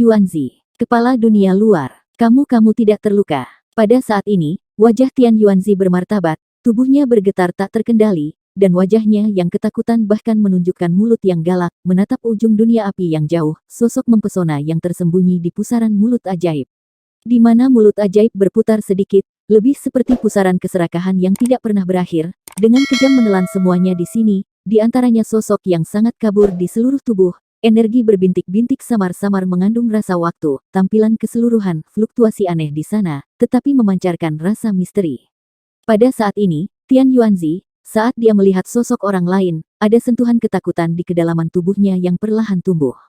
Yuanzi, kepala dunia luar, kamu tidak terluka. Pada saat ini, wajah Tian Yuanzi bermartabat, tubuhnya bergetar tak terkendali, dan wajahnya yang ketakutan bahkan menunjukkan mulut yang galak, menatap ujung dunia api yang jauh, sosok mempesona yang tersembunyi di pusaran mulut ajaib. Di mana mulut ajaib berputar sedikit, lebih seperti pusaran keserakahan yang tidak pernah berakhir, dengan kejam menelan semuanya di sini, di antaranya sosok yang sangat kabur di seluruh tubuh, energi berbintik-bintik samar-samar mengandung rasa waktu, tampilan keseluruhan, fluktuasi aneh di sana, tetapi memancarkan rasa misteri. Pada saat ini, Tian Yuanzi, saat dia melihat sosok orang lain, ada sentuhan ketakutan di kedalaman tubuhnya yang perlahan tumbuh.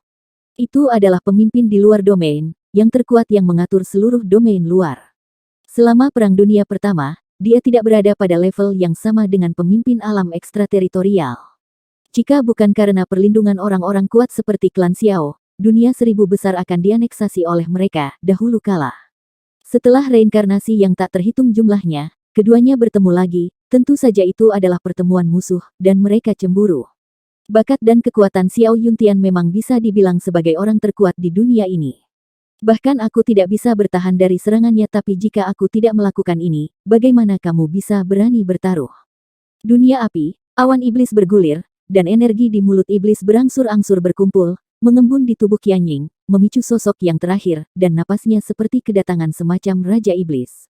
Itu adalah pemimpin di luar domain, yang terkuat yang mengatur seluruh domain luar. Selama Perang Dunia Pertama, dia tidak berada pada level yang sama dengan pemimpin alam ekstrateritorial. Jika bukan karena perlindungan orang-orang kuat seperti klan Xiao, dunia seribu besar akan dianeksasi oleh mereka dahulu kala. Setelah reinkarnasi yang tak terhitung jumlahnya, keduanya bertemu lagi, tentu saja itu adalah pertemuan musuh, dan mereka cemburu. Bakat dan kekuatan Xiao Yuntian memang bisa dibilang sebagai orang terkuat di dunia ini. Bahkan aku tidak bisa bertahan dari serangannya, tapi jika aku tidak melakukan ini, bagaimana kamu bisa berani bertaruh? Dunia api, awan iblis bergulir, dan energi di mulut iblis berangsur-angsur berkumpul, mengembun di tubuh Qianying, memicu sosok yang terakhir, dan napasnya seperti kedatangan semacam Raja Iblis.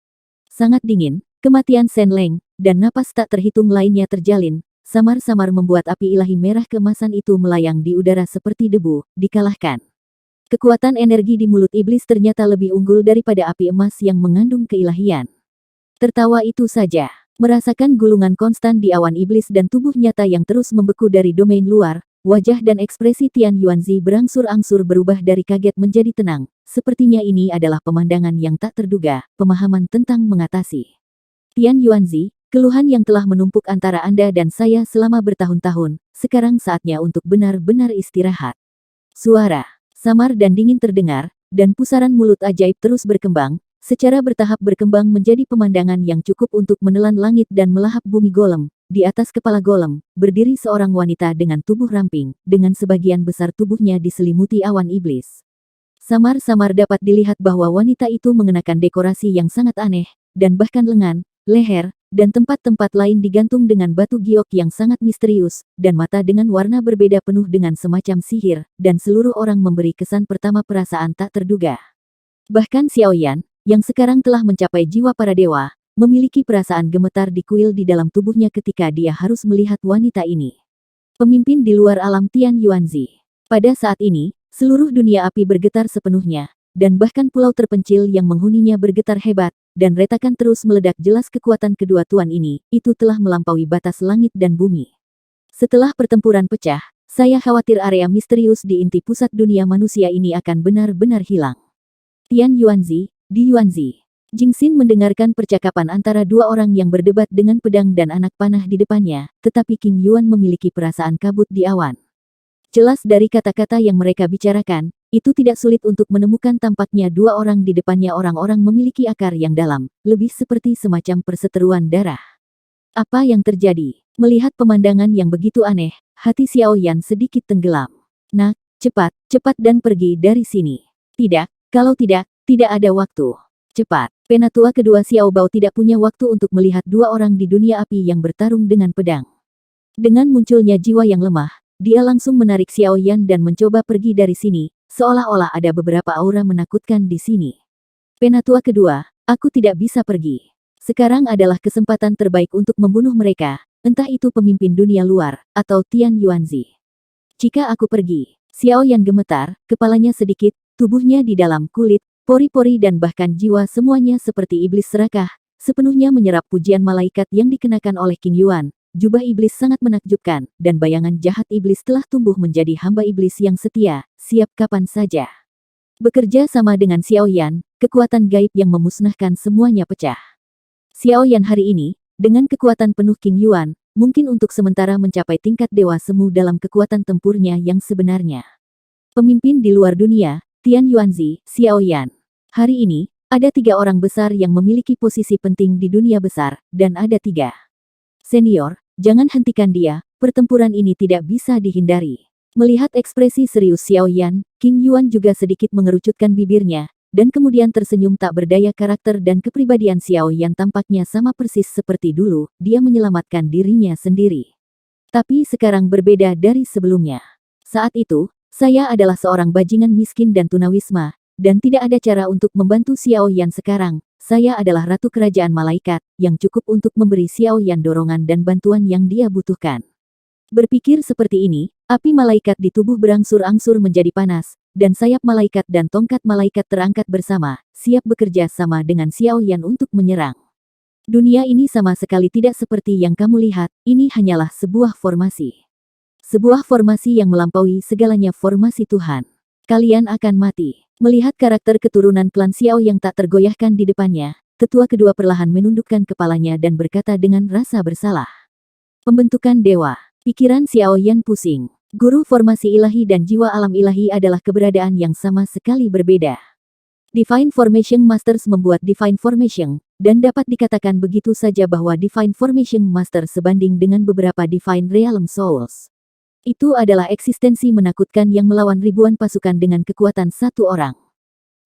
Sangat dingin, kematian Shen Leng, dan napas tak terhitung lainnya terjalin, samar-samar membuat api ilahi merah keemasan itu melayang di udara seperti debu, dikalahkan. Kekuatan energi di mulut iblis ternyata lebih unggul daripada api emas yang mengandung keilahian. Tertawa itu saja. Merasakan gulungan konstan di awan iblis dan tubuh nyata yang terus membeku dari domain luar, wajah dan ekspresi Tian Yuanzi berangsur-angsur berubah dari kaget menjadi tenang. Sepertinya ini adalah pemandangan yang tak terduga, pemahaman tentang mengatasi. Tian Yuanzi, keluhan yang telah menumpuk antara Anda dan saya selama bertahun-tahun, sekarang saatnya untuk benar-benar istirahat. Suara samar dan dingin terdengar, dan pusaran mulut ajaib terus berkembang, secara bertahap berkembang menjadi pemandangan yang cukup untuk menelan langit dan melahap bumi golem. Di atas kepala golem, berdiri seorang wanita dengan tubuh ramping, dengan sebagian besar tubuhnya diselimuti awan iblis. Samar-samar dapat dilihat bahwa wanita itu mengenakan dekorasi yang sangat aneh, dan bahkan lengan, leher, dan tempat-tempat lain digantung dengan batu giok yang sangat misterius, dan mata dengan warna berbeda penuh dengan semacam sihir, dan seluruh orang memberi kesan pertama perasaan tak terduga. Bahkan Xiao Yan, yang sekarang telah mencapai jiwa para dewa, memiliki perasaan gemetar di kuil di dalam tubuhnya ketika dia harus melihat wanita ini. Pemimpin di luar alam Tian Yuanzi. Pada saat ini, seluruh dunia api bergetar sepenuhnya, dan bahkan pulau terpencil yang menghuninya bergetar hebat, dan retakan terus meledak. Jelas kekuatan kedua tuan ini, itu telah melampaui batas langit dan bumi. Setelah pertempuran pecah, saya khawatir area misterius di inti pusat dunia manusia ini akan benar-benar hilang. Tian Yuanzi, Di Yuanzi. Jingxin mendengarkan percakapan antara dua orang yang berdebat dengan pedang dan anak panah di depannya, tetapi King Yuan memiliki perasaan kabut di awan. Jelas dari kata-kata yang mereka bicarakan, itu tidak sulit untuk menemukan tampaknya dua orang di depannya orang-orang memiliki akar yang dalam, lebih seperti semacam perseteruan darah. Apa yang terjadi? Melihat pemandangan yang begitu aneh, hati Xiao Yan sedikit tenggelam. Nak, cepat dan pergi dari sini. Tidak, kalau tidak ada waktu. Cepat. Penatua kedua Xiao Bao tidak punya waktu untuk melihat dua orang di dunia api yang bertarung dengan pedang. Dengan munculnya jiwa yang lemah, dia langsung menarik Xiao Yan dan mencoba pergi dari sini, seolah-olah ada beberapa aura menakutkan di sini. Penatua kedua, aku tidak bisa pergi. Sekarang adalah kesempatan terbaik untuk membunuh mereka, entah itu pemimpin dunia luar, atau Tian Yuanzi. Jika aku pergi, Xiao Yan gemetar, kepalanya sedikit, tubuhnya di dalam kulit, pori-pori dan bahkan jiwa semuanya seperti iblis serakah, sepenuhnya menyerap pujian malaikat yang dikenakan oleh King Yuan. Jubah iblis sangat menakjubkan, dan bayangan jahat iblis telah tumbuh menjadi hamba iblis yang setia, siap kapan saja bekerja sama dengan Xiao Yan, kekuatan gaib yang memusnahkan semuanya pecah. Xiao Yan hari ini, dengan kekuatan penuh King Yuan, mungkin untuk sementara mencapai tingkat dewa semu dalam kekuatan tempurnya yang sebenarnya. Pemimpin di luar dunia, Tian Yuanzi, Xiao Yan. Hari ini, ada 3 orang besar yang memiliki posisi penting di dunia besar, dan ada 3 senior. Jangan hentikan dia, pertempuran ini tidak bisa dihindari. Melihat ekspresi serius Xiao Yan, King Yuan juga sedikit mengerucutkan bibirnya, dan kemudian tersenyum tak berdaya. Karakter dan kepribadian Xiao Yan tampaknya sama persis seperti dulu, dia menyelamatkan dirinya sendiri. Tapi sekarang berbeda dari sebelumnya. Saat itu, saya adalah seorang bajingan miskin dan tunawisma, dan tidak ada cara untuk membantu Xiao Yan sekarang. Saya adalah Ratu Kerajaan Malaikat, yang cukup untuk memberi Xiao Yan dorongan dan bantuan yang dia butuhkan. Berpikir seperti ini, api malaikat di tubuh berangsur-angsur menjadi panas, dan sayap malaikat dan tongkat malaikat terangkat bersama, siap bekerja sama dengan Xiao Yan untuk menyerang. Dunia ini sama sekali tidak seperti yang kamu lihat, ini hanyalah sebuah formasi. Sebuah formasi yang melampaui segalanya, formasi Tuhan. Kalian akan mati. Melihat karakter keturunan klan Xiao yang tak tergoyahkan di depannya, tetua kedua perlahan menundukkan kepalanya dan berkata dengan rasa bersalah. Pembentukan dewa. Pikiran Xiao Yan pusing. Guru formasi ilahi dan jiwa alam ilahi adalah keberadaan yang sama sekali berbeda. Divine Formation Masters membuat Divine Formation, dan dapat dikatakan begitu saja bahwa Divine Formation Master sebanding dengan beberapa Divine Realm Souls. Itu adalah eksistensi menakutkan yang melawan ribuan pasukan dengan kekuatan satu orang.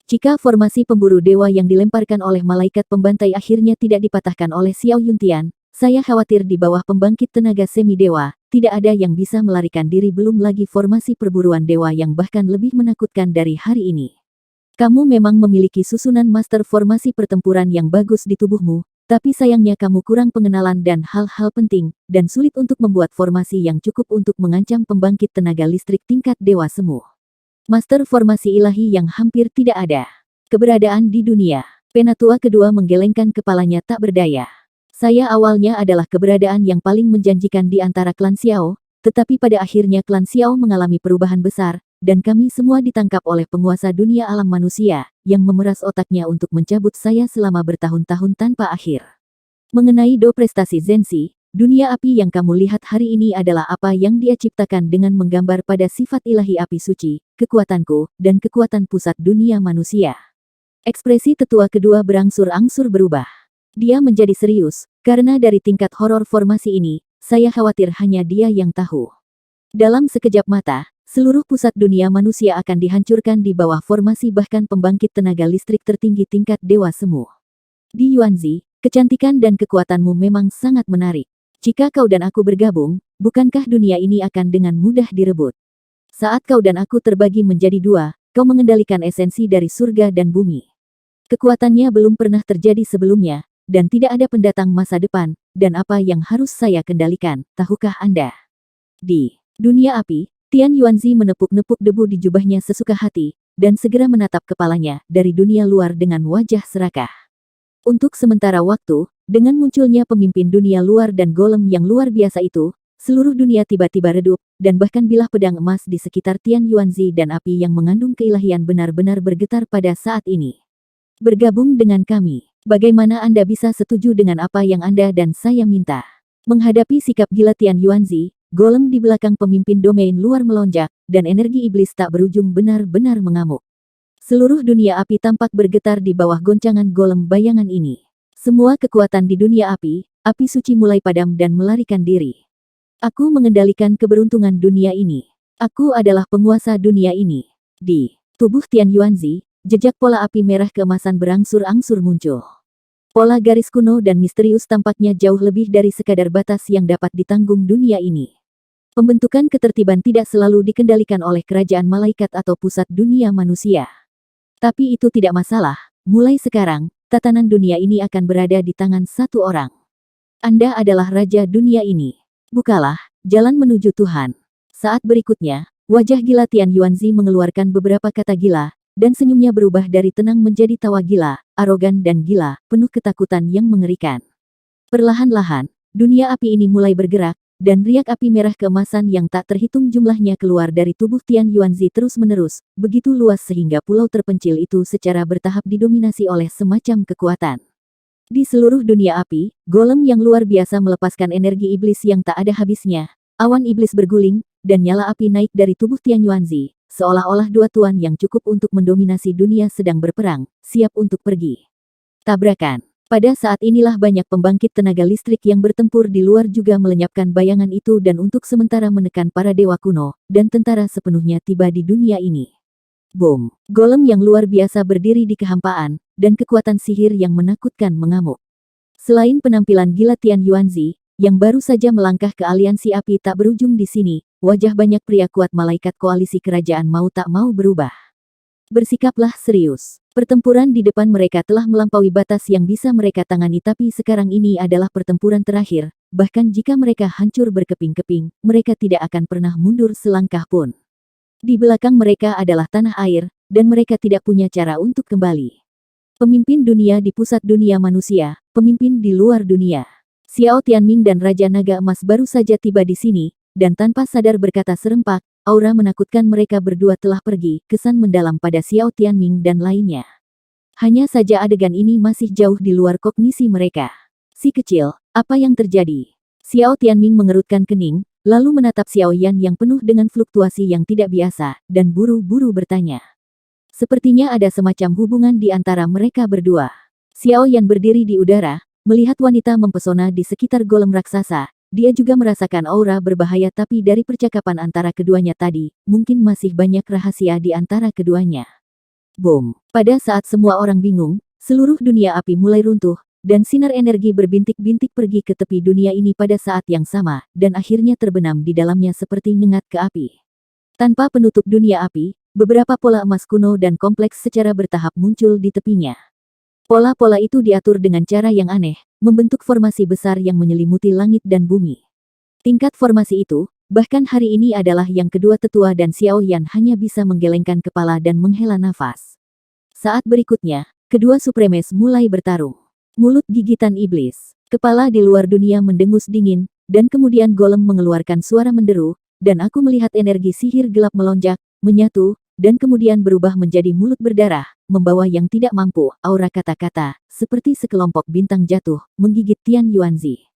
Jika formasi pemburu dewa yang dilemparkan oleh malaikat pembantai akhirnya tidak dipatahkan oleh Xiao Yuntian, saya khawatir di bawah pembangkit tenaga semi-dewa, tidak ada yang bisa melarikan diri, belum lagi formasi perburuan dewa yang bahkan lebih menakutkan dari hari ini. Kamu memang memiliki susunan master formasi pertempuran yang bagus di tubuhmu, tapi sayangnya kamu kurang pengenalan dan hal-hal penting, dan sulit untuk membuat formasi yang cukup untuk mengancam pembangkit tenaga listrik tingkat dewa semu. Master formasi ilahi yang hampir tidak ada. Keberadaan di dunia. Penatua kedua menggelengkan kepalanya tak berdaya. Saya awalnya adalah keberadaan yang paling menjanjikan di antara klan Xiao, tetapi pada akhirnya klan Xiao mengalami perubahan besar, dan kami semua ditangkap oleh penguasa dunia alam manusia, yang memeras otaknya untuk mencabut saya selama bertahun-tahun tanpa akhir. Mengenai do prestasi Zenzi, dunia api yang kamu lihat hari ini adalah apa yang dia ciptakan dengan menggambar pada sifat ilahi api suci, kekuatanku, dan kekuatan pusat dunia manusia. Ekspresi tetua kedua berangsur-angsur berubah. Dia menjadi serius, karena dari tingkat horor formasi ini, saya khawatir hanya dia yang tahu. Dalam sekejap mata, seluruh pusat dunia manusia akan dihancurkan di bawah formasi bahkan pembangkit tenaga listrik tertinggi tingkat dewa semu. Di Yuanzi, kecantikan dan kekuatanmu memang sangat menarik. Jika kau dan aku bergabung, bukankah dunia ini akan dengan mudah direbut? Saat kau dan aku terbagi menjadi dua, kau mengendalikan esensi dari surga dan bumi. Kekuatannya belum pernah terjadi sebelumnya, dan tidak ada pendatang masa depan, dan apa yang harus saya kendalikan, tahukah Anda? Di dunia api, Tian Yuanzi menepuk-nepuk debu di jubahnya sesuka hati, dan segera menatap kepalanya dari dunia luar dengan wajah serakah. Untuk sementara waktu, dengan munculnya pemimpin dunia luar dan golem yang luar biasa itu, seluruh dunia tiba-tiba redup, dan bahkan bilah pedang emas di sekitar Tian Yuanzi dan api yang mengandung keilahian benar-benar bergetar pada saat ini. Bergabung dengan kami. Bagaimana Anda bisa setuju dengan apa yang Anda dan saya minta? Menghadapi sikap gila Tian Yuanzi, golem di belakang pemimpin domain luar melonjak, dan energi iblis tak berujung benar-benar mengamuk. Seluruh dunia api tampak bergetar di bawah goncangan golem bayangan ini. Semua kekuatan di dunia api suci mulai padam dan melarikan diri. Aku mengendalikan keberuntungan dunia ini. Aku adalah penguasa dunia ini. Di tubuh Tian Yuanzi, jejak pola api merah keemasan berangsur-angsur muncul. Pola garis kuno dan misterius tampaknya jauh lebih dari sekadar batas yang dapat ditanggung dunia ini. Pembentukan ketertiban tidak selalu dikendalikan oleh kerajaan malaikat atau pusat dunia manusia. Tapi itu tidak masalah, mulai sekarang, tatanan dunia ini akan berada di tangan satu orang. Anda adalah raja dunia ini. Bukalah jalan menuju Tuhan. Saat berikutnya, wajah gila Tian Yuanzi mengeluarkan beberapa kata gila, dan senyumnya berubah dari tenang menjadi tawa gila, arogan dan gila, penuh ketakutan yang mengerikan. Perlahan-lahan, dunia api ini mulai bergerak, dan riak api merah keemasan yang tak terhitung jumlahnya keluar dari tubuh Tian Yuanzi terus-menerus, begitu luas sehingga pulau terpencil itu secara bertahap didominasi oleh semacam kekuatan. Di seluruh dunia api, golem yang luar biasa melepaskan energi iblis yang tak ada habisnya, awan iblis berguling, dan nyala api naik dari tubuh Tian Yuanzi. Seolah-olah dua tuan yang cukup untuk mendominasi dunia sedang berperang, siap untuk pergi. Tabrakan. Pada saat inilah banyak pembangkit tenaga listrik yang bertempur di luar juga melenyapkan bayangan itu dan untuk sementara menekan para dewa kuno, dan tentara sepenuhnya tiba di dunia ini. Boom! Golem yang luar biasa berdiri di kehampaan, dan kekuatan sihir yang menakutkan mengamuk. Selain penampilan gila Tian Yuanzi, yang baru saja melangkah ke aliansi api tak berujung di sini, wajah banyak pria kuat malaikat koalisi kerajaan mau tak mau berubah. Bersikaplah serius. Pertempuran di depan mereka telah melampaui batas yang bisa mereka tangani, tapi sekarang ini adalah pertempuran terakhir, bahkan jika mereka hancur berkeping-keping, mereka tidak akan pernah mundur selangkah pun. Di belakang mereka adalah tanah air, dan mereka tidak punya cara untuk kembali. Pemimpin dunia di pusat dunia manusia, pemimpin di luar dunia. Xiao Tianming dan Raja Naga Emas baru saja tiba di sini, dan tanpa sadar berkata serempak, aura menakutkan mereka berdua telah pergi, kesan mendalam pada Xiao Tianming dan lainnya. Hanya saja adegan ini masih jauh di luar kognisi mereka. Si kecil, apa yang terjadi? Xiao Tianming mengerutkan kening, lalu menatap Xiao Yan yang penuh dengan fluktuasi yang tidak biasa, dan buru-buru bertanya. Sepertinya ada semacam hubungan di antara mereka berdua. Xiao Yan berdiri di udara, melihat wanita mempesona di sekitar golem raksasa. Dia juga merasakan aura berbahaya, tapi dari percakapan antara keduanya tadi, mungkin masih banyak rahasia di antara keduanya. Boom! Pada saat semua orang bingung, seluruh dunia api mulai runtuh, dan sinar energi berbintik-bintik pergi ke tepi dunia ini pada saat yang sama, dan akhirnya terbenam di dalamnya seperti ngengat ke api. Tanpa penutup dunia api, beberapa pola emas kuno dan kompleks secara bertahap muncul di tepinya. Pola-pola itu diatur dengan cara yang aneh, membentuk formasi besar yang menyelimuti langit dan bumi. Tingkat formasi itu, bahkan hari ini adalah yang kedua tetua dan Xiao Yan hanya bisa menggelengkan kepala dan menghela nafas. Saat berikutnya, kedua supremes mulai bertarung. Mulut gigitan iblis, kepala di luar dunia mendengus dingin, dan kemudian golem mengeluarkan suara menderu, dan aku melihat energi sihir gelap melonjak, menyatu, dan kemudian berubah menjadi mulut berdarah, membawa yang tidak mampu, aura kata-kata, seperti sekelompok bintang jatuh, menggigit Tian Yuanzi.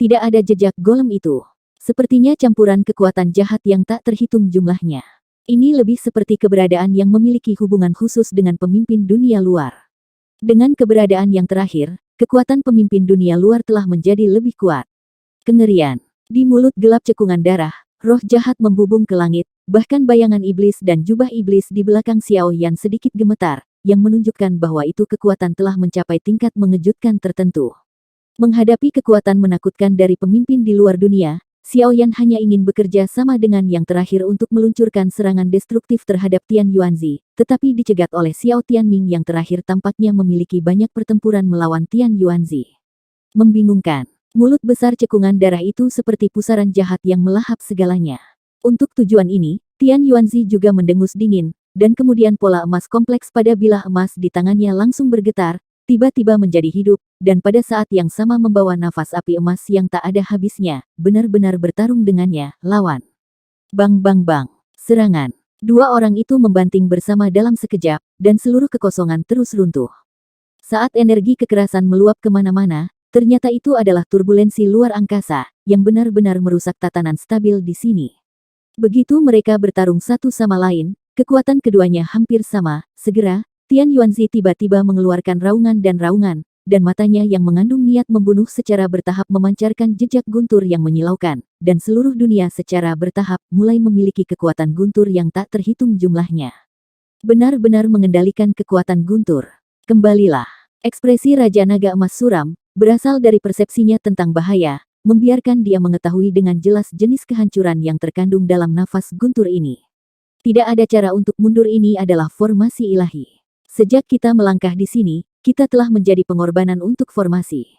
Tidak ada jejak golem itu. Sepertinya campuran kekuatan jahat yang tak terhitung jumlahnya. Ini lebih seperti keberadaan yang memiliki hubungan khusus dengan pemimpin dunia luar. Dengan keberadaan yang terakhir, kekuatan pemimpin dunia luar telah menjadi lebih kuat. Kengerian. Di mulut gelap cekungan darah, roh jahat membubung ke langit, bahkan bayangan iblis dan jubah iblis di belakang Xiao Yan sedikit gemetar, yang menunjukkan bahwa itu kekuatan telah mencapai tingkat mengejutkan tertentu. Menghadapi kekuatan menakutkan dari pemimpin di luar dunia, Xiao Yan hanya ingin bekerja sama dengan yang terakhir untuk meluncurkan serangan destruktif terhadap Tian Yuanzi, tetapi dicegat oleh Xiao Tianming yang terakhir tampaknya memiliki banyak pertempuran melawan Tian Yuanzi. Membingungkan. Mulut besar cekungan darah itu seperti pusaran jahat yang melahap segalanya. Untuk tujuan ini, Tian Yuanzi juga mendengus dingin, dan kemudian pola emas kompleks pada bilah emas di tangannya langsung bergetar, tiba-tiba menjadi hidup, dan pada saat yang sama membawa nafas api emas yang tak ada habisnya, benar-benar bertarung dengannya, lawan. Bang bang bang, serangan. Dua orang itu membanting bersama dalam sekejap, dan seluruh kekosongan terus runtuh. Saat energi kekerasan meluap kemana-mana, ternyata itu adalah turbulensi luar angkasa, yang benar-benar merusak tatanan stabil di sini. Begitu mereka bertarung satu sama lain, kekuatan keduanya hampir sama, segera, Tian Yuanzi tiba-tiba mengeluarkan raungan, dan matanya yang mengandung niat membunuh secara bertahap memancarkan jejak guntur yang menyilaukan, dan seluruh dunia secara bertahap mulai memiliki kekuatan guntur yang tak terhitung jumlahnya. Benar-benar mengendalikan kekuatan guntur. Kembalilah. Ekspresi Raja Naga Emas suram, berasal dari persepsinya tentang bahaya, membiarkan dia mengetahui dengan jelas jenis kehancuran yang terkandung dalam nafas guntur ini. Tidak ada cara untuk mundur, ini adalah formasi ilahi. Sejak kita melangkah di sini, kita telah menjadi pengorbanan untuk formasi.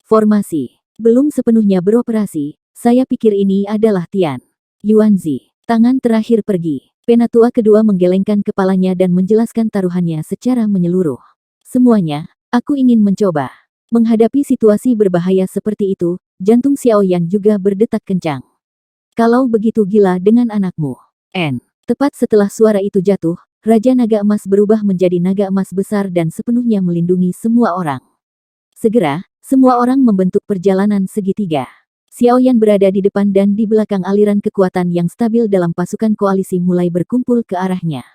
Formasi belum sepenuhnya beroperasi, saya pikir ini adalah Tian Yuanzi. Tangan terakhir pergi. Penatua kedua menggelengkan kepalanya dan menjelaskan taruhannya secara menyeluruh. Semuanya, aku ingin mencoba. Menghadapi situasi berbahaya seperti itu, jantung Xiao Yan juga berdetak kencang. Kalau begitu gila dengan anakmu. Tepat setelah suara itu jatuh, Raja Naga Emas berubah menjadi naga emas besar dan sepenuhnya melindungi semua orang. Segera, semua orang membentuk perjalanan segitiga. Xiao Yan berada di depan dan di belakang aliran kekuatan yang stabil dalam pasukan koalisi mulai berkumpul ke arahnya.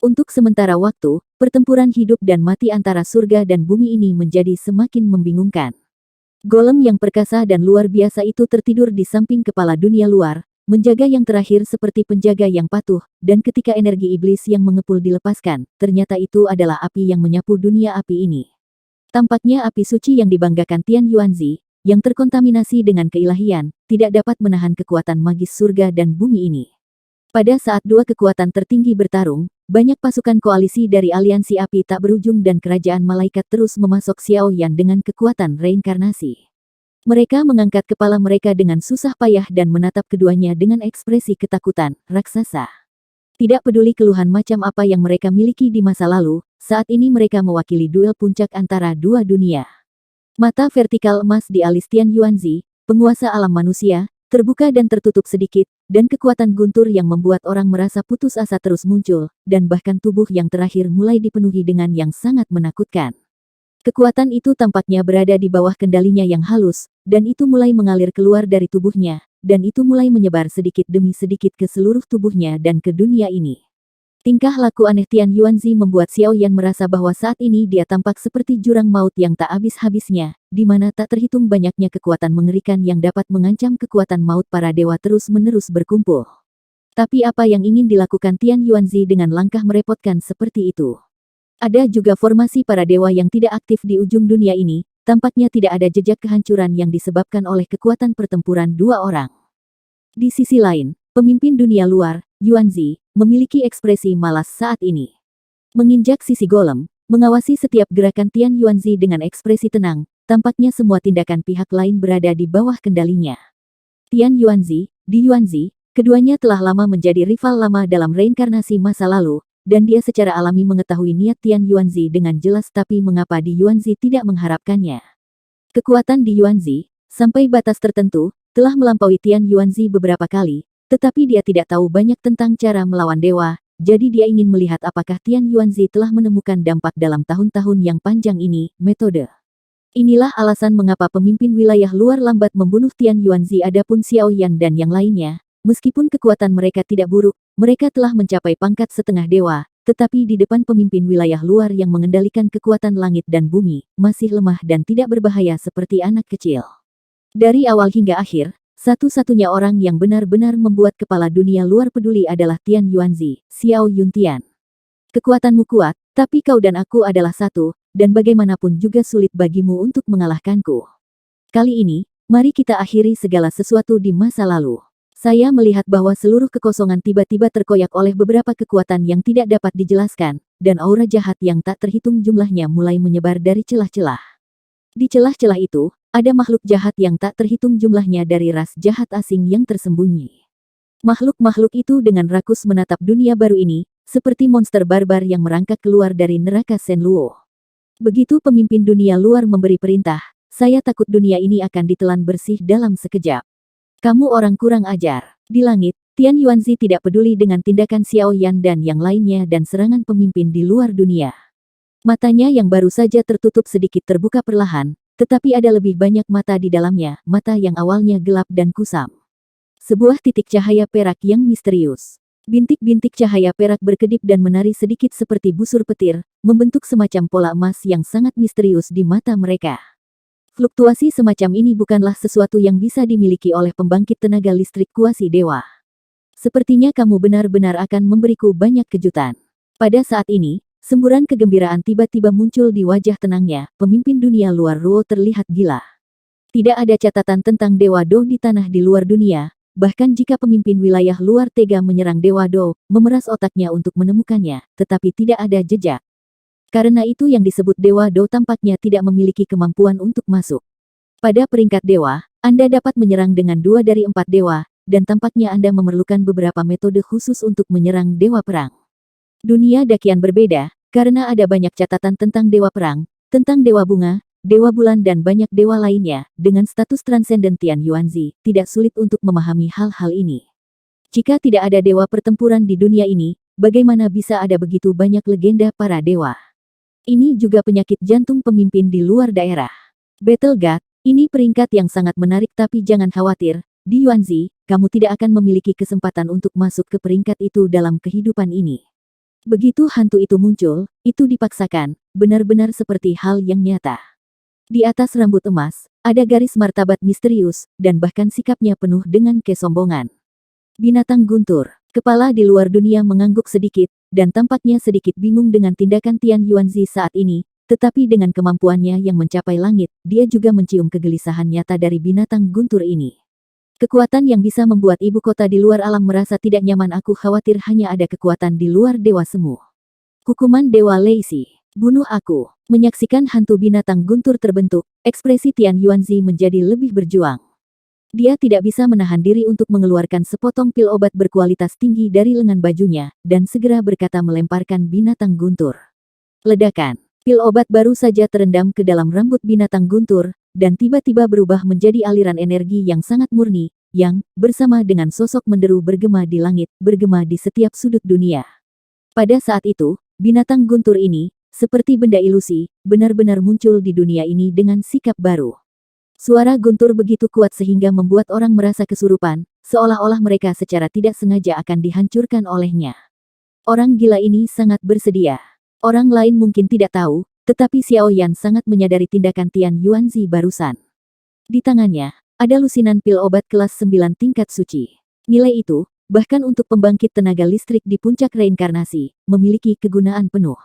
Untuk sementara waktu, pertempuran hidup dan mati antara surga dan bumi ini menjadi semakin membingungkan. Golem yang perkasa dan luar biasa itu tertidur di samping kepala dunia luar, menjaga yang terakhir seperti penjaga yang patuh, dan ketika energi iblis yang mengepul dilepaskan, ternyata itu adalah api yang menyapu dunia api ini. Tampaknya api suci yang dibanggakan Tian Yuanzi, yang terkontaminasi dengan keilahian, tidak dapat menahan kekuatan magis surga dan bumi ini. Pada saat dua kekuatan tertinggi bertarung, banyak pasukan koalisi dari aliansi api tak berujung dan kerajaan malaikat terus memasok Xiao Yan dengan kekuatan reinkarnasi. Mereka mengangkat kepala mereka dengan susah payah dan menatap keduanya dengan ekspresi ketakutan, raksasa. Tidak peduli keluhan macam apa yang mereka miliki di masa lalu, saat ini mereka mewakili duel puncak antara dua dunia. Mata vertikal emas di alis Tian Yuanzi, penguasa alam manusia, terbuka dan tertutup sedikit, dan kekuatan guntur yang membuat orang merasa putus asa terus muncul, dan bahkan tubuh yang terakhir mulai dipenuhi dengan yang sangat menakutkan. Kekuatan itu tampaknya berada di bawah kendalinya yang halus, dan itu mulai mengalir keluar dari tubuhnya, dan itu mulai menyebar sedikit demi sedikit ke seluruh tubuhnya dan ke dunia ini. Tingkah laku aneh Tian Yuanzi membuat Xiao Yan merasa bahwa saat ini dia tampak seperti jurang maut yang tak habis-habisnya, di mana tak terhitung banyaknya kekuatan mengerikan yang dapat mengancam kekuatan maut para dewa terus-menerus berkumpul. Tapi apa yang ingin dilakukan Tian Yuanzi dengan langkah merepotkan seperti itu? Ada juga formasi para dewa yang tidak aktif di ujung dunia ini, tampaknya tidak ada jejak kehancuran yang disebabkan oleh kekuatan pertempuran dua orang. Di sisi lain, pemimpin dunia luar, Yuanzi, memiliki ekspresi malas saat ini. Menginjak sisi golem, mengawasi setiap gerakan Tian Yuanzi dengan ekspresi tenang, tampaknya semua tindakan pihak lain berada di bawah kendalinya. Tian Yuanzi, Di Yuanzi, keduanya telah lama menjadi rival lama dalam reinkarnasi masa lalu, dan dia secara alami mengetahui niat Tian Yuanzi dengan jelas tapi mengapa Di Yuanzi tidak mengharapkannya. Kekuatan Di Yuanzi, sampai batas tertentu, telah melampaui Tian Yuanzi beberapa kali, tetapi dia tidak tahu banyak tentang cara melawan dewa, jadi dia ingin melihat apakah Tian Yuanzi telah menemukan dampak dalam tahun-tahun yang panjang ini, metode. Inilah alasan mengapa pemimpin wilayah luar lambat membunuh Tian Yuanzi adapun Xiao Yan dan yang lainnya, meskipun kekuatan mereka tidak buruk, mereka telah mencapai pangkat setengah dewa, tetapi di depan pemimpin wilayah luar yang mengendalikan kekuatan langit dan bumi, masih lemah dan tidak berbahaya seperti anak kecil. Dari awal hingga akhir, satu-satunya orang yang benar-benar membuat kepala dunia luar peduli adalah Tian Yuanzi, Xiao Yuntian. Kekuatanmu kuat, tapi kau dan aku adalah satu, dan bagaimanapun juga sulit bagimu untuk mengalahkanku. Kali ini, mari kita akhiri segala sesuatu di masa lalu. Saya melihat bahwa seluruh kekosongan tiba-tiba terkoyak oleh beberapa kekuatan yang tidak dapat dijelaskan, dan aura jahat yang tak terhitung jumlahnya mulai menyebar dari celah-celah. Di celah-celah itu, ada makhluk jahat yang tak terhitung jumlahnya dari ras jahat asing yang tersembunyi. Makhluk-makhluk itu dengan rakus menatap dunia baru ini, seperti monster barbar yang merangkak keluar dari neraka Shenluo. Begitu pemimpin dunia luar memberi perintah, saya takut dunia ini akan ditelan bersih dalam sekejap. Kamu orang kurang ajar. Di langit, Tian Yuanzi tidak peduli dengan tindakan Xiao Yan dan yang lainnya dan serangan pemimpin di luar dunia. Matanya yang baru saja tertutup sedikit terbuka perlahan, tetapi ada lebih banyak mata di dalamnya, mata yang awalnya gelap dan kusam. Sebuah titik cahaya perak yang misterius. Bintik-bintik cahaya perak berkedip dan menari sedikit seperti busur petir, membentuk semacam pola emas yang sangat misterius di mata mereka. Fluktuasi semacam ini bukanlah sesuatu yang bisa dimiliki oleh pembangkit tenaga listrik kuasi dewa. Sepertinya kamu benar-benar akan memberiku banyak kejutan. Pada saat ini, semburan kegembiraan tiba-tiba muncul di wajah tenangnya, pemimpin dunia luar Ruo terlihat gila. Tidak ada catatan tentang Dewa Do di tanah di luar dunia, bahkan jika pemimpin wilayah luar tega menyerang Dewa Do, memeras otaknya untuk menemukannya, tetapi tidak ada jejak. Karena itu yang disebut Dewa Do tampaknya tidak memiliki kemampuan untuk masuk. Pada peringkat dewa, Anda dapat menyerang dengan 2 dari 4 dewa, dan tampaknya Anda memerlukan beberapa metode khusus untuk menyerang dewa perang. Dunia dakian berbeda, karena ada banyak catatan tentang dewa perang, tentang dewa bunga, dewa bulan dan banyak dewa lainnya, dengan status transenden Tian Yuanzi, tidak sulit untuk memahami hal-hal ini. Jika tidak ada dewa pertempuran di dunia ini, bagaimana bisa ada begitu banyak legenda para dewa? Ini juga penyakit jantung pemimpin di luar daerah. Battle God, ini peringkat yang sangat menarik tapi jangan khawatir, Di Yuanzi, kamu tidak akan memiliki kesempatan untuk masuk ke peringkat itu dalam kehidupan ini. Begitu hantu itu muncul, itu dipaksakan, benar-benar seperti hal yang nyata. Di atas rambut emas, ada garis martabat misterius, dan bahkan sikapnya penuh dengan kesombongan. Binatang guntur, kepala di luar dunia mengangguk sedikit, dan tampaknya sedikit bingung dengan tindakan Tian Yuanzi saat ini, tetapi dengan kemampuannya yang mencapai langit, dia juga mencium kegelisahan nyata dari binatang guntur ini. Kekuatan yang bisa membuat ibu kota di luar alam merasa tidak nyaman. Aku khawatir hanya ada kekuatan di luar dewa semu. Hukuman Dewa Leixi. Bunuh aku. Menyaksikan hantu binatang guntur terbentuk, ekspresi Tian Yuanzi menjadi lebih berjuang. Dia tidak bisa menahan diri untuk mengeluarkan sepotong pil obat berkualitas tinggi dari lengan bajunya, dan segera berkata melemparkan binatang guntur. Ledakan. Pil obat baru saja terendam ke dalam rambut binatang guntur, dan tiba-tiba berubah menjadi aliran energi yang sangat murni, yang, bersama dengan sosok menderu bergema di langit, bergema di setiap sudut dunia. Pada saat itu, binatang guntur ini, seperti benda ilusi, benar-benar muncul di dunia ini dengan sikap baru. Suara guntur begitu kuat sehingga membuat orang merasa kesurupan, seolah-olah mereka secara tidak sengaja akan dihancurkan olehnya. Orang gila ini sangat bersedia. Orang lain mungkin tidak tahu, tetapi Xiao Yan sangat menyadari tindakan Tian Yuanzi barusan. Di tangannya, ada lusinan pil obat kelas 9 tingkat suci. Nilai itu, bahkan untuk pembangkit tenaga listrik di puncak reinkarnasi, memiliki kegunaan penuh.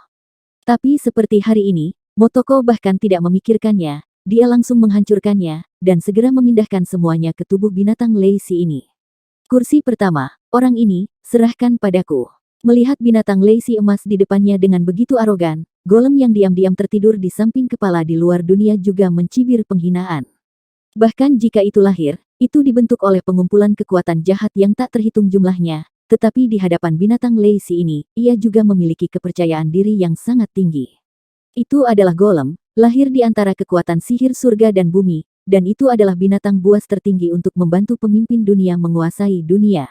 Tapi seperti hari ini, Motoko bahkan tidak memikirkannya, dia langsung menghancurkannya, dan segera memindahkan semuanya ke tubuh binatang Leixi ini. Kursi pertama, orang ini, serahkan padaku. Melihat binatang Leixi emas di depannya dengan begitu arogan, golem yang diam-diam tertidur di samping kepala di luar dunia juga mencibir penghinaan. Bahkan jika itu lahir, itu dibentuk oleh pengumpulan kekuatan jahat yang tak terhitung jumlahnya, tetapi di hadapan binatang Leixi ini, ia juga memiliki kepercayaan diri yang sangat tinggi. Itu adalah golem, lahir di antara kekuatan sihir surga dan bumi, dan itu adalah binatang buas tertinggi untuk membantu pemimpin dunia menguasai dunia.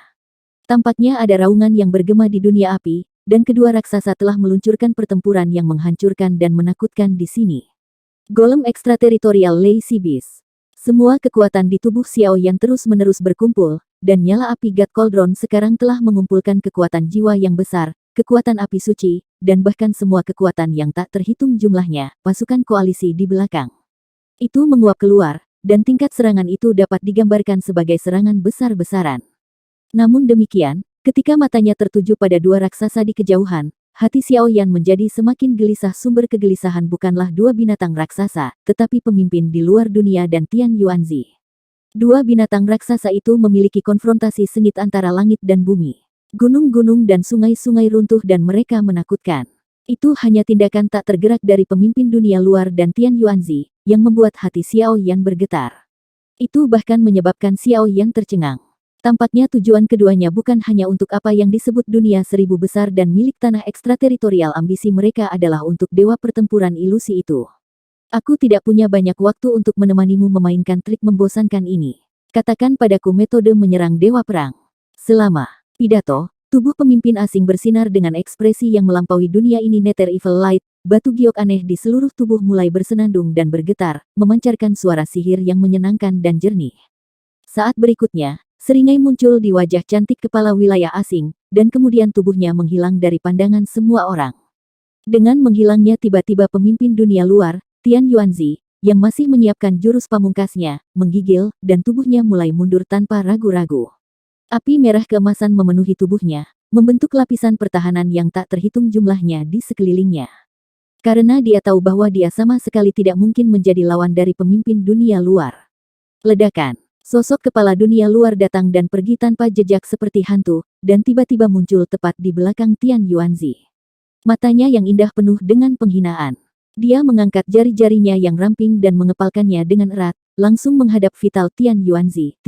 Tampaknya ada raungan yang bergema di dunia api, dan kedua raksasa telah meluncurkan pertempuran yang menghancurkan dan menakutkan di sini. Golem ekstrateritorial Leixi Beast. Semua kekuatan di tubuh Xiao Yan terus-menerus berkumpul, dan nyala api God Cauldron sekarang telah mengumpulkan kekuatan jiwa yang besar, kekuatan api suci, dan bahkan semua kekuatan yang tak terhitung jumlahnya, pasukan koalisi di belakang. Itu menguap keluar, dan tingkat serangan itu dapat digambarkan sebagai serangan besar-besaran. Namun demikian, ketika matanya tertuju pada dua raksasa di kejauhan, hati Xiao Yan menjadi semakin gelisah. Sumber kegelisahan bukanlah dua binatang raksasa, tetapi pemimpin di luar dunia dan Tian Yuanzi. Dua binatang raksasa itu memiliki konfrontasi sengit antara langit dan bumi. Gunung-gunung dan sungai-sungai runtuh dan mereka menakutkan. Itu hanya tindakan tak tergerak dari pemimpin dunia luar dan Tian Yuanzi, yang membuat hati Xiao Yan bergetar. Itu bahkan menyebabkan Xiao Yan tercengang. Tampaknya tujuan keduanya bukan hanya untuk apa yang disebut dunia seribu besar dan milik tanah ekstrateritorial. Ambisi mereka adalah untuk dewa pertempuran ilusi itu. Aku tidak punya banyak waktu untuk menemanimu memainkan trik membosankan ini. Katakan padaku metode menyerang dewa perang. Selama pidato, tubuh pemimpin asing bersinar dengan ekspresi yang melampaui dunia ini. Nether Evil Light, batu giok aneh di seluruh tubuh mulai bersenandung dan bergetar, memancarkan suara sihir yang menyenangkan dan jernih. Saat berikutnya, seringai muncul di wajah cantik kepala wilayah asing, dan kemudian tubuhnya menghilang dari pandangan semua orang. Dengan menghilangnya tiba-tiba pemimpin dunia luar, Tian Yuanzi, yang masih menyiapkan jurus pamungkasnya, menggigil, dan tubuhnya mulai mundur tanpa ragu-ragu. Api merah keemasan memenuhi tubuhnya, membentuk lapisan pertahanan yang tak terhitung jumlahnya di sekelilingnya. Karena dia tahu bahwa dia sama sekali tidak mungkin menjadi lawan dari pemimpin dunia luar. Ledakan. Sosok kepala dunia luar datang dan pergi tanpa jejak seperti hantu, dan tiba-tiba muncul tepat di belakang Tian Yuanzi. Matanya yang indah penuh dengan penghinaan. Dia mengangkat jari-jarinya yang ramping dan mengepalkannya dengan erat, langsung menghadap vital Tian Yuanzi.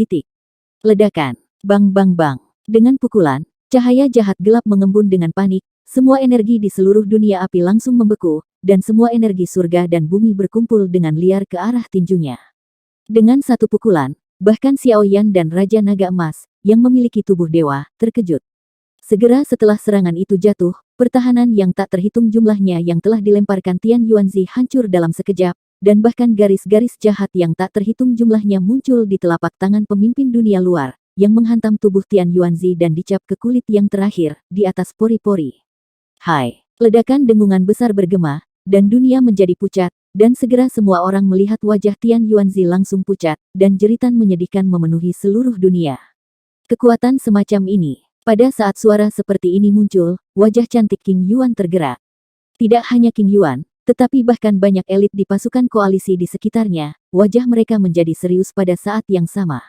Ledakan. Bang bang bang. Dengan pukulan, cahaya jahat gelap mengembun dengan panik, semua energi di seluruh dunia api langsung membeku, dan semua energi surga dan bumi berkumpul dengan liar ke arah tinjunya. Dengan satu pukulan, bahkan Xiao Yan dan Raja Naga Emas, yang memiliki tubuh dewa, terkejut. Segera setelah serangan itu jatuh, pertahanan yang tak terhitung jumlahnya yang telah dilemparkan Tian Yuanzi hancur dalam sekejap, dan bahkan garis-garis jahat yang tak terhitung jumlahnya muncul di telapak tangan pemimpin dunia luar, yang menghantam tubuh Tian Yuanzi dan dicap ke kulit yang terakhir, di atas pori-pori. Hai! Ledakan dengungan besar bergema, dan dunia menjadi pucat, dan segera semua orang melihat wajah Tian Yuanzi langsung pucat, dan jeritan menyedihkan memenuhi seluruh dunia. Kekuatan semacam ini. Pada saat suara seperti ini muncul, wajah cantik King Yuan tergerak. Tidak hanya King Yuan, tetapi bahkan banyak elit di pasukan koalisi di sekitarnya, wajah mereka menjadi serius pada saat yang sama.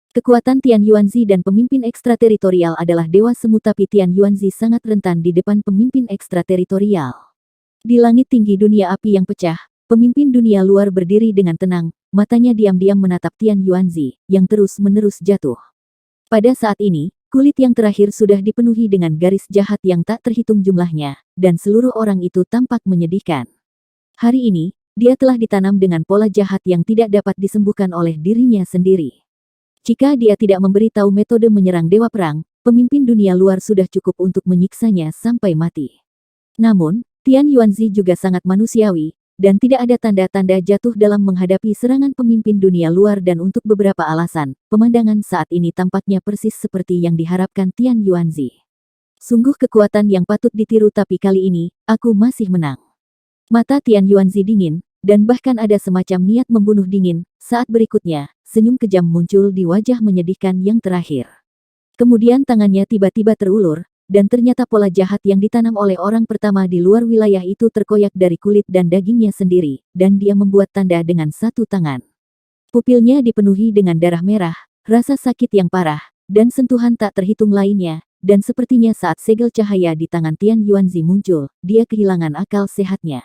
Kekuatan Tian Yuanzi dan pemimpin ekstrateritorial adalah dewa semu, tapi Tian Yuanzi sangat rentan di depan pemimpin ekstrateritorial. Di langit tinggi dunia api yang pecah, pemimpin dunia luar berdiri dengan tenang, matanya diam-diam menatap Tian Yuanzi, yang terus-menerus jatuh. Pada saat ini, kulit yang terakhir sudah dipenuhi dengan garis jahat yang tak terhitung jumlahnya, dan seluruh orang itu tampak menyedihkan. Hari ini, dia telah ditanam dengan pola jahat yang tidak dapat disembuhkan oleh dirinya sendiri. Jika dia tidak memberi tahu metode menyerang dewa perang, pemimpin dunia luar sudah cukup untuk menyiksanya sampai mati. Namun, Tian Yuanzi juga sangat manusiawi, dan tidak ada tanda-tanda jatuh dalam menghadapi serangan pemimpin dunia luar, dan untuk beberapa alasan, pemandangan saat ini tampaknya persis seperti yang diharapkan Tian Yuanzi. Sungguh kekuatan yang patut ditiru, tapi kali ini, aku masih menang. Mata Tian Yuanzi dingin, dan bahkan ada semacam niat membunuh dingin. Saat berikutnya, senyum kejam muncul di wajah menyedihkan yang terakhir. Kemudian tangannya tiba-tiba terulur, dan ternyata pola jahat yang ditanam oleh orang pertama di luar wilayah itu terkoyak dari kulit dan dagingnya sendiri, dan dia membuat tanda dengan satu tangan. Pupilnya dipenuhi dengan darah merah, rasa sakit yang parah, dan sentuhan tak terhitung lainnya, dan sepertinya saat segel cahaya di tangan Tian Yuanzi muncul, dia kehilangan akal sehatnya.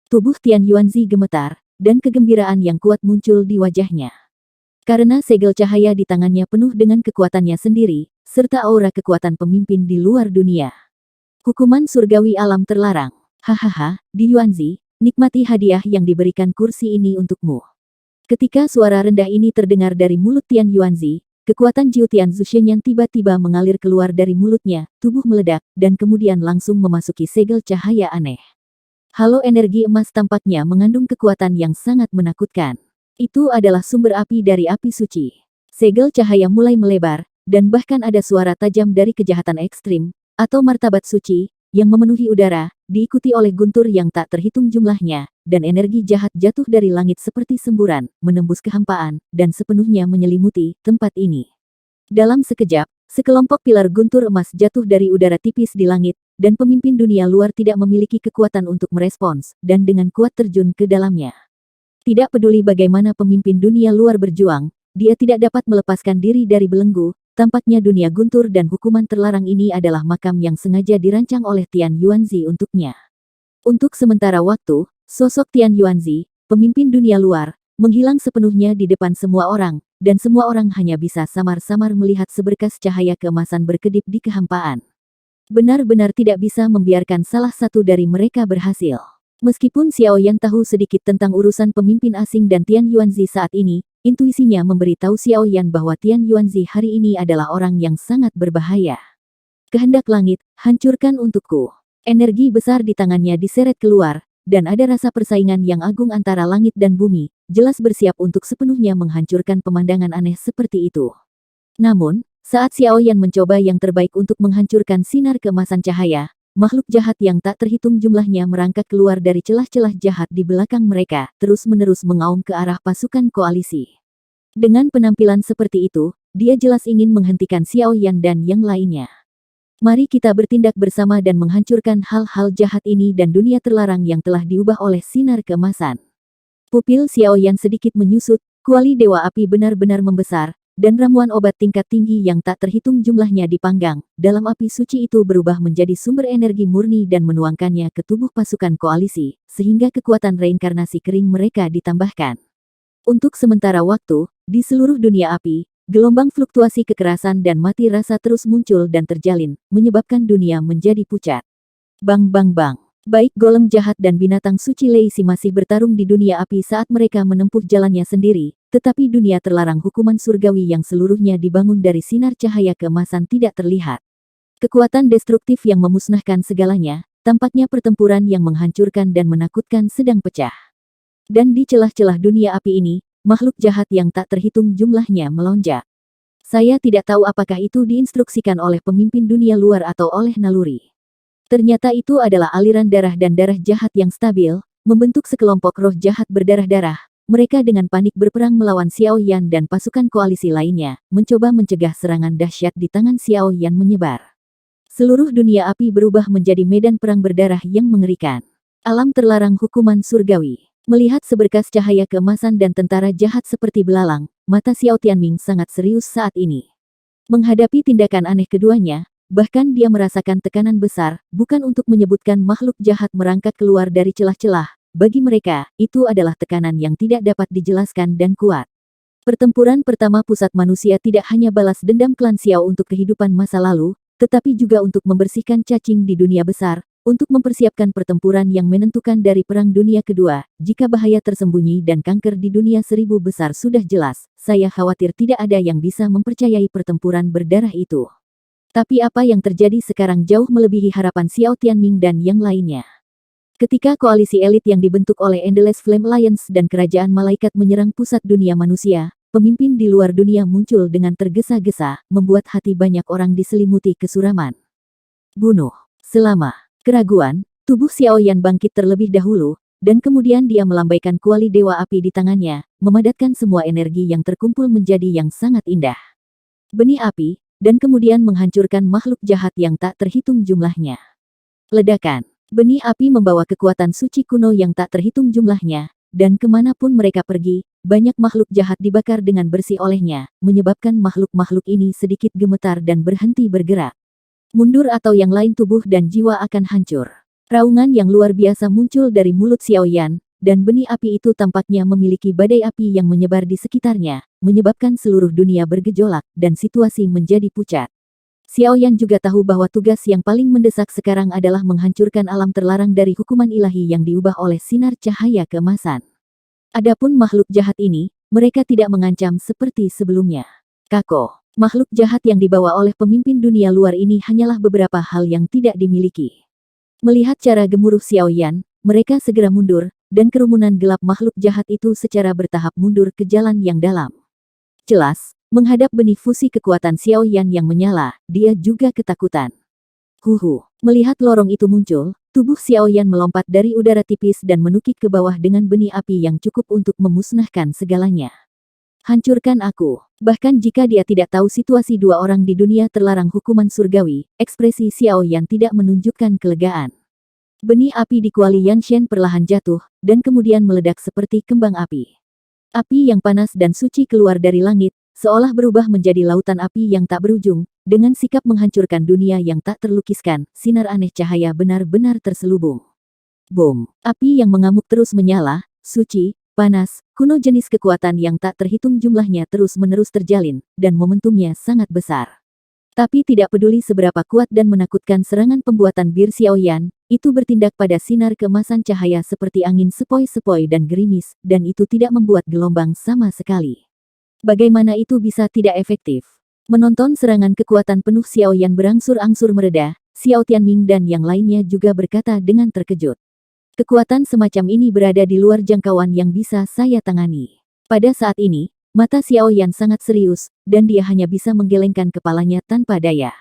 Tubuh Tian Yuanzi gemetar, dan kegembiraan yang kuat muncul di wajahnya. Karena segel cahaya di tangannya penuh dengan kekuatannya sendiri, serta aura kekuatan pemimpin di luar dunia. Hukuman surgawi alam terlarang. Hahaha, Di Yuanzi, nikmati hadiah yang diberikan kursi ini untukmu. Ketika suara rendah ini terdengar dari mulut Tian Yuanzi, kekuatan Jiu Tian Zushenyan tiba-tiba mengalir keluar dari mulutnya, tubuh meledak, dan kemudian langsung memasuki segel cahaya aneh. Halo energi emas tampaknya mengandung kekuatan yang sangat menakutkan. Itu adalah sumber api dari api suci. Segel cahaya mulai melebar, dan bahkan ada suara tajam dari kejahatan ekstrim, atau martabat suci, yang memenuhi udara, diikuti oleh guntur yang tak terhitung jumlahnya, dan energi jahat jatuh dari langit seperti semburan, menembus kehampaan, dan sepenuhnya menyelimuti tempat ini. Dalam sekejap, sekelompok pilar guntur emas jatuh dari udara tipis di langit, dan pemimpin dunia luar tidak memiliki kekuatan untuk merespons, dan dengan kuat terjun ke dalamnya. Tidak peduli bagaimana pemimpin dunia luar berjuang, dia tidak dapat melepaskan diri dari belenggu. Tampaknya dunia guntur dan hukuman terlarang ini adalah makam yang sengaja dirancang oleh Tian Yuanzi untuknya. Untuk sementara waktu, sosok Tian Yuanzi, pemimpin dunia luar, menghilang sepenuhnya di depan semua orang, dan semua orang hanya bisa samar-samar melihat seberkas cahaya keemasan berkedip di kehampaan. Benar-benar tidak bisa membiarkan salah satu dari mereka berhasil. Meskipun Xiao Yan tahu sedikit tentang urusan pemimpin asing dan Tian Yuanzi saat ini, intuisinya memberitahu Xiao Yan bahwa Tian Yuanzi hari ini adalah orang yang sangat berbahaya. Kehendak langit, hancurkan untukku. Energi besar di tangannya diseret keluar, dan ada rasa persaingan yang agung antara langit dan bumi, jelas bersiap untuk sepenuhnya menghancurkan pemandangan aneh seperti itu. Namun, saat Xiao Yan mencoba yang terbaik untuk menghancurkan sinar keemasan cahaya, makhluk jahat yang tak terhitung jumlahnya merangkak keluar dari celah-celah jahat di belakang mereka, terus-menerus mengaum ke arah pasukan koalisi. Dengan penampilan seperti itu, dia jelas ingin menghentikan Xiao Yan dan yang lainnya. Mari kita bertindak bersama dan menghancurkan hal-hal jahat ini dan dunia terlarang yang telah diubah oleh sinar keemasan. Pupil Xiao Yan sedikit menyusut, kuali Dewa Api benar-benar membesar, dan ramuan obat tingkat tinggi yang tak terhitung jumlahnya dipanggang, dalam api suci itu berubah menjadi sumber energi murni dan menuangkannya ke tubuh pasukan koalisi, sehingga kekuatan reinkarnasi kering mereka ditambahkan. Untuk sementara waktu, di seluruh dunia api, gelombang fluktuasi kekerasan dan mati rasa terus muncul dan terjalin, menyebabkan dunia menjadi pucat. Bang bang bang. Baik golem jahat dan binatang suci Leisi masih bertarung di dunia api saat mereka menempuh jalannya sendiri, tetapi dunia terlarang hukuman surgawi yang seluruhnya dibangun dari sinar cahaya keemasan tidak terlihat. Kekuatan destruktif yang memusnahkan segalanya, tampaknya pertempuran yang menghancurkan dan menakutkan sedang pecah. Dan di celah-celah dunia api ini, makhluk jahat yang tak terhitung jumlahnya melonjak. Saya tidak tahu apakah itu diinstruksikan oleh pemimpin dunia luar atau oleh naluri. Ternyata itu adalah aliran darah dan darah jahat yang stabil, membentuk sekelompok roh jahat berdarah-darah. Mereka dengan panik berperang melawan Xiao Yan dan pasukan koalisi lainnya, mencoba mencegah serangan dahsyat di tangan Xiao Yan menyebar. Seluruh dunia api berubah menjadi medan perang berdarah yang mengerikan. Alam terlarang hukuman surgawi. Melihat seberkas cahaya keemasan dan tentara jahat seperti belalang, mata Xiao Tianming sangat serius saat ini. Menghadapi tindakan aneh keduanya, bahkan dia merasakan tekanan besar, bukan untuk menyebutkan makhluk jahat merangkak keluar dari celah-celah. Bagi mereka, itu adalah tekanan yang tidak dapat dijelaskan dan kuat. Pertempuran pertama pusat manusia tidak hanya balas dendam klan Xiao untuk kehidupan masa lalu, tetapi juga untuk membersihkan cacing di dunia besar, untuk mempersiapkan pertempuran yang menentukan dari Perang Dunia Kedua. Jika bahaya tersembunyi dan kanker di dunia seribu besar sudah jelas, saya khawatir tidak ada yang bisa mempercayai pertempuran berdarah itu. Tapi apa yang terjadi sekarang jauh melebihi harapan Xiao Tianming dan yang lainnya. Ketika koalisi elit yang dibentuk oleh Endless Flame Alliance dan Kerajaan Malaikat menyerang pusat dunia manusia, pemimpin di luar dunia muncul dengan tergesa-gesa, membuat hati banyak orang diselimuti kesuraman. Bunuh. Selama keraguan, tubuh Xiao Yan bangkit terlebih dahulu, dan kemudian dia melambaikan kuali dewa api di tangannya, memadatkan semua energi yang terkumpul menjadi yang sangat indah. Benih api, dan kemudian menghancurkan makhluk jahat yang tak terhitung jumlahnya. Ledakan. Benih api membawa kekuatan suci kuno yang tak terhitung jumlahnya, dan kemanapun mereka pergi, banyak makhluk jahat dibakar dengan bersih olehnya, menyebabkan makhluk-makhluk ini sedikit gemetar dan berhenti bergerak. Mundur atau yang lain tubuh dan jiwa akan hancur. Raungan yang luar biasa muncul dari mulut Xiao Yan, dan benih api itu tampaknya memiliki badai api yang menyebar di sekitarnya, menyebabkan seluruh dunia bergejolak, dan situasi menjadi pucat. Xiao Yan juga tahu bahwa tugas yang paling mendesak sekarang adalah menghancurkan alam terlarang dari hukuman ilahi yang diubah oleh sinar cahaya keemasan. Adapun makhluk jahat ini, mereka tidak mengancam seperti sebelumnya. Kako. Makhluk jahat yang dibawa oleh pemimpin dunia luar ini hanyalah beberapa hal yang tidak dimiliki. Melihat cara gemuruh Xiao Yan, mereka segera mundur, dan kerumunan gelap makhluk jahat itu secara bertahap mundur ke jalan yang dalam. Jelas, menghadap benih fusi kekuatan Xiao Yan yang menyala, dia juga ketakutan. Melihat lorong itu muncul, tubuh Xiao Yan melompat dari udara tipis dan menukik ke bawah dengan benih api yang cukup untuk memusnahkan segalanya. Hancurkan aku. Bahkan jika dia tidak tahu situasi dua orang di dunia terlarang hukuman surgawi, ekspresi Xiao Yan tidak menunjukkan kelegaan. Benih api di kuali Yanshen perlahan jatuh, dan kemudian meledak seperti kembang api. Api yang panas dan suci keluar dari langit, seolah berubah menjadi lautan api yang tak berujung, dengan sikap menghancurkan dunia yang tak terlukiskan, sinar aneh cahaya benar-benar terselubung. Bom! Api yang mengamuk terus menyala, suci, panas, kuno jenis kekuatan yang tak terhitung jumlahnya terus-menerus terjalin, dan momentumnya sangat besar. Tapi tidak peduli seberapa kuat dan menakutkan serangan pembuatan bir Xiao Yan, itu bertindak pada sinar keemasan cahaya seperti angin sepoi-sepoi dan gerimis, dan itu tidak membuat gelombang sama sekali. Bagaimana itu bisa tidak efektif? Menonton serangan kekuatan penuh Xiao Yan berangsur-angsur mereda, Xiao Tianming dan yang lainnya juga berkata dengan terkejut. Kekuatan semacam ini berada di luar jangkauan yang bisa saya tangani. Pada saat ini, mata Xiao Yan sangat serius, dan dia hanya bisa menggelengkan kepalanya tanpa daya.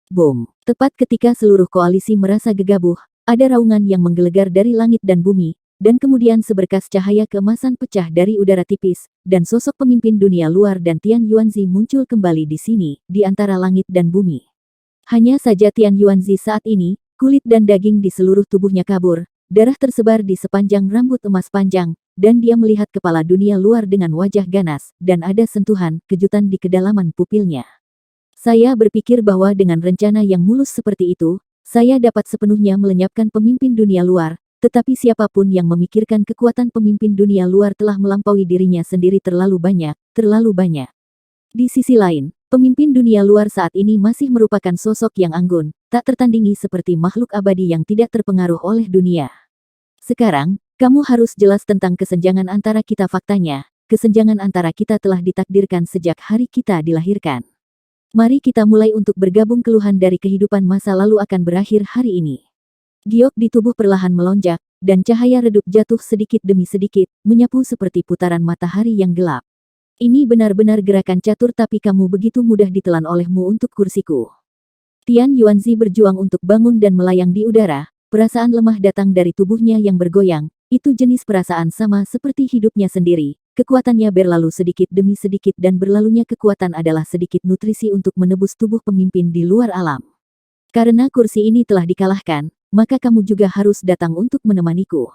Bom! Tepat ketika seluruh koalisi merasa gegabah, ada raungan yang menggelegar dari langit dan bumi, dan kemudian seberkas cahaya keemasan pecah dari udara tipis, dan sosok pemimpin dunia luar dan Tian Yuanzi muncul kembali di sini, di antara langit dan bumi. Hanya saja Tian Yuanzi saat ini, kulit dan daging di seluruh tubuhnya kabur, darah tersebar di sepanjang rambut emas panjang, dan dia melihat kepala dunia luar dengan wajah ganas, dan ada sentuhan kejutan di kedalaman pupilnya. Saya berpikir bahwa dengan rencana yang mulus seperti itu, saya dapat sepenuhnya melenyapkan pemimpin dunia luar, tetapi siapapun yang memikirkan kekuatan pemimpin dunia luar telah melampaui dirinya sendiri terlalu banyak, terlalu banyak. Di sisi lain, pemimpin dunia luar saat ini masih merupakan sosok yang anggun, tak tertandingi seperti makhluk abadi yang tidak terpengaruh oleh dunia. Sekarang, kamu harus jelas tentang kesenjangan antara kita faktanya, kesenjangan antara kita telah ditakdirkan sejak hari kita dilahirkan. Mari kita mulai untuk bergabung keluhan dari kehidupan masa lalu akan berakhir hari ini. Giok di tubuh perlahan melonjak, dan cahaya redup jatuh sedikit demi sedikit, menyapu seperti putaran matahari yang gelap. Ini benar-benar gerakan catur tapi kamu begitu mudah ditelan olehmu untuk kursiku. Tian Yuanzi berjuang untuk bangun dan melayang di udara, perasaan lemah datang dari tubuhnya yang bergoyang, itu jenis perasaan sama seperti hidupnya sendiri, kekuatannya berlalu sedikit demi sedikit dan berlalunya kekuatan adalah sedikit nutrisi untuk menebus tubuh pemimpin di luar alam. Karena kursi ini telah dikalahkan, maka kamu juga harus datang untuk menemaniku.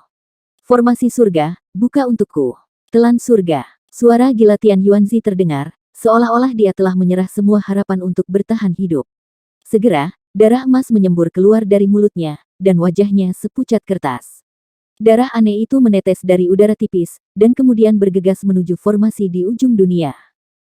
Formasi surga, buka untukku. Telan surga. Suara gila Tian Yuanzi terdengar, seolah-olah dia telah menyerah semua harapan untuk bertahan hidup. Segera, darah emas menyembur keluar dari mulutnya, dan wajahnya sepucat kertas. Darah aneh itu menetes dari udara tipis, dan kemudian bergegas menuju formasi di ujung dunia.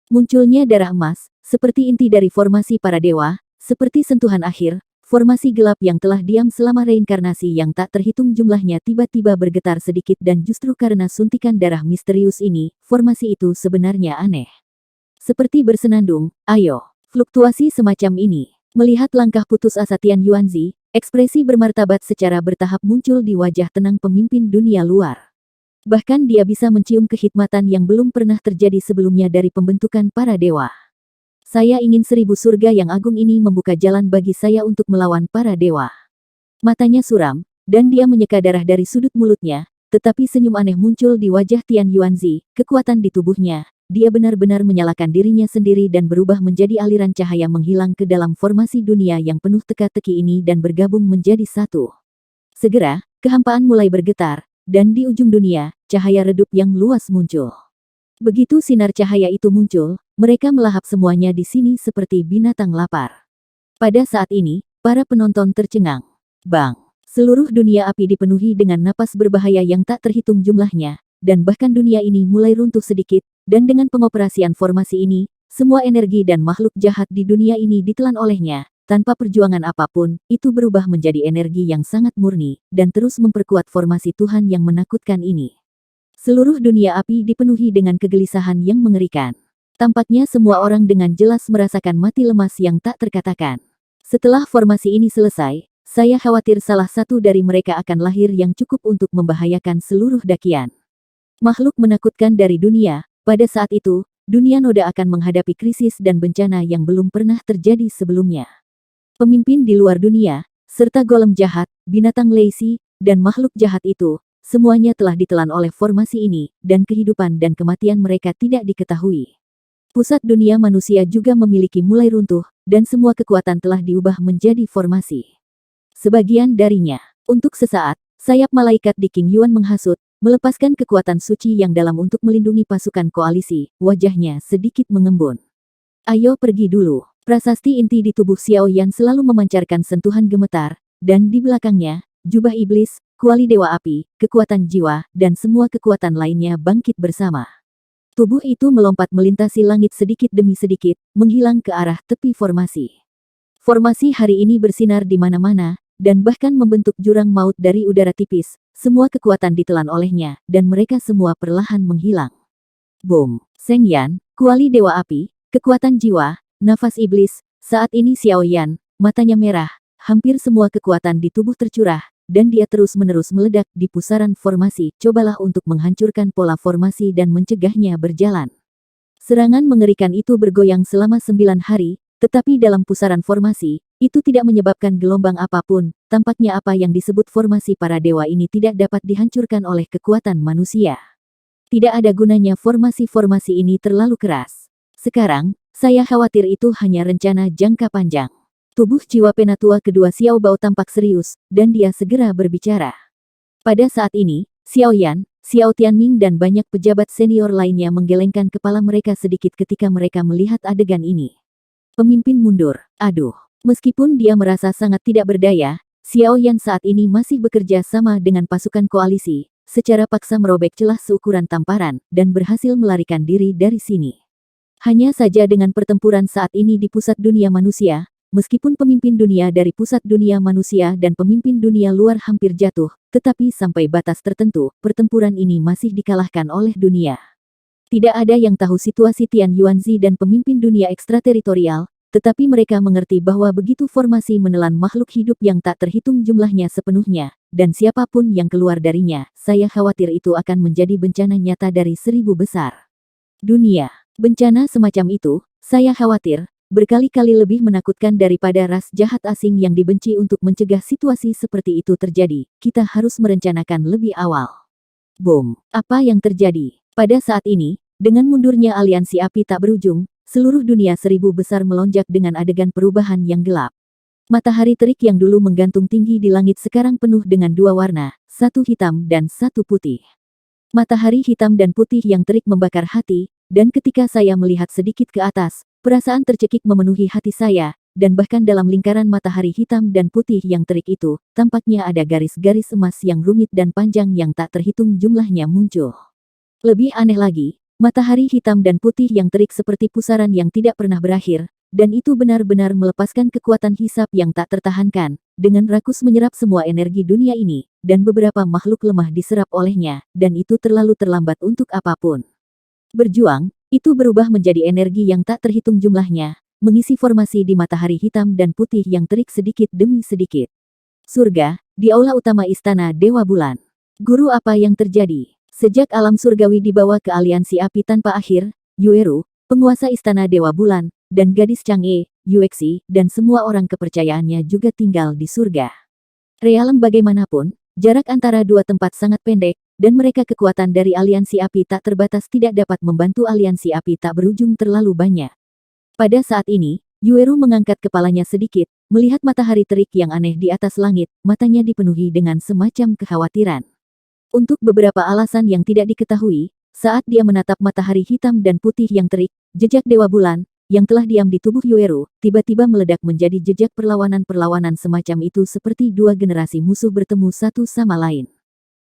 Munculnya darah emas, seperti inti dari formasi para dewa, seperti sentuhan akhir, formasi gelap yang telah diam selama reinkarnasi yang tak terhitung jumlahnya tiba-tiba bergetar sedikit dan justru karena suntikan darah misterius ini, formasi itu sebenarnya aneh. Seperti bersenandung, ayo, fluktuasi semacam ini. Melihat langkah putus asa Tian Yuanzi, ekspresi bermartabat secara bertahap muncul di wajah tenang pemimpin dunia luar. Bahkan dia bisa mencium kehikmatan yang belum pernah terjadi sebelumnya dari pembentukan para dewa. Saya ingin 1000 surga yang agung ini membuka jalan bagi saya untuk melawan para dewa. Matanya suram, dan dia menyeka darah dari sudut mulutnya, tetapi senyum aneh muncul di wajah Tian Yuanzi, kekuatan di tubuhnya. Dia benar-benar menyalakan dirinya sendiri dan berubah menjadi aliran cahaya menghilang ke dalam formasi dunia yang penuh teka-teki ini dan bergabung menjadi satu. Segera, kehampaan mulai bergetar, dan di ujung dunia, cahaya redup yang luas muncul. Begitu sinar cahaya itu muncul, mereka melahap semuanya di sini seperti binatang lapar. Pada saat ini, para penonton tercengang. Bang! Seluruh dunia api dipenuhi dengan napas berbahaya yang tak terhitung jumlahnya, dan bahkan dunia ini mulai runtuh sedikit, dan dengan pengoperasian formasi ini, semua energi dan makhluk jahat di dunia ini ditelan olehnya, tanpa perjuangan apapun, itu berubah menjadi energi yang sangat murni, dan terus memperkuat formasi Tuhan yang menakutkan ini. Seluruh dunia api dipenuhi dengan kegelisahan yang mengerikan. Tampaknya semua orang dengan jelas merasakan mati lemas yang tak terkatakan. Setelah formasi ini selesai, saya khawatir salah satu dari mereka akan lahir yang cukup untuk membahayakan seluruh dakian. Makhluk menakutkan dari dunia, pada saat itu, dunia Noda akan menghadapi krisis dan bencana yang belum pernah terjadi sebelumnya. Pemimpin di luar dunia, serta golem jahat, binatang lazy, dan makhluk jahat itu, semuanya telah ditelan oleh formasi ini, dan kehidupan dan kematian mereka tidak diketahui. Pusat dunia manusia juga memiliki mulai runtuh, dan semua kekuatan telah diubah menjadi formasi. Sebagian darinya, untuk sesaat, sayap malaikat di King Yuan menghasut, melepaskan kekuatan suci yang dalam untuk melindungi pasukan koalisi, wajahnya sedikit mengembun. Ayo pergi dulu. Prasasti inti di tubuh Xiao Yan selalu memancarkan sentuhan gemetar, dan di belakangnya, jubah iblis, kuali dewa api, kekuatan jiwa, dan semua kekuatan lainnya bangkit bersama. Tubuh itu melompat melintasi langit sedikit demi sedikit, menghilang ke arah tepi formasi. Formasi hari ini bersinar di mana-mana, dan bahkan membentuk jurang maut dari udara tipis, semua kekuatan ditelan olehnya, dan mereka semua perlahan menghilang. Boom! Seng Yan, kuali dewa api, kekuatan jiwa, nafas iblis, saat ini Xiao Yan, matanya merah, hampir semua kekuatan di tubuh tercurah, dan dia terus-menerus meledak di pusaran formasi. Cobalah untuk menghancurkan pola formasi dan mencegahnya berjalan. Serangan mengerikan itu bergoyang selama 9 hari, tetapi dalam pusaran formasi, itu tidak menyebabkan gelombang apapun. Tampaknya apa yang disebut formasi para dewa ini tidak dapat dihancurkan oleh kekuatan manusia. Tidak ada gunanya formasi-formasi ini terlalu keras. Sekarang, saya khawatir itu hanya rencana jangka panjang. Tubuh jiwa penatua kedua Xiao Bao tampak serius, dan dia segera berbicara. Pada saat ini, Xiao Yan, Xiao Tianming dan banyak pejabat senior lainnya menggelengkan kepala mereka sedikit ketika mereka melihat adegan ini. Pemimpin mundur. Aduh, meskipun dia merasa sangat tidak berdaya, Xiao Yan saat ini masih bekerja sama dengan pasukan koalisi, secara paksa merobek celah seukuran tamparan, dan berhasil melarikan diri dari sini. Hanya saja dengan pertempuran saat ini di pusat dunia manusia, meskipun pemimpin dunia dari pusat dunia manusia dan pemimpin dunia luar hampir jatuh, tetapi sampai batas tertentu, pertempuran ini masih dikalahkan oleh dunia. Tidak ada yang tahu situasi Tian Yuanzi dan pemimpin dunia ekstrateritorial, tetapi mereka mengerti bahwa begitu formasi menelan makhluk hidup yang tak terhitung jumlahnya sepenuhnya, dan siapapun yang keluar darinya, saya khawatir itu akan menjadi bencana nyata dari 1000 besar. Dunia. Bencana semacam itu, saya khawatir, berkali-kali lebih menakutkan daripada ras jahat asing yang dibenci. Untuk mencegah situasi seperti itu terjadi, kita harus merencanakan lebih awal. Boom! Apa yang terjadi? Pada saat ini, dengan mundurnya aliansi api tak berujung, seluruh dunia seribu besar melonjak dengan adegan perubahan yang gelap. Matahari terik yang dulu menggantung tinggi di langit sekarang penuh dengan dua warna, satu hitam dan satu putih. Matahari hitam dan putih yang terik membakar hati, dan ketika saya melihat sedikit ke atas, perasaan tercekik memenuhi hati saya, dan bahkan dalam lingkaran matahari hitam dan putih yang terik itu, tampaknya ada garis-garis emas yang rumit dan panjang yang tak terhitung jumlahnya muncul. Lebih aneh lagi, matahari hitam dan putih yang terik seperti pusaran yang tidak pernah berakhir, dan itu benar-benar melepaskan kekuatan hisap yang tak tertahankan, dengan rakus menyerap semua energi dunia ini, dan beberapa makhluk lemah diserap olehnya, dan itu terlalu terlambat untuk apapun. Berjuang, itu berubah menjadi energi yang tak terhitung jumlahnya, mengisi formasi di matahari hitam dan putih yang terik sedikit demi sedikit. Surga, di aula utama istana Dewa Bulan. Guru, apa yang terjadi? Sejak alam surgawi dibawa ke aliansi api tanpa akhir, Yueru, penguasa istana Dewa Bulan, dan gadis Chang'e, Yuexi, dan semua orang kepercayaannya juga tinggal di surga. Realem bagaimanapun, jarak antara dua tempat sangat pendek, dan mereka kekuatan dari aliansi api tak terbatas tidak dapat membantu aliansi api tak berujung terlalu banyak. Pada saat ini, Yueru mengangkat kepalanya sedikit, melihat matahari terik yang aneh di atas langit, matanya dipenuhi dengan semacam kekhawatiran. Untuk beberapa alasan yang tidak diketahui, saat dia menatap matahari hitam dan putih yang terik, jejak Dewa Bulan, yang telah diam di tubuh Yueru, tiba-tiba meledak menjadi jejak perlawanan-perlawanan semacam itu seperti dua generasi musuh bertemu satu sama lain.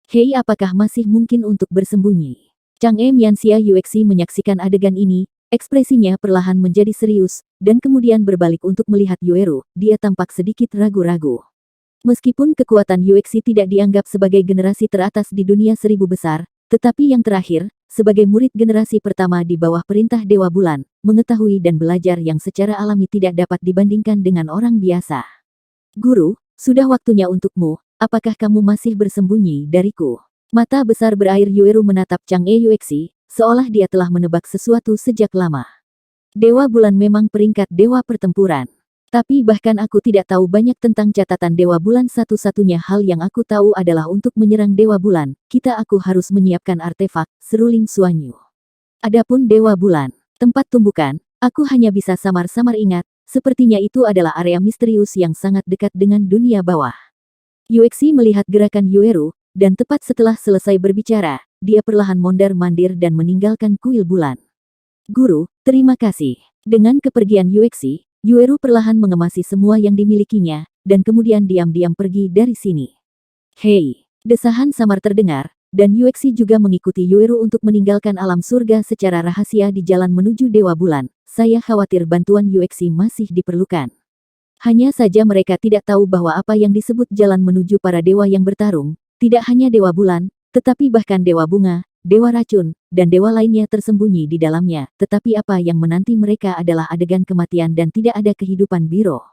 Hei, apakah masih mungkin untuk bersembunyi? Chang'e Mianxia Yuexi menyaksikan adegan ini, ekspresinya perlahan menjadi serius, dan kemudian berbalik untuk melihat Yueru, dia tampak sedikit ragu-ragu. Meskipun kekuatan Yuexi tidak dianggap sebagai generasi teratas di dunia seribu besar, tetapi yang terakhir, sebagai murid generasi pertama di bawah perintah Dewa Bulan, mengetahui dan belajar yang secara alami tidak dapat dibandingkan dengan orang biasa. Guru, sudah waktunya untukmu, apakah kamu masih bersembunyi dariku? Mata besar berair Yueru menatap Chang'e Yuexi, seolah dia telah menebak sesuatu sejak lama. Dewa Bulan memang peringkat dewa pertempuran. Tapi bahkan aku tidak tahu banyak tentang catatan Dewa Bulan. Satu-satunya hal yang aku tahu adalah untuk menyerang Dewa Bulan, aku harus menyiapkan artefak, seruling Suanyu. Adapun Dewa Bulan, tempat tumbukan, aku hanya bisa samar-samar ingat, sepertinya itu adalah area misterius yang sangat dekat dengan dunia bawah. Yuexi melihat gerakan Yueru, dan tepat setelah selesai berbicara, dia perlahan mondar-mandir dan meninggalkan kuil bulan. Guru, terima kasih. Dengan kepergian Yuexi, Yueru perlahan mengemasi semua yang dimilikinya, dan kemudian diam-diam pergi dari sini. Hei! Desahan samar terdengar, dan Yuexi juga mengikuti Yueru untuk meninggalkan alam surga secara rahasia di jalan menuju Dewa Bulan. Saya khawatir bantuan Yuexi masih diperlukan. Hanya saja mereka tidak tahu bahwa apa yang disebut jalan menuju para dewa yang bertarung, tidak hanya Dewa Bulan, tetapi bahkan Dewa Bunga, Dewa Racun, dan dewa lainnya tersembunyi di dalamnya, tetapi apa yang menanti mereka adalah adegan kematian dan tidak ada kehidupan biro.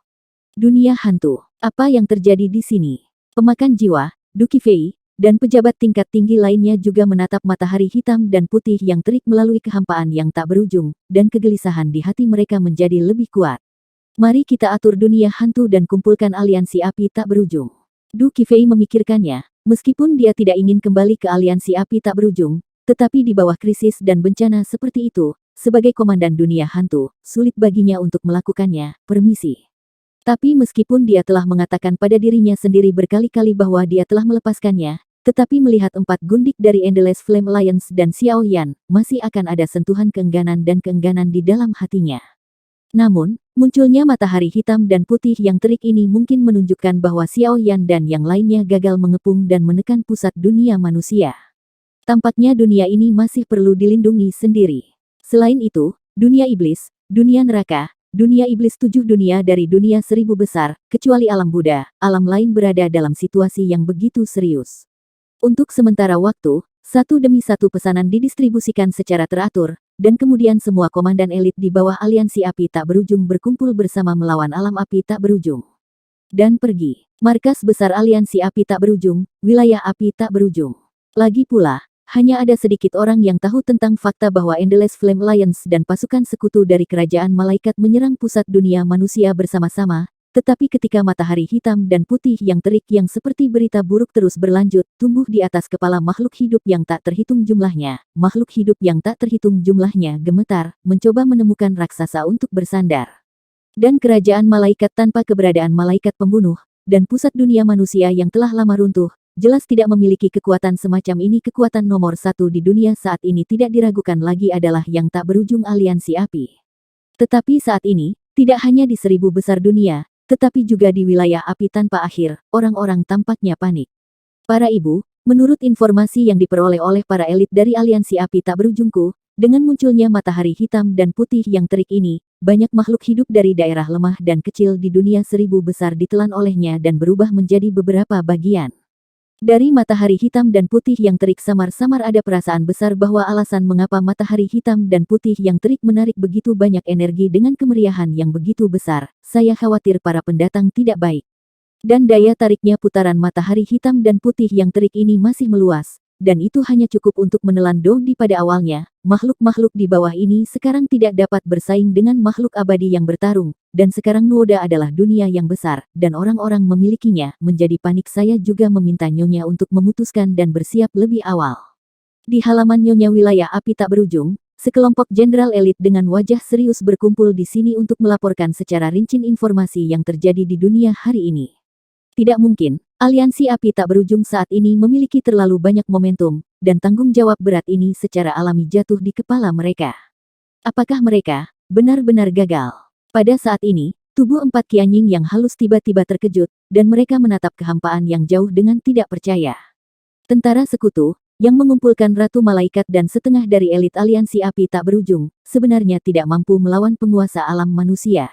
Dunia hantu. Apa yang terjadi di sini? Pemakan jiwa, Duki Fei, dan pejabat tingkat tinggi lainnya juga menatap matahari hitam dan putih yang terik melalui kehampaan yang tak berujung, dan kegelisahan di hati mereka menjadi lebih kuat. Mari kita atur dunia hantu dan kumpulkan aliansi api tak berujung. Duki Fei memikirkannya, meskipun dia tidak ingin kembali ke aliansi api tak berujung, tetapi di bawah krisis dan bencana seperti itu, sebagai komandan dunia hantu, sulit baginya untuk melakukannya. Permisi. Tapi meskipun dia telah mengatakan pada dirinya sendiri berkali-kali bahwa dia telah melepaskannya, tetapi melihat 4 gundik dari Endless Flame Alliance dan Xiao Yan, masih akan ada sentuhan keengganan dan keengganan di dalam hatinya. Namun, munculnya matahari hitam dan putih yang terik ini mungkin menunjukkan bahwa Xiao Yan dan yang lainnya gagal mengepung dan menekan pusat dunia manusia. Tampaknya dunia ini masih perlu dilindungi sendiri. Selain itu, dunia iblis, dunia neraka, dunia iblis 7 dunia dari dunia 1000 besar, kecuali alam Buddha, alam lain berada dalam situasi yang begitu serius. Untuk sementara waktu, satu demi satu pesanan didistribusikan secara teratur, dan kemudian semua komandan elit di bawah aliansi api tak berujung berkumpul bersama melawan alam api tak berujung. Dan pergi. Markas besar aliansi api tak berujung, wilayah api tak berujung. Lagi pula, hanya ada sedikit orang yang tahu tentang fakta bahwa Endless Flame Alliance dan pasukan sekutu dari kerajaan malaikat menyerang pusat dunia manusia bersama-sama. Tetapi ketika matahari hitam dan putih yang terik yang seperti berita buruk terus berlanjut, tumbuh di atas kepala makhluk hidup yang tak terhitung jumlahnya, makhluk hidup yang tak terhitung jumlahnya gemetar, mencoba menemukan raksasa untuk bersandar. Dan kerajaan malaikat tanpa keberadaan malaikat pembunuh, dan pusat dunia manusia yang telah lama runtuh, jelas tidak memiliki kekuatan semacam ini. Kekuatan nomor satu di dunia saat ini tidak diragukan lagi adalah yang tak berujung aliansi api. Tetapi saat ini, tidak hanya di 1000 besar dunia, tetapi juga di wilayah api tanpa akhir, orang-orang tampaknya panik. Para ibu, menurut informasi yang diperoleh oleh para elit dari aliansi api tak berujungku, dengan munculnya matahari hitam dan putih yang terik ini, banyak makhluk hidup dari daerah lemah dan kecil di dunia 1000 besar ditelan olehnya dan berubah menjadi beberapa bagian. Dari matahari hitam dan putih yang terik samar-samar ada perasaan besar bahwa alasan mengapa matahari hitam dan putih yang terik menarik begitu banyak energi dengan kemeriahan yang begitu besar. Saya khawatir para pendatang tidak baik. Dan daya tariknya putaran matahari hitam dan putih yang terik ini masih meluas. Dan itu hanya cukup untuk menelan Dodi pada awalnya. Makhluk-makhluk di bawah ini sekarang tidak dapat bersaing dengan makhluk abadi yang bertarung. Dan sekarang Nuoda adalah dunia yang besar, dan orang-orang memilikinya. Menjadi panik saya juga meminta Nyonya untuk memutuskan dan bersiap lebih awal. Di halaman Nyonya wilayah api tak berujung, sekelompok jenderal elit dengan wajah serius berkumpul di sini untuk melaporkan secara rinci informasi yang terjadi di dunia hari ini. Tidak mungkin, aliansi api tak berujung saat ini memiliki terlalu banyak momentum, dan tanggung jawab berat ini secara alami jatuh di kepala mereka. Apakah mereka benar-benar gagal? Pada saat ini, tubuh 4 Qianying yang halus tiba-tiba terkejut, dan mereka menatap kehampaan yang jauh dengan tidak percaya. Tentara sekutu, yang mengumpulkan Ratu Malaikat dan setengah dari elit aliansi api tak berujung, sebenarnya tidak mampu melawan penguasa alam manusia.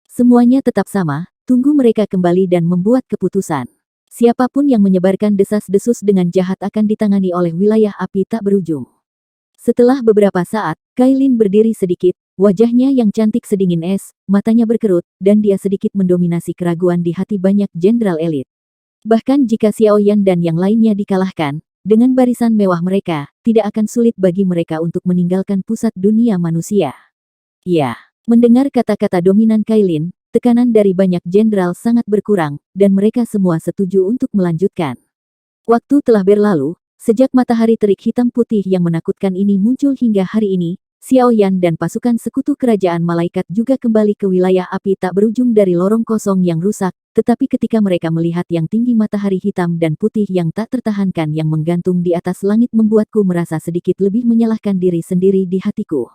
Semuanya tetap sama. Tunggu mereka kembali dan membuat keputusan. Siapapun yang menyebarkan desas-desus dengan jahat akan ditangani oleh wilayah api tak berujung. Setelah beberapa saat, Kailin berdiri sedikit, wajahnya yang cantik sedingin es, matanya berkerut, dan dia sedikit mendominasi keraguan di hati banyak jenderal elit. Bahkan jika Xiao Yan dan yang lainnya dikalahkan, dengan barisan mewah mereka, tidak akan sulit bagi mereka untuk meninggalkan pusat dunia manusia. Ya, mendengar kata-kata dominan Kailin, tekanan dari banyak jenderal sangat berkurang, dan mereka semua setuju untuk melanjutkan. Waktu telah berlalu, sejak matahari terik hitam putih yang menakutkan ini muncul hingga hari ini, Xiao Yan dan pasukan sekutu kerajaan malaikat juga kembali ke wilayah api tak berujung dari lorong kosong yang rusak, tetapi ketika mereka melihat yang tinggi matahari hitam dan putih yang tak tertahankan yang menggantung di atas langit membuatku merasa sedikit lebih menyalahkan diri sendiri di hatiku.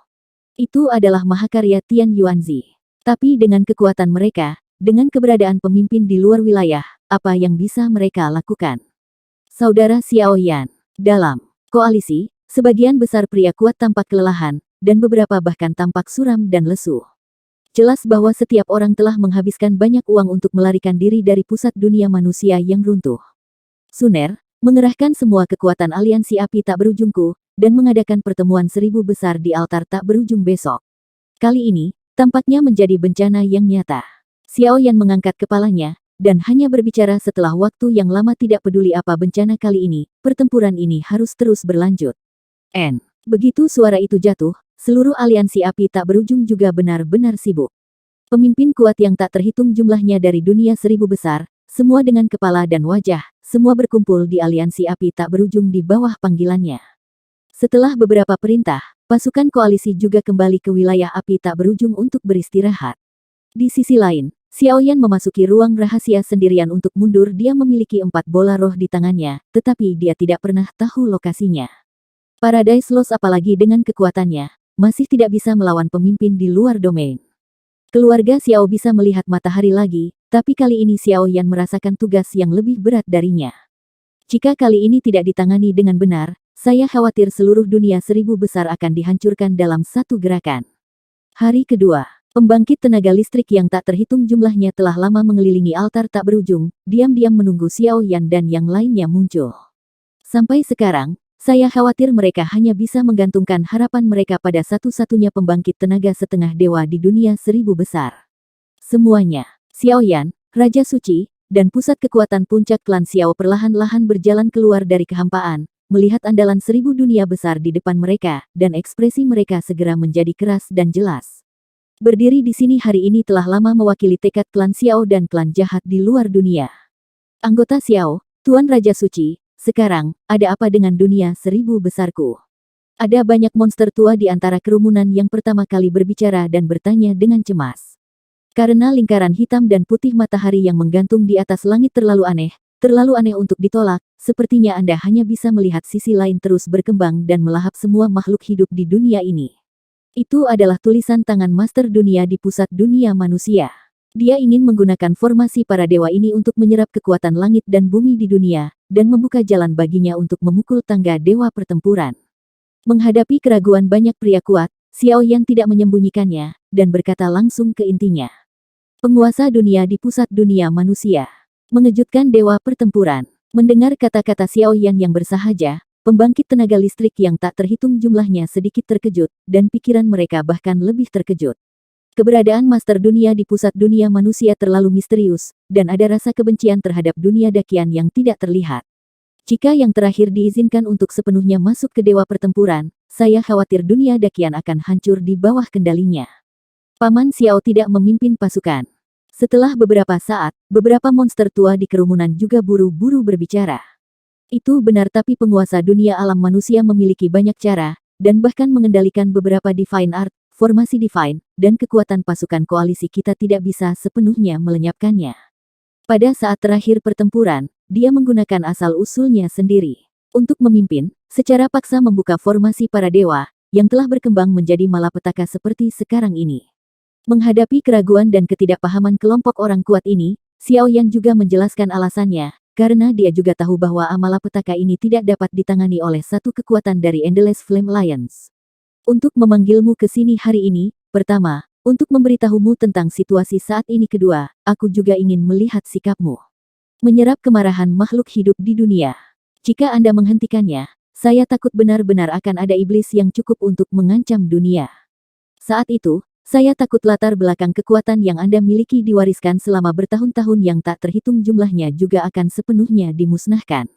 Itu adalah mahakarya Tian Yuanzi. Tapi dengan kekuatan mereka, dengan keberadaan pemimpin di luar wilayah, apa yang bisa mereka lakukan? Saudara Xiao Yan, dalam koalisi, sebagian besar pria kuat tampak kelelahan, dan beberapa bahkan tampak suram dan lesu. Jelas bahwa setiap orang telah menghabiskan banyak uang untuk melarikan diri dari pusat dunia manusia yang runtuh. Suner, mengerahkan semua kekuatan aliansi api tak berujungku, dan mengadakan pertemuan 1000 besar di altar tak berujung besok. Kali ini, tampaknya menjadi bencana yang nyata. Xiao Yan mengangkat kepalanya, dan hanya berbicara setelah waktu yang lama tidak peduli apa bencana kali ini, pertempuran ini harus terus berlanjut. Begitu suara itu jatuh, seluruh aliansi api tak berujung juga benar-benar sibuk. Pemimpin kuat yang tak terhitung jumlahnya dari dunia 1000 besar, semua dengan kepala dan wajah, semua berkumpul di aliansi api tak berujung di bawah panggilannya. Setelah beberapa perintah, pasukan koalisi juga kembali ke wilayah api tak berujung untuk beristirahat. Di sisi lain, Xiao Yan memasuki ruang rahasia sendirian untuk mundur. Dia memiliki 4 bola roh di tangannya, tetapi dia tidak pernah tahu lokasinya. Paradise Lost apalagi dengan kekuatannya, masih tidak bisa melawan pemimpin di luar domain. Keluarga Xiao bisa melihat matahari lagi, tapi kali ini Xiao Yan merasakan tugas yang lebih berat darinya. Jika kali ini tidak ditangani dengan benar, saya khawatir seluruh dunia 1000 besar akan dihancurkan dalam satu gerakan. Hari kedua, pembangkit tenaga listrik yang tak terhitung jumlahnya telah lama mengelilingi altar tak berujung, diam-diam menunggu Xiao Yan dan yang lainnya muncul. Sampai sekarang, saya khawatir mereka hanya bisa menggantungkan harapan mereka pada satu-satunya pembangkit tenaga setengah dewa di dunia 1000 besar. Semuanya, Xiao Yan, Raja Suci, dan pusat kekuatan puncak klan Xiao perlahan-lahan berjalan keluar dari kehampaan, melihat andalan 1000 dunia besar di depan mereka, dan ekspresi mereka segera menjadi keras dan jelas. Berdiri di sini hari ini telah lama mewakili tekad klan Xiao dan klan jahat di luar dunia. Anggota Xiao, Tuan Raja Suci, sekarang, ada apa dengan dunia 1000 besarku? Ada banyak monster tua di antara kerumunan yang pertama kali berbicara dan bertanya dengan cemas. Karena lingkaran hitam dan putih matahari yang menggantung di atas langit terlalu aneh untuk ditolak, sepertinya Anda hanya bisa melihat sisi lain terus berkembang dan melahap semua makhluk hidup di dunia ini. Itu adalah tulisan tangan Master Dunia di pusat dunia manusia. Dia ingin menggunakan formasi para dewa ini untuk menyerap kekuatan langit dan bumi di dunia, dan membuka jalan baginya untuk memukul tangga dewa pertempuran. Menghadapi keraguan banyak pria kuat, Xiao Yan tidak menyembunyikannya, dan berkata langsung ke intinya. Penguasa dunia di pusat dunia manusia. Mengejutkan dewa pertempuran. Mendengar kata-kata Xiao Yan yang bersahaja, pembangkit tenaga listrik yang tak terhitung jumlahnya sedikit terkejut, dan pikiran mereka bahkan lebih terkejut. Keberadaan Master Dunia di pusat dunia manusia terlalu misterius, dan ada rasa kebencian terhadap dunia dakian yang tidak terlihat. Jika yang terakhir diizinkan untuk sepenuhnya masuk ke dewa pertempuran, saya khawatir dunia dakian akan hancur di bawah kendalinya. Paman Xiao tidak memimpin pasukan. Setelah beberapa saat, beberapa monster tua di kerumunan juga buru-buru berbicara. Itu benar, tapi penguasa dunia alam manusia memiliki banyak cara, dan bahkan mengendalikan beberapa Divine Art, formasi Divine, dan kekuatan pasukan koalisi kita tidak bisa sepenuhnya melenyapkannya. Pada saat terakhir pertempuran, dia menggunakan asal-usulnya sendiri. Untuk memimpin, secara paksa membuka formasi para dewa, yang telah berkembang menjadi malapetaka seperti sekarang ini. Menghadapi keraguan dan ketidakpahaman kelompok orang kuat ini, Xiao Yan juga menjelaskan alasannya, karena dia juga tahu bahwa malapetaka ini tidak dapat ditangani oleh satu kekuatan dari Endless Flame Alliance. Untuk memanggilmu ke sini hari ini, pertama, untuk memberitahumu tentang situasi saat ini, kedua, aku juga ingin melihat sikapmu. Menyerap kemarahan makhluk hidup di dunia. Jika Anda menghentikannya, saya takut benar-benar akan ada iblis yang cukup untuk mengancam dunia. Saat itu, saya takut latar belakang kekuatan yang Anda miliki diwariskan selama bertahun-tahun yang tak terhitung jumlahnya juga akan sepenuhnya dimusnahkan.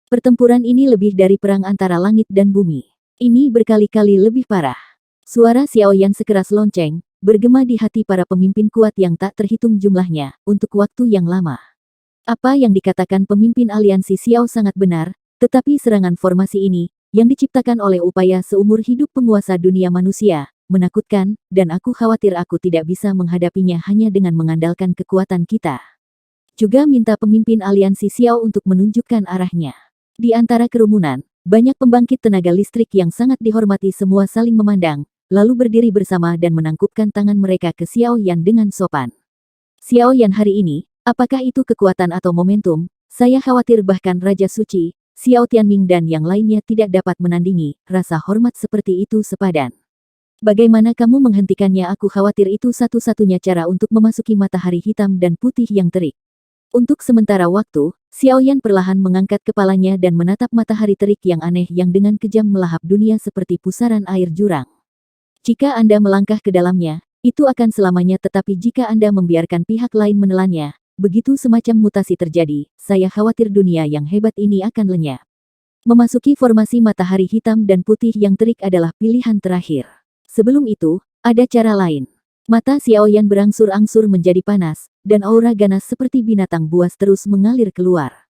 Pertempuran ini lebih dari perang antara langit dan bumi. Ini berkali-kali lebih parah. Suara Xiao Yan sekeras lonceng, bergema di hati para pemimpin kuat yang tak terhitung jumlahnya, untuk waktu yang lama. Apa yang dikatakan pemimpin aliansi Xiao sangat benar, tetapi serangan formasi ini, yang diciptakan oleh upaya seumur hidup penguasa dunia manusia, menakutkan, dan aku khawatir aku tidak bisa menghadapinya hanya dengan mengandalkan kekuatan kita. Juga minta pemimpin aliansi Xiao untuk menunjukkan arahnya. Di antara kerumunan, banyak pembangkit tenaga listrik yang sangat dihormati semua saling memandang, lalu berdiri bersama dan menangkupkan tangan mereka ke Xiao Yan dengan sopan. Xiao Yan hari ini, apakah itu kekuatan atau momentum? Saya khawatir bahkan Raja Suci, Xiao Tianming dan yang lainnya tidak dapat menandingi, rasa hormat seperti itu sepadan. Bagaimana kamu menghentikannya? Aku khawatir itu satu-satunya cara untuk memasuki matahari hitam dan putih yang terik. Untuk sementara waktu, Xiao Yan perlahan mengangkat kepalanya dan menatap matahari terik yang aneh yang dengan kejam melahap dunia seperti pusaran air jurang. Jika Anda melangkah ke dalamnya, itu akan selamanya, tetapi jika Anda membiarkan pihak lain menelannya, begitu semacam mutasi terjadi, saya khawatir dunia yang hebat ini akan lenyap. Memasuki formasi matahari hitam dan putih yang terik adalah pilihan terakhir. Sebelum itu, ada cara lain. Mata Xiao Yan berangsur-angsur menjadi panas, dan aura ganas seperti binatang buas terus mengalir keluar.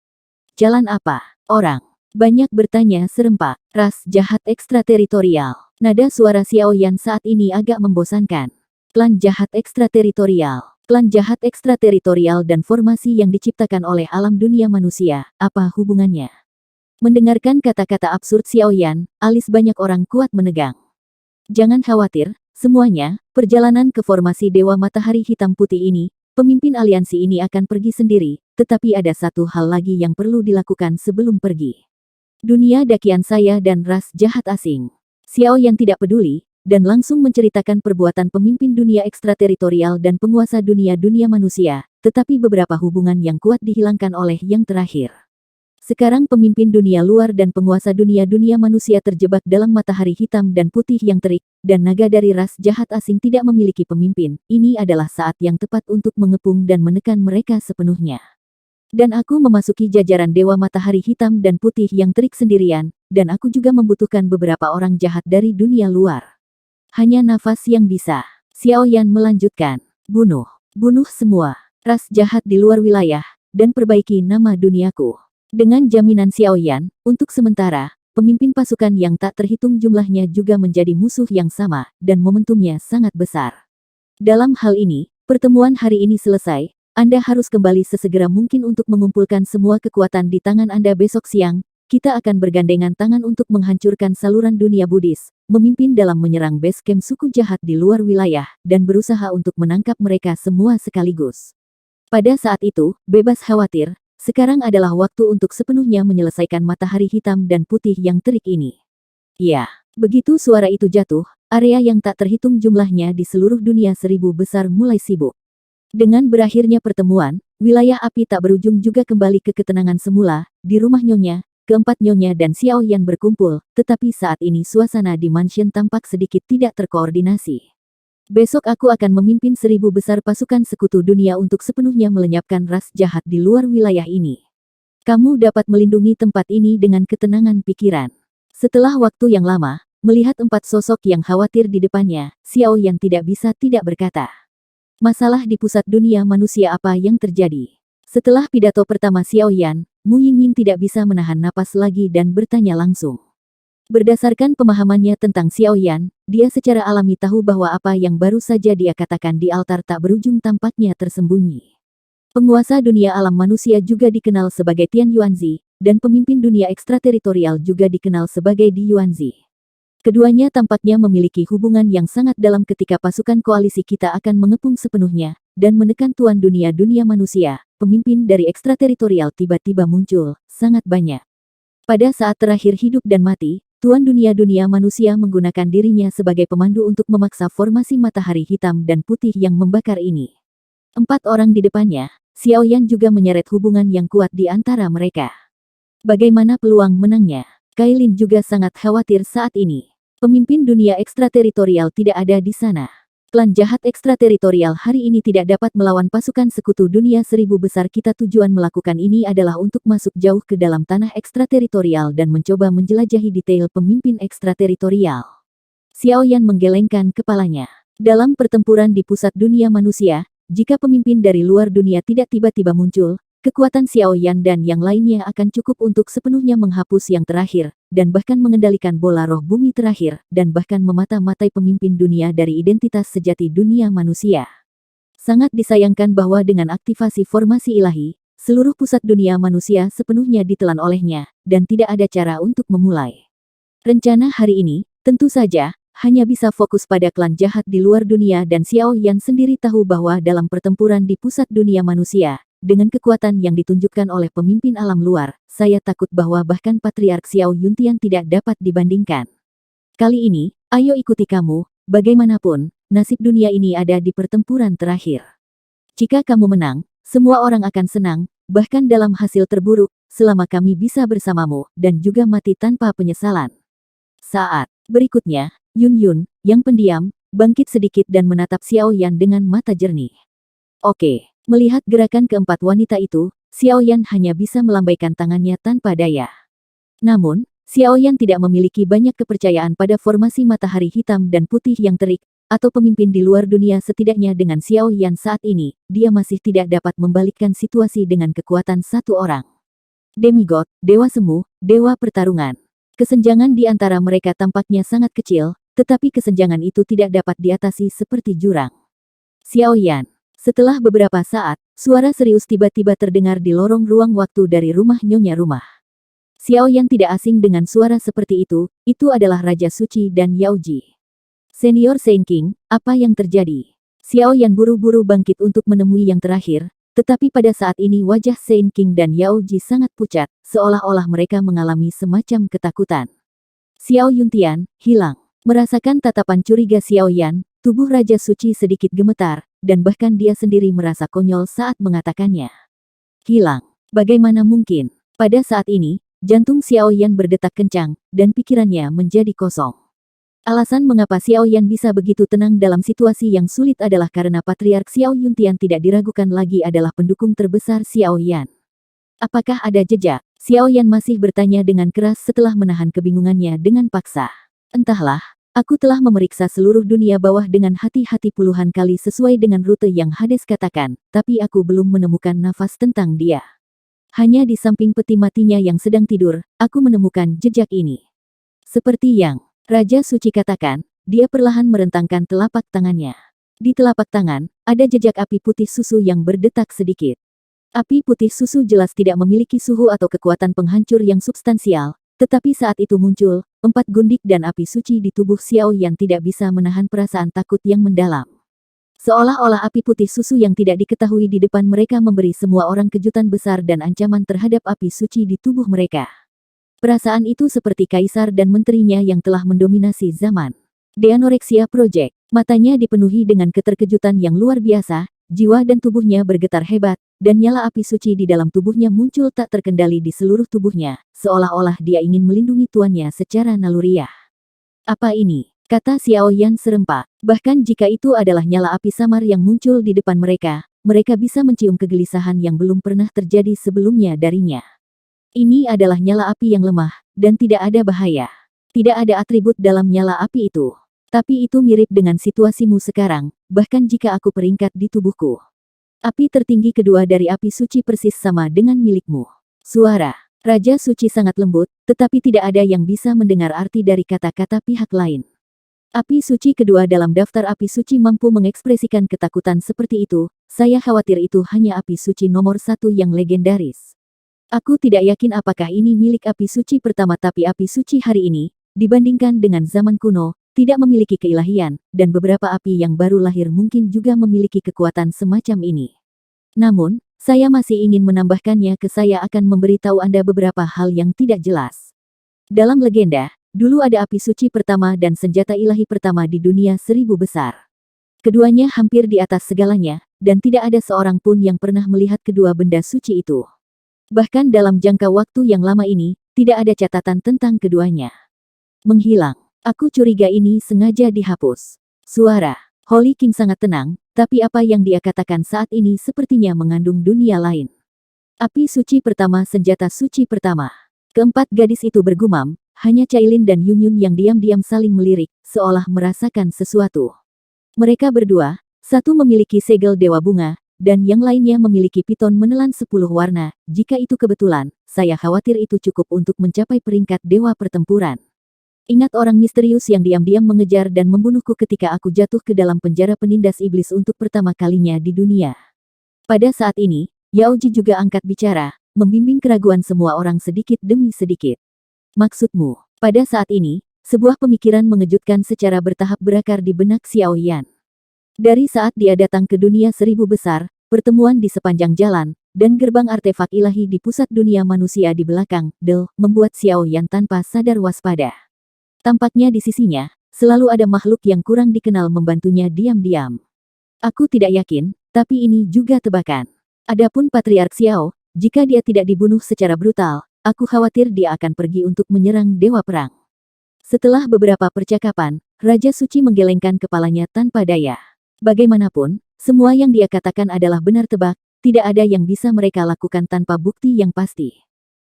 Jalan apa? Orang. Banyak bertanya serempak. Ras jahat ekstrateritorial. Nada suara Xiao Yan saat ini agak membosankan. Klan jahat ekstrateritorial. Klan jahat ekstrateritorial dan formasi yang diciptakan oleh alam dunia manusia, apa hubungannya? Mendengarkan kata-kata absurd Xiao Yan, alis banyak orang kuat menegang. Jangan khawatir, semuanya, perjalanan ke formasi Dewa Matahari Hitam Putih ini, pemimpin aliansi ini akan pergi sendiri, tetapi ada satu hal lagi yang perlu dilakukan sebelum pergi. Dunia dakian saya dan ras jahat asing. Xiao Yan tidak peduli, dan langsung menceritakan perbuatan pemimpin dunia ekstrateritorial dan penguasa dunia-dunia manusia, tetapi beberapa hubungan yang kuat dihilangkan oleh yang terakhir. Sekarang pemimpin dunia luar dan penguasa dunia-dunia manusia terjebak dalam matahari hitam dan putih yang terik, dan naga dari ras jahat asing tidak memiliki pemimpin. Ini adalah saat yang tepat untuk mengepung dan menekan mereka sepenuhnya. Dan aku memasuki jajaran Dewa Matahari Hitam dan Putih yang terik sendirian, dan aku juga membutuhkan beberapa orang jahat dari dunia luar. Hanya nafas yang bisa. Xiao Yan melanjutkan. Bunuh. Bunuh semua ras jahat di luar wilayah, dan perbaiki nama duniaku. Dengan jaminan Xiao Yan, untuk sementara, pemimpin pasukan yang tak terhitung jumlahnya juga menjadi musuh yang sama, dan momentumnya sangat besar. Dalam hal ini, pertemuan hari ini selesai, Anda harus kembali sesegera mungkin untuk mengumpulkan semua kekuatan di tangan Anda besok siang. Kita akan bergandengan tangan untuk menghancurkan saluran dunia Buddhis, memimpin dalam menyerang base camp suku jahat di luar wilayah, dan berusaha untuk menangkap mereka semua sekaligus. Pada saat itu, bebas khawatir, sekarang adalah waktu untuk sepenuhnya menyelesaikan matahari hitam dan putih yang terik ini. Ya, begitu suara itu jatuh, area yang tak terhitung jumlahnya di seluruh dunia seribu besar mulai sibuk. Dengan berakhirnya pertemuan, wilayah api tak berujung juga kembali ke ketenangan semula, di rumah Nyonya. Keempat Nyonya dan Xiao Yan berkumpul, tetapi saat ini suasana di mansion tampak sedikit tidak terkoordinasi. Besok aku akan memimpin 1000 besar pasukan sekutu dunia untuk sepenuhnya melenyapkan ras jahat di luar wilayah ini. Kamu dapat melindungi tempat ini dengan ketenangan pikiran. Setelah waktu yang lama, melihat 4 sosok yang khawatir di depannya, Xiao Yan tidak bisa tidak berkata. Masalah di pusat dunia manusia apa yang terjadi? Setelah pidato pertama Xiao Yan, Mu Yingying tidak bisa menahan napas lagi dan bertanya langsung. Berdasarkan pemahamannya tentang Xiao Yan, dia secara alami tahu bahwa apa yang baru saja dia katakan di altar tak berujung tampaknya tersembunyi. Penguasa dunia alam manusia juga dikenal sebagai Tian Yuanzi, dan pemimpin dunia ekstrateritorial juga dikenal sebagai Di Yuanzi. Keduanya tampaknya memiliki hubungan yang sangat dalam ketika pasukan koalisi kita akan mengepung sepenuhnya, dan menekan tuan dunia manusia. Pemimpin dari ekstrateritorial tiba-tiba muncul, sangat banyak. Pada saat terakhir hidup dan mati, tuan dunia manusia menggunakan dirinya sebagai pemandu untuk memaksa formasi matahari hitam dan putih yang membakar ini. 4 orang di depannya, Xiao Yan juga menyeret hubungan yang kuat di antara mereka. Bagaimana peluang menangnya? Kailin juga sangat khawatir saat ini. Pemimpin dunia ekstrateritorial tidak ada di sana. Klan jahat ekstrateritorial hari ini tidak dapat melawan pasukan sekutu dunia 1000 besar kita. Tujuan melakukan ini adalah untuk masuk jauh ke dalam tanah ekstrateritorial dan mencoba menjelajahi detail pemimpin ekstrateritorial. Xiao Yan menggelengkan kepalanya. Dalam pertempuran di pusat dunia manusia, jika pemimpin dari luar dunia tidak tiba-tiba muncul, kekuatan Xiao Yan dan yang lainnya akan cukup untuk sepenuhnya menghapus yang terakhir, dan bahkan mengendalikan bola roh bumi terakhir, dan bahkan memata-matai pemimpin dunia dari identitas sejati dunia manusia. Sangat disayangkan bahwa dengan aktivasi formasi ilahi, seluruh pusat dunia manusia sepenuhnya ditelan olehnya, dan tidak ada cara untuk memulai. Rencana hari ini, tentu saja, hanya bisa fokus pada klan jahat di luar dunia dan Xiao Yan sendiri tahu bahwa dalam pertempuran di pusat dunia manusia, dengan kekuatan yang ditunjukkan oleh pemimpin alam luar, saya takut bahwa bahkan Patriark Xiao Yuntian tidak dapat dibandingkan. Kali ini, ayo ikuti kamu, bagaimanapun, nasib dunia ini ada di pertempuran terakhir. Jika kamu menang, semua orang akan senang, bahkan dalam hasil terburuk, selama kami bisa bersamamu, dan juga mati tanpa penyesalan. Saat berikutnya, Yun, yang pendiam, bangkit sedikit dan menatap Xiao Yan dengan mata jernih. Oke. Melihat gerakan keempat wanita itu, Xiao Yan hanya bisa melambaikan tangannya tanpa daya. Namun, Xiao Yan tidak memiliki banyak kepercayaan pada formasi matahari hitam dan putih yang terik, atau pemimpin di luar dunia. Setidaknya dengan Xiao Yan saat ini, dia masih tidak dapat membalikkan situasi dengan kekuatan satu orang. Demigod, Dewa Semu, Dewa Pertarungan. Kesenjangan di antara mereka tampaknya sangat kecil, tetapi kesenjangan itu tidak dapat diatasi seperti jurang. Xiao Yan. Setelah beberapa saat, suara serius tiba-tiba terdengar di lorong ruang waktu dari rumah Nyonya rumah. Xiao Yan tidak asing dengan suara seperti itu adalah Raja Suci dan Yaoji. Senior Saint King, apa yang terjadi? Xiao Yan buru-buru bangkit untuk menemui yang terakhir, tetapi pada saat ini wajah Saint King dan Yaoji sangat pucat, seolah-olah mereka mengalami semacam ketakutan. Xiao Yuntian, hilang. Merasakan tatapan curiga Xiao Yan, tubuh Raja Suci sedikit gemetar, dan bahkan dia sendiri merasa konyol saat mengatakannya. Hilang. Bagaimana mungkin? Pada saat ini, jantung Xiao Yan berdetak kencang, dan pikirannya menjadi kosong. Alasan mengapa Xiao Yan bisa begitu tenang dalam situasi yang sulit adalah karena Patriark Xiao Yuntian tidak diragukan lagi adalah pendukung terbesar Xiao Yan. Apakah ada jejak? Xiao Yan masih bertanya dengan keras setelah menahan kebingungannya dengan paksa. Entahlah, aku telah memeriksa seluruh dunia bawah dengan hati-hati puluhan kali sesuai dengan rute yang Hades katakan, tapi aku belum menemukan nafas tentang dia. Hanya di samping peti matinya yang sedang tidur, aku menemukan jejak ini. Seperti yang Raja Suci katakan, dia perlahan merentangkan telapak tangannya. Di telapak tangan, ada jejak api putih susu yang berdetak sedikit. Api putih susu jelas tidak memiliki suhu atau kekuatan penghancur yang substansial, tetapi saat itu muncul, 4 gundik dan api suci di tubuh Xiao Yan tidak bisa menahan perasaan takut yang mendalam. Seolah-olah api putih susu yang tidak diketahui di depan mereka memberi semua orang kejutan besar dan ancaman terhadap api suci di tubuh mereka. Perasaan itu seperti kaisar dan menterinya yang telah mendominasi zaman. The Anorexia Project, matanya dipenuhi dengan keterkejutan yang luar biasa, jiwa dan tubuhnya bergetar hebat, dan nyala api suci di dalam tubuhnya muncul tak terkendali di seluruh tubuhnya, seolah-olah dia ingin melindungi tuannya secara naluriah. Apa ini? Kata Xiao Yan serempak. Bahkan jika itu adalah nyala api samar yang muncul di depan mereka, mereka bisa mencium kegelisahan yang belum pernah terjadi sebelumnya darinya. Ini adalah nyala api yang lemah, dan tidak ada bahaya. Tidak ada atribut dalam nyala api itu. Tapi itu mirip dengan situasimu sekarang, bahkan jika aku peringkat di tubuhku. Api tertinggi kedua dari api suci persis sama dengan milikmu. Suara Raja Suci sangat lembut, tetapi tidak ada yang bisa mendengar arti dari kata-kata pihak lain. Api suci kedua dalam daftar api suci mampu mengekspresikan ketakutan seperti itu, saya khawatir itu hanya api suci nomor 1 yang legendaris. Aku tidak yakin apakah ini milik api suci pertama tapi api suci hari ini, dibandingkan dengan zaman kuno, tidak memiliki keilahian, dan beberapa api yang baru lahir mungkin juga memiliki kekuatan semacam ini. Namun, saya masih ingin menambahkannya saya akan memberitahu Anda beberapa hal yang tidak jelas. Dalam legenda, dulu ada api suci pertama dan senjata ilahi pertama di dunia 1000 besar. Keduanya hampir di atas segalanya, dan tidak ada seorang pun yang pernah melihat kedua benda suci itu. Bahkan dalam jangka waktu yang lama ini, tidak ada catatan tentang keduanya. Menghilang. Aku curiga ini sengaja dihapus. Suara Holy King sangat tenang, tapi apa yang dia katakan saat ini sepertinya mengandung dunia lain. Api suci pertama senjata suci pertama. Keempat gadis itu bergumam, hanya Cailin dan Yunyun yang diam-diam saling melirik, seolah merasakan sesuatu. Mereka berdua, satu memiliki segel dewa bunga, dan yang lainnya memiliki piton menelan 10 warna, jika itu kebetulan, saya khawatir itu cukup untuk mencapai peringkat dewa pertempuran. Ingat orang misterius yang diam-diam mengejar dan membunuhku ketika aku jatuh ke dalam penjara penindas iblis untuk pertama kalinya di dunia. Pada saat ini, Yao Ji juga angkat bicara, membimbing keraguan semua orang sedikit demi sedikit. Maksudmu, pada saat ini, sebuah pemikiran mengejutkan secara bertahap berakar di benak Xiao Yan. Dari saat dia datang ke dunia 1000 besar, pertemuan di sepanjang jalan, dan gerbang artefak ilahi di pusat dunia manusia di belakang, membuat Xiao Yan tanpa sadar waspada. Tampaknya di sisinya, selalu ada makhluk yang kurang dikenal membantunya diam-diam. Aku tidak yakin, tapi ini juga tebakan. Adapun Patriark Xiao, jika dia tidak dibunuh secara brutal, aku khawatir dia akan pergi untuk menyerang Dewa Perang. Setelah beberapa percakapan, Raja Suci menggelengkan kepalanya tanpa daya. Bagaimanapun, semua yang dia katakan adalah benar tebak, tidak ada yang bisa mereka lakukan tanpa bukti yang pasti.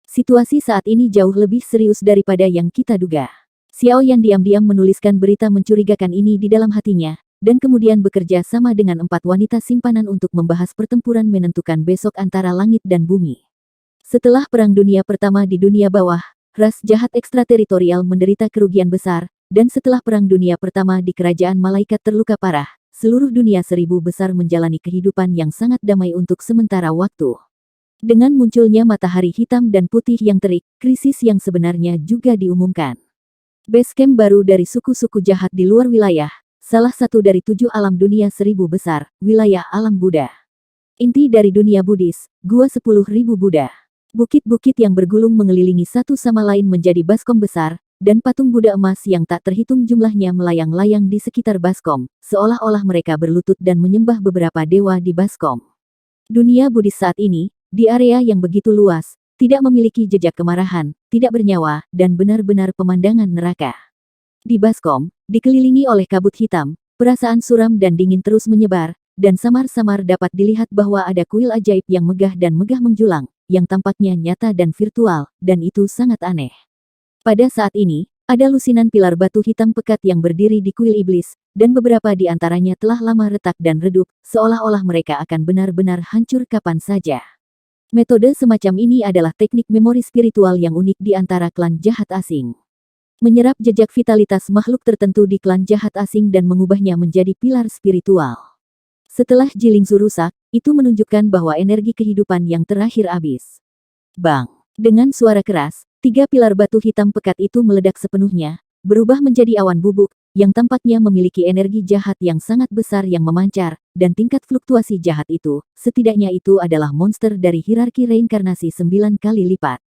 Situasi saat ini jauh lebih serius daripada yang kita duga. Xiao Yan diam-diam menuliskan berita mencurigakan ini di dalam hatinya, dan kemudian bekerja sama dengan 4 wanita simpanan untuk membahas pertempuran menentukan besok antara langit dan bumi. Setelah Perang Dunia Pertama di dunia bawah, ras jahat ekstrateritorial menderita kerugian besar, dan setelah Perang Dunia Pertama di Kerajaan Malaikat terluka parah, seluruh dunia 1000 besar menjalani kehidupan yang sangat damai untuk sementara waktu. Dengan munculnya matahari hitam dan putih yang terik, krisis yang sebenarnya juga diumumkan. Basecamp baru dari suku-suku jahat di luar wilayah, salah satu dari 7 alam dunia 1000 besar, wilayah alam Buddha. Inti dari dunia Buddhis, gua 10.000 Buddha. Bukit-bukit yang bergulung mengelilingi satu sama lain menjadi baskom besar, dan patung Buddha emas yang tak terhitung jumlahnya melayang-layang di sekitar baskom, seolah-olah mereka berlutut dan menyembah beberapa dewa di baskom. Dunia Buddhis saat ini, di area yang begitu luas, tidak memiliki jejak kemarahan, tidak bernyawa, dan benar-benar pemandangan neraka. Di baskom, dikelilingi oleh kabut hitam, perasaan suram dan dingin terus menyebar, dan samar-samar dapat dilihat bahwa ada kuil ajaib yang megah dan megah menjulang, yang tampaknya nyata dan virtual, dan itu sangat aneh. Pada saat ini, ada lusinan pilar batu hitam pekat yang berdiri di kuil iblis, dan beberapa di antaranya telah lama retak dan redup, seolah-olah mereka akan benar-benar hancur kapan saja. Metode semacam ini adalah teknik memori spiritual yang unik di antara klan jahat asing. Menyerap jejak vitalitas makhluk tertentu di klan jahat asing dan mengubahnya menjadi pilar spiritual. Setelah Jilingzu rusak, itu menunjukkan bahwa energi kehidupan yang terakhir habis. Bang! Dengan suara keras, 3 pilar batu hitam pekat itu meledak sepenuhnya, berubah menjadi awan bubuk, yang tampaknya memiliki energi jahat yang sangat besar yang memancar, dan tingkat fluktuasi jahat itu, setidaknya itu adalah monster dari hierarki reinkarnasi 9 kali lipat.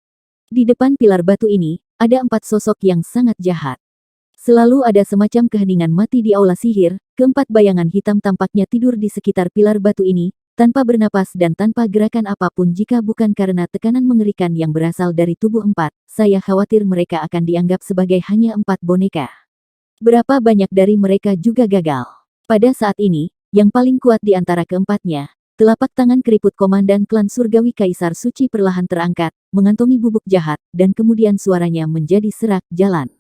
Di depan pilar batu ini, ada 4 sosok yang sangat jahat. Selalu ada semacam keheningan mati di aula sihir, keempat bayangan hitam tampaknya tidur di sekitar pilar batu ini, tanpa bernapas dan tanpa gerakan apapun jika bukan karena tekanan mengerikan yang berasal dari tubuh 4, saya khawatir mereka akan dianggap sebagai hanya 4 boneka. Berapa banyak dari mereka juga gagal. Pada saat ini, yang paling kuat di antara keempatnya, telapak tangan keriput komandan klan surgawi Kaisar Suci perlahan terangkat, mengantongi bubuk jahat, dan kemudian suaranya menjadi serak jalan.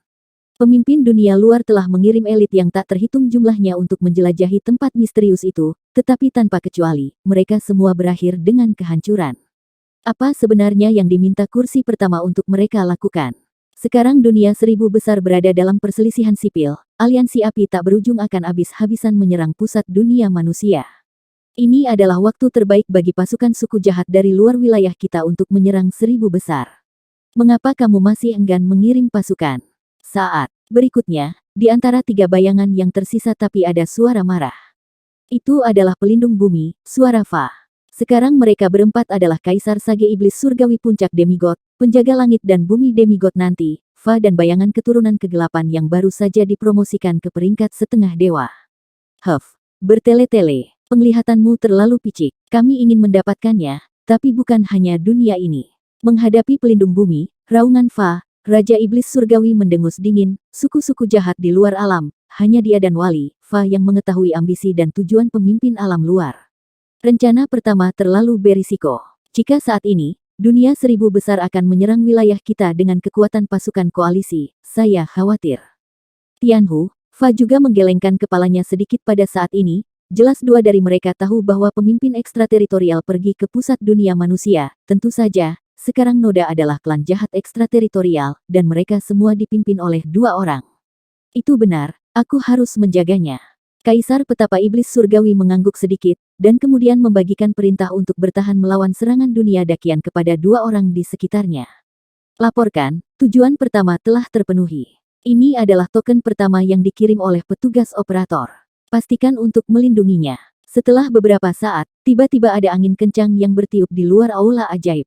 Pemimpin dunia luar telah mengirim elit yang tak terhitung jumlahnya untuk menjelajahi tempat misterius itu, tetapi tanpa kecuali, mereka semua berakhir dengan kehancuran. Apa sebenarnya yang diminta kursi pertama untuk mereka lakukan? Sekarang dunia 1000 besar berada dalam perselisihan sipil, aliansi api tak berujung akan habis-habisan menyerang pusat dunia manusia. Ini adalah waktu terbaik bagi pasukan suku jahat dari luar wilayah kita untuk menyerang 1000 besar. Mengapa kamu masih enggan mengirim pasukan? Saat berikutnya, di antara 3 bayangan yang tersisa tapi ada suara marah. Itu adalah pelindung bumi, suara Fa. Sekarang mereka berempat adalah Kaisar Sage Iblis Surgawi Puncak Demigod, penjaga langit dan bumi Demigod nanti, Fa dan bayangan keturunan kegelapan yang baru saja dipromosikan ke peringkat setengah dewa. Bertele-tele, penglihatanmu terlalu picik, kami ingin mendapatkannya, tapi bukan hanya dunia ini. Menghadapi pelindung bumi, raungan Fa, Raja Iblis Surgawi mendengus dingin, suku-suku jahat di luar alam, hanya dia dan Wali, Fa yang mengetahui ambisi dan tujuan pemimpin alam luar. Rencana pertama terlalu berisiko. Jika saat ini, dunia 1000 besar akan menyerang wilayah kita dengan kekuatan pasukan koalisi, saya khawatir. Tianhu, Fa juga menggelengkan kepalanya sedikit pada saat ini, jelas 2 dari mereka tahu bahwa pemimpin ekstrateritorial pergi ke pusat dunia manusia, tentu saja. Sekarang Noda adalah klan jahat ekstrateritorial, dan mereka semua dipimpin oleh 2 orang. Itu benar, aku harus menjaganya. Kaisar Petapa Iblis Surgawi mengangguk sedikit, dan kemudian membagikan perintah untuk bertahan melawan serangan dunia Dakian kepada 2 orang di sekitarnya. Laporkan, tujuan pertama telah terpenuhi. Ini adalah token pertama yang dikirim oleh petugas operator. Pastikan untuk melindunginya. Setelah beberapa saat, tiba-tiba ada angin kencang yang bertiup di luar aula ajaib.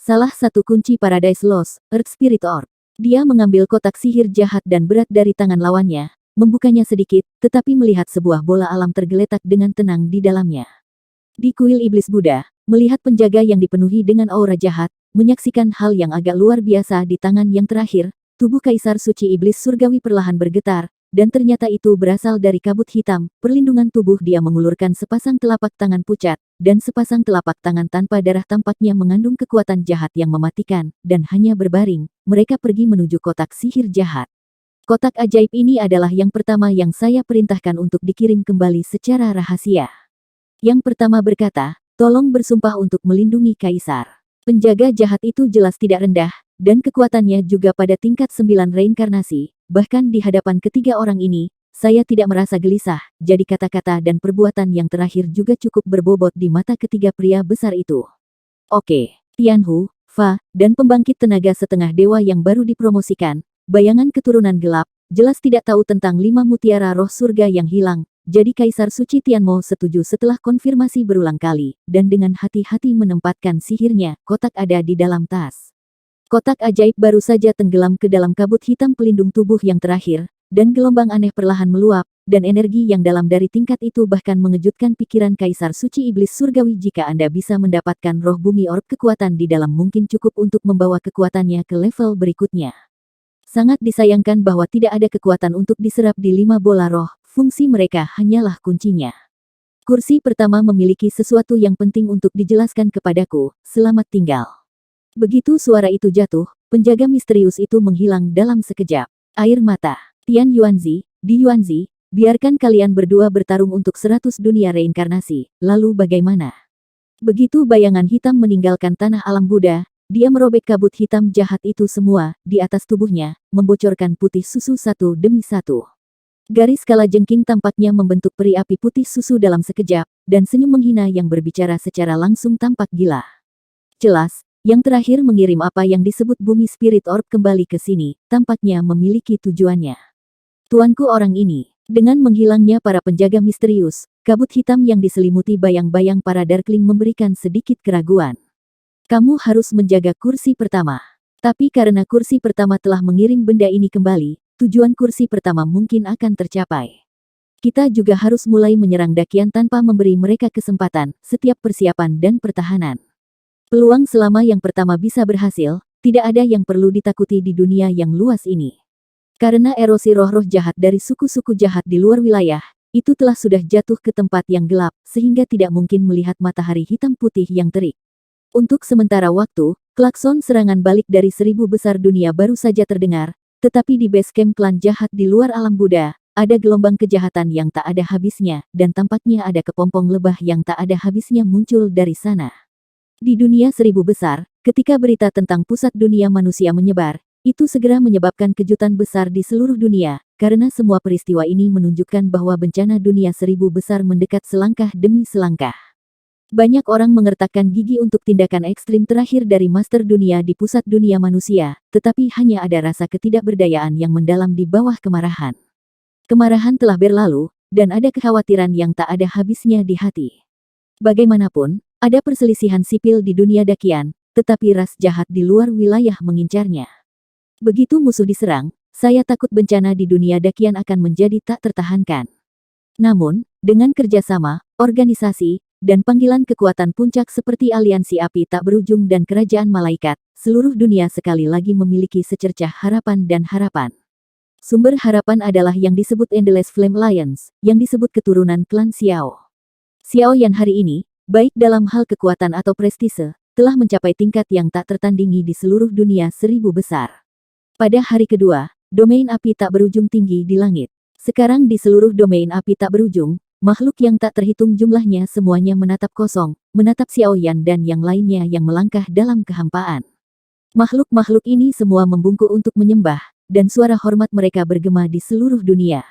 Salah satu kunci Paradise Lost, Earth Spirit Orb. Dia mengambil kotak sihir jahat dan berat dari tangan lawannya, membukanya sedikit, tetapi melihat sebuah bola alam tergeletak dengan tenang di dalamnya. Di kuil Iblis Buddha, melihat penjaga yang dipenuhi dengan aura jahat, menyaksikan hal yang agak luar biasa di tangan yang terakhir, tubuh Kaisar Suci Iblis Surgawi perlahan bergetar, dan ternyata itu berasal dari kabut hitam, perlindungan tubuh dia mengulurkan sepasang telapak tangan pucat, dan sepasang telapak tangan tanpa darah tampaknya mengandung kekuatan jahat yang mematikan, dan hanya berbaring, mereka pergi menuju kotak sihir jahat. Kotak ajaib ini adalah yang pertama yang saya perintahkan untuk dikirim kembali secara rahasia. Yang pertama berkata, tolong bersumpah untuk melindungi Kaisar. Penjaga jahat itu jelas tidak rendah, dan kekuatannya juga pada tingkat 9 reinkarnasi. Bahkan di hadapan ketiga orang ini, saya tidak merasa gelisah, jadi kata-kata dan perbuatan yang terakhir juga cukup berbobot di mata ketiga pria besar itu. Oke, Tianhu, Fa, dan pembangkit tenaga setengah dewa yang baru dipromosikan, bayangan keturunan gelap, jelas tidak tahu tentang 5 mutiara roh surga yang hilang, jadi Kaisar Suci Tianmo setuju setelah konfirmasi berulang kali, dan dengan hati-hati menempatkan sihirnya, kotak ada di dalam tas. Kotak ajaib baru saja tenggelam ke dalam kabut hitam pelindung tubuh yang terakhir, dan gelombang aneh perlahan meluap, dan energi yang dalam dari tingkat itu bahkan mengejutkan pikiran Kaisar Suci Iblis Surgawi. Jika Anda bisa mendapatkan roh bumi orb kekuatan di dalam mungkin cukup untuk membawa kekuatannya ke level berikutnya. Sangat disayangkan bahwa tidak ada kekuatan untuk diserap di 5 bola roh, fungsi mereka hanyalah kuncinya. Kursi pertama memiliki sesuatu yang penting untuk dijelaskan kepadaku, selamat tinggal. Begitu suara itu jatuh, penjaga misterius itu menghilang dalam sekejap. Air mata. Tian Yuanzi, Di Yuanzi, biarkan kalian berdua bertarung untuk 100 dunia reinkarnasi, lalu bagaimana? Begitu bayangan hitam meninggalkan tanah alam Buddha, dia merobek kabut hitam jahat itu semua di atas tubuhnya, membocorkan putih susu satu demi satu. Garis kalajengking tampaknya membentuk peri api putih susu dalam sekejap, dan senyum menghina yang berbicara secara langsung tampak gila. Jelas, yang terakhir mengirim apa yang disebut bumi spirit orb kembali ke sini, tampaknya memiliki tujuannya. Tuanku orang ini, dengan menghilangnya para penjaga misterius, kabut hitam yang diselimuti bayang-bayang para Darkling memberikan sedikit keraguan. Kamu harus menjaga kursi pertama. Tapi karena kursi pertama telah mengirim benda ini kembali, tujuan kursi pertama mungkin akan tercapai. Kita juga harus mulai menyerang Dakian tanpa memberi mereka kesempatan, setiap persiapan dan pertahanan. Peluang selama yang pertama bisa berhasil, tidak ada yang perlu ditakuti di dunia yang luas ini. Karena erosi roh-roh jahat dari suku-suku jahat di luar wilayah, itu telah sudah jatuh ke tempat yang gelap, sehingga tidak mungkin melihat matahari hitam putih yang terik. Untuk sementara waktu, klakson serangan balik dari 1000 besar dunia baru saja terdengar, tetapi di base camp klan jahat di luar alam Buddha, ada gelombang kejahatan yang tak ada habisnya, dan tampaknya ada kepompong lebah yang tak ada habisnya muncul dari sana. Di dunia 1000 besar, ketika berita tentang pusat dunia manusia menyebar, itu segera menyebabkan kejutan besar di seluruh dunia, karena semua peristiwa ini menunjukkan bahwa bencana dunia 1000 besar mendekat selangkah demi selangkah. Banyak orang mengertakkan gigi untuk tindakan ekstrim terakhir dari Master Dunia di pusat dunia manusia, tetapi hanya ada rasa ketidakberdayaan yang mendalam di bawah kemarahan. Kemarahan telah berlalu, dan ada kekhawatiran yang tak ada habisnya di hati. Bagaimanapun, ada perselisihan sipil di dunia Dakian, tetapi ras jahat di luar wilayah mengincarnya. Begitu musuh diserang, saya takut bencana di dunia Dakian akan menjadi tak tertahankan. Namun, dengan kerjasama, organisasi, dan panggilan kekuatan puncak seperti aliansi api tak berujung dan kerajaan malaikat, seluruh dunia sekali lagi memiliki secercah harapan dan harapan. Sumber harapan adalah yang disebut Endless Flame Alliance, yang disebut keturunan klan Xiao. Xiao Yan hari ini, baik dalam hal kekuatan atau prestise, telah mencapai tingkat yang tak tertandingi di seluruh dunia 1000 besar. Pada hari kedua, domain api tak berujung tinggi di langit. Sekarang di seluruh domain api tak berujung, makhluk yang tak terhitung jumlahnya semuanya menatap kosong, menatap Xiao Yan dan yang lainnya yang melangkah dalam kehampaan. Makhluk-makhluk ini semua membungkuk untuk menyembah, dan suara hormat mereka bergema di seluruh dunia.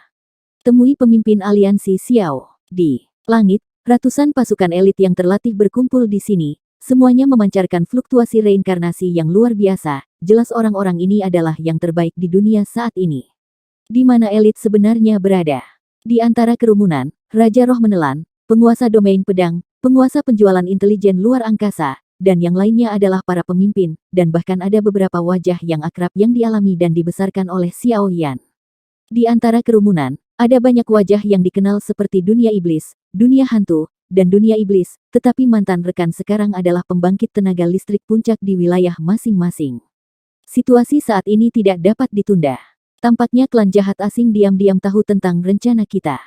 Temui pemimpin aliansi Xiao. Di langit, ratusan pasukan elit yang terlatih berkumpul di sini, semuanya memancarkan fluktuasi reinkarnasi yang luar biasa, jelas orang-orang ini adalah yang terbaik di dunia saat ini. Di mana elit sebenarnya berada? Di antara kerumunan, Raja Roh Menelan, penguasa domain pedang, penguasa penjualan intelijen luar angkasa, dan yang lainnya adalah para pemimpin, dan bahkan ada beberapa wajah yang akrab yang dialami dan dibesarkan oleh Xiao Yan. Di antara kerumunan, ada banyak wajah yang dikenal seperti dunia iblis, dunia hantu, dan dunia iblis, tetapi mantan rekan sekarang adalah pembangkit tenaga listrik puncak di wilayah masing-masing. Situasi saat ini tidak dapat ditunda. Tampaknya klan jahat asing diam-diam tahu tentang rencana kita.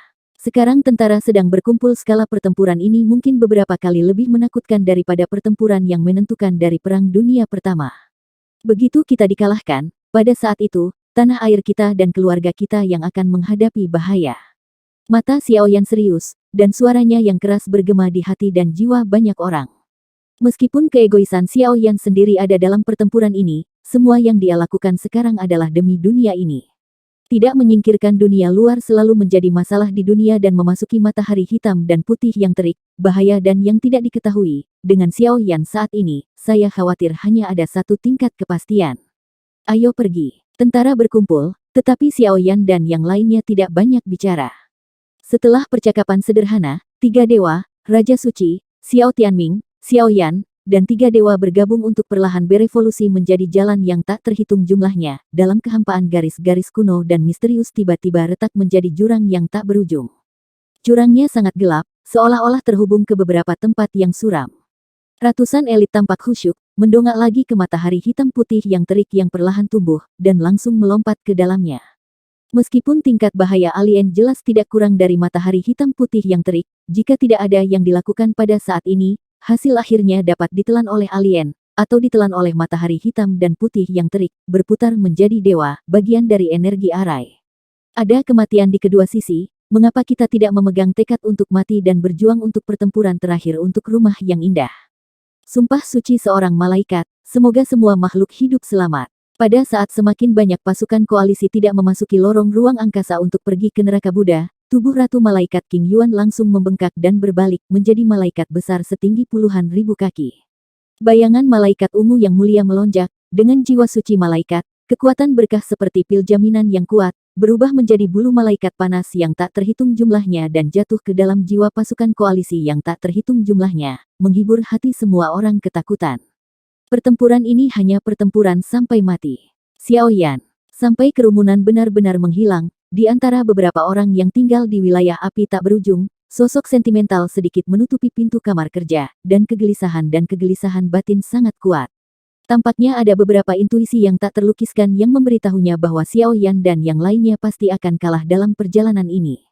Sekarang tentara sedang berkumpul. Skala pertempuran ini mungkin beberapa kali lebih menakutkan daripada pertempuran yang menentukan dari Perang Dunia Pertama. Begitu kita dikalahkan, pada saat itu, tanah air kita dan keluarga kita yang akan menghadapi bahaya. Mata Xiao Yan serius, dan suaranya yang keras bergema di hati dan jiwa banyak orang. Meskipun keegoisan Xiao Yan sendiri ada dalam pertempuran ini, semua yang dia lakukan sekarang adalah demi dunia ini. Tidak menyingkirkan dunia luar selalu menjadi masalah di dunia dan memasuki matahari hitam dan putih yang terik, bahaya dan yang tidak diketahui. Dengan Xiao Yan saat ini, saya khawatir hanya ada satu tingkat kepastian. Ayo pergi. Tentara berkumpul, tetapi Xiao Yan dan yang lainnya tidak banyak bicara. Setelah percakapan sederhana, 3 dewa, Raja Suci, Xiao Tianming, Xiao Yan, dan 3 dewa bergabung untuk perlahan berevolusi menjadi jalan yang tak terhitung jumlahnya, dalam kehampaan garis-garis kuno dan misterius tiba-tiba retak menjadi jurang yang tak berujung. Jurangnya sangat gelap, seolah-olah terhubung ke beberapa tempat yang suram. Ratusan elit tampak khusyuk, mendongak lagi ke matahari hitam putih yang terik yang perlahan tumbuh, dan langsung melompat ke dalamnya. Meskipun tingkat bahaya alien jelas tidak kurang dari matahari hitam putih yang terik, jika tidak ada yang dilakukan pada saat ini, hasil akhirnya dapat ditelan oleh alien, atau ditelan oleh matahari hitam dan putih yang terik, berputar menjadi dewa, bagian dari energi arai. Ada kematian di kedua sisi, mengapa kita tidak memegang tekad untuk mati dan berjuang untuk pertempuran terakhir untuk rumah yang indah? Sumpah suci seorang malaikat, semoga semua makhluk hidup selamat. Pada saat semakin banyak pasukan koalisi tidak memasuki lorong ruang angkasa untuk pergi ke neraka Buddha, tubuh Ratu Malaikat King Yuan langsung membengkak dan berbalik menjadi malaikat besar setinggi puluhan ribu kaki. Bayangan malaikat ungu yang mulia melonjak, dengan jiwa suci malaikat, kekuatan berkah seperti pil jaminan yang kuat, berubah menjadi bulu malaikat panas yang tak terhitung jumlahnya dan jatuh ke dalam jiwa pasukan koalisi yang tak terhitung jumlahnya, menghibur hati semua orang ketakutan. Pertempuran ini hanya pertempuran sampai mati. Xiao Yan. Sampai kerumunan benar-benar menghilang, di antara beberapa orang yang tinggal di wilayah api tak berujung, sosok sentimental sedikit menutupi pintu kamar kerja, dan kegelisahan batin sangat kuat. Tampaknya ada beberapa intuisi yang tak terlukiskan yang memberitahunya bahwa Xiao Yan dan yang lainnya pasti akan kalah dalam perjalanan ini.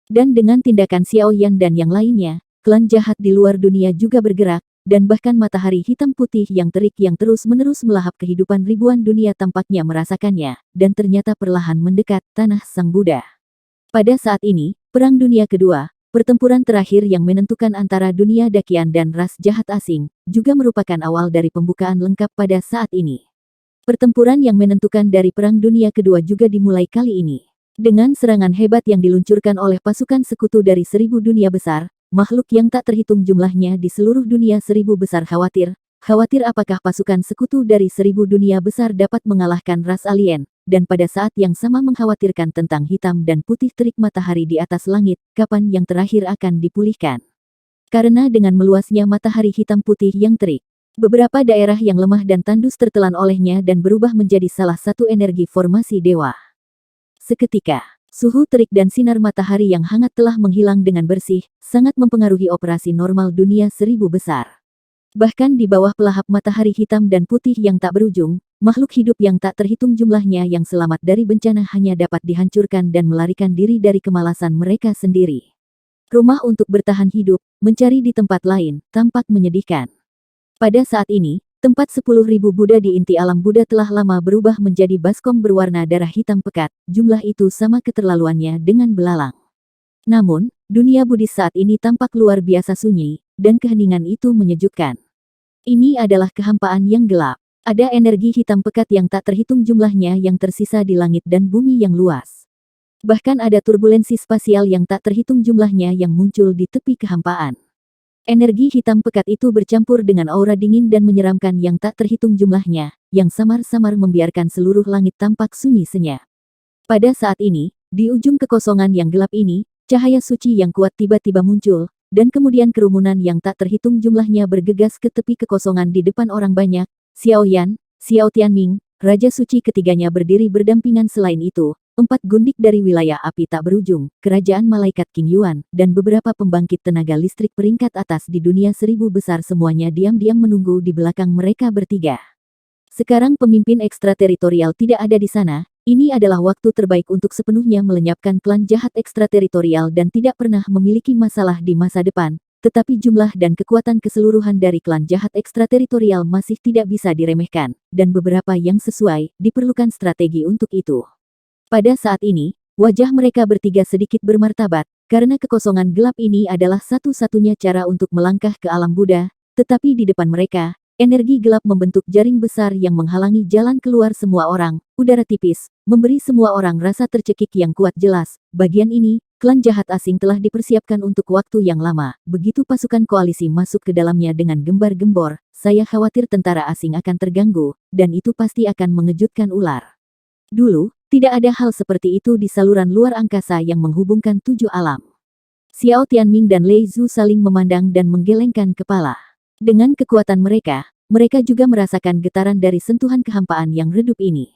Dan dengan tindakan Xiao Yan dan yang lainnya, klan jahat di luar dunia juga bergerak, dan bahkan matahari hitam putih yang terik yang terus-menerus melahap kehidupan ribuan dunia tampaknya merasakannya, dan ternyata perlahan mendekat tanah Sang Buddha. Pada saat ini, Perang Dunia Kedua, pertempuran terakhir yang menentukan antara dunia Dakian dan ras jahat asing, juga merupakan awal dari pembukaan lengkap pada saat ini. Pertempuran yang menentukan dari Perang Dunia Kedua juga dimulai kali ini. Dengan serangan hebat yang diluncurkan oleh pasukan sekutu dari 1000 dunia besar, makhluk yang tak terhitung jumlahnya di seluruh dunia 1000 besar khawatir apakah pasukan sekutu dari 1000 dunia besar dapat mengalahkan ras alien, dan pada saat yang sama mengkhawatirkan tentang hitam dan putih terik matahari di atas langit, kapan yang terakhir akan dipulihkan. Karena dengan meluasnya matahari hitam putih yang terik, beberapa daerah yang lemah dan tandus tertelan olehnya dan berubah menjadi salah satu energi formasi dewa. Seketika, suhu terik dan sinar matahari yang hangat telah menghilang dengan bersih, sangat mempengaruhi operasi normal dunia 1000 besar. Bahkan di bawah pelahap matahari hitam dan putih yang tak berujung, makhluk hidup yang tak terhitung jumlahnya yang selamat dari bencana hanya dapat dihancurkan dan melarikan diri dari kemalasan mereka sendiri. Rumah untuk bertahan hidup, mencari di tempat lain, tampak menyedihkan. Pada saat ini, tempat 10.000 Buddha di inti alam Buddha telah lama berubah menjadi baskom berwarna darah hitam pekat, jumlah itu sama keterlaluannya dengan belalang. Namun, dunia Buddhis saat ini tampak luar biasa sunyi, dan keheningan itu menyejukkan. Ini adalah kehampaan yang gelap. Ada energi hitam pekat yang tak terhitung jumlahnya yang tersisa di langit dan bumi yang luas. Bahkan ada turbulensi spasial yang tak terhitung jumlahnya yang muncul di tepi kehampaan. Energi hitam pekat itu bercampur dengan aura dingin dan menyeramkan yang tak terhitung jumlahnya, yang samar-samar membiarkan seluruh langit tampak sunyi senyap. Pada saat ini, di ujung kekosongan yang gelap ini, cahaya suci yang kuat tiba-tiba muncul, dan kemudian kerumunan yang tak terhitung jumlahnya bergegas ke tepi kekosongan di depan orang banyak. Xiao Yan, Xiao Tianming, Raja Suci ketiganya berdiri berdampingan. Selain itu, 4 gundik dari wilayah api tak berujung, kerajaan malaikat King Yuan, dan beberapa pembangkit tenaga listrik peringkat atas di dunia 1000 besar semuanya diam-diam menunggu di belakang mereka bertiga. Sekarang pemimpin ekstrateritorial tidak ada di sana. Ini adalah waktu terbaik untuk sepenuhnya melenyapkan klan jahat ekstrateritorial dan tidak pernah memiliki masalah di masa depan, tetapi jumlah dan kekuatan keseluruhan dari klan jahat ekstrateritorial masih tidak bisa diremehkan, dan beberapa yang sesuai, diperlukan strategi untuk itu. Pada saat ini, wajah mereka bertiga sedikit bermartabat, karena kekosongan gelap ini adalah satu-satunya cara untuk melangkah ke alam Buddha, tetapi di depan mereka, energi gelap membentuk jaring besar yang menghalangi jalan keluar semua orang, udara tipis, memberi semua orang rasa tercekik yang kuat jelas. Bagian ini, klan jahat asing telah dipersiapkan untuk waktu yang lama. Begitu pasukan koalisi masuk ke dalamnya dengan gembar-gembor, saya khawatir tentara asing akan terganggu, dan itu pasti akan mengejutkan ular. Dulu, tidak ada hal seperti itu di saluran luar angkasa yang menghubungkan 7 alam. Xiao Tianming dan Lei Zhu saling memandang dan menggelengkan kepala. Dengan kekuatan mereka juga merasakan getaran dari sentuhan kehampaan yang redup ini.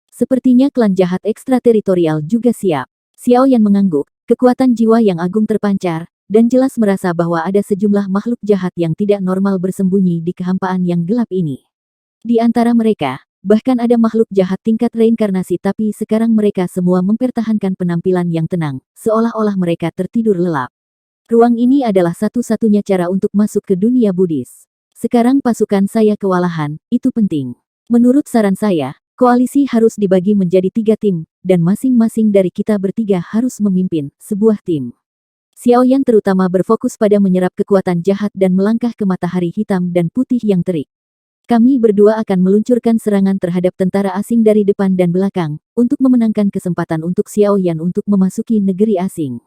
Sepertinya klan jahat ekstrateritorial juga siap. Xiao Yan mengangguk, kekuatan jiwa yang agung terpancar, dan jelas merasa bahwa ada sejumlah makhluk jahat yang tidak normal bersembunyi di kehampaan yang gelap ini. Di antara mereka, bahkan ada makhluk jahat tingkat reinkarnasi, tapi sekarang mereka semua mempertahankan penampilan yang tenang, seolah-olah mereka tertidur lelap. Ruang ini adalah satu-satunya cara untuk masuk ke dunia Buddhis. Sekarang pasukan saya kewalahan, itu penting. Menurut saran saya, koalisi harus dibagi menjadi 3 tim, dan masing-masing dari kita bertiga harus memimpin sebuah tim. Xiaoyan terutama berfokus pada menyerap kekuatan jahat dan melangkah ke matahari hitam dan putih yang terik. Kami berdua akan meluncurkan serangan terhadap tentara asing dari depan dan belakang, untuk memenangkan kesempatan untuk Xiaoyan untuk memasuki negeri asing.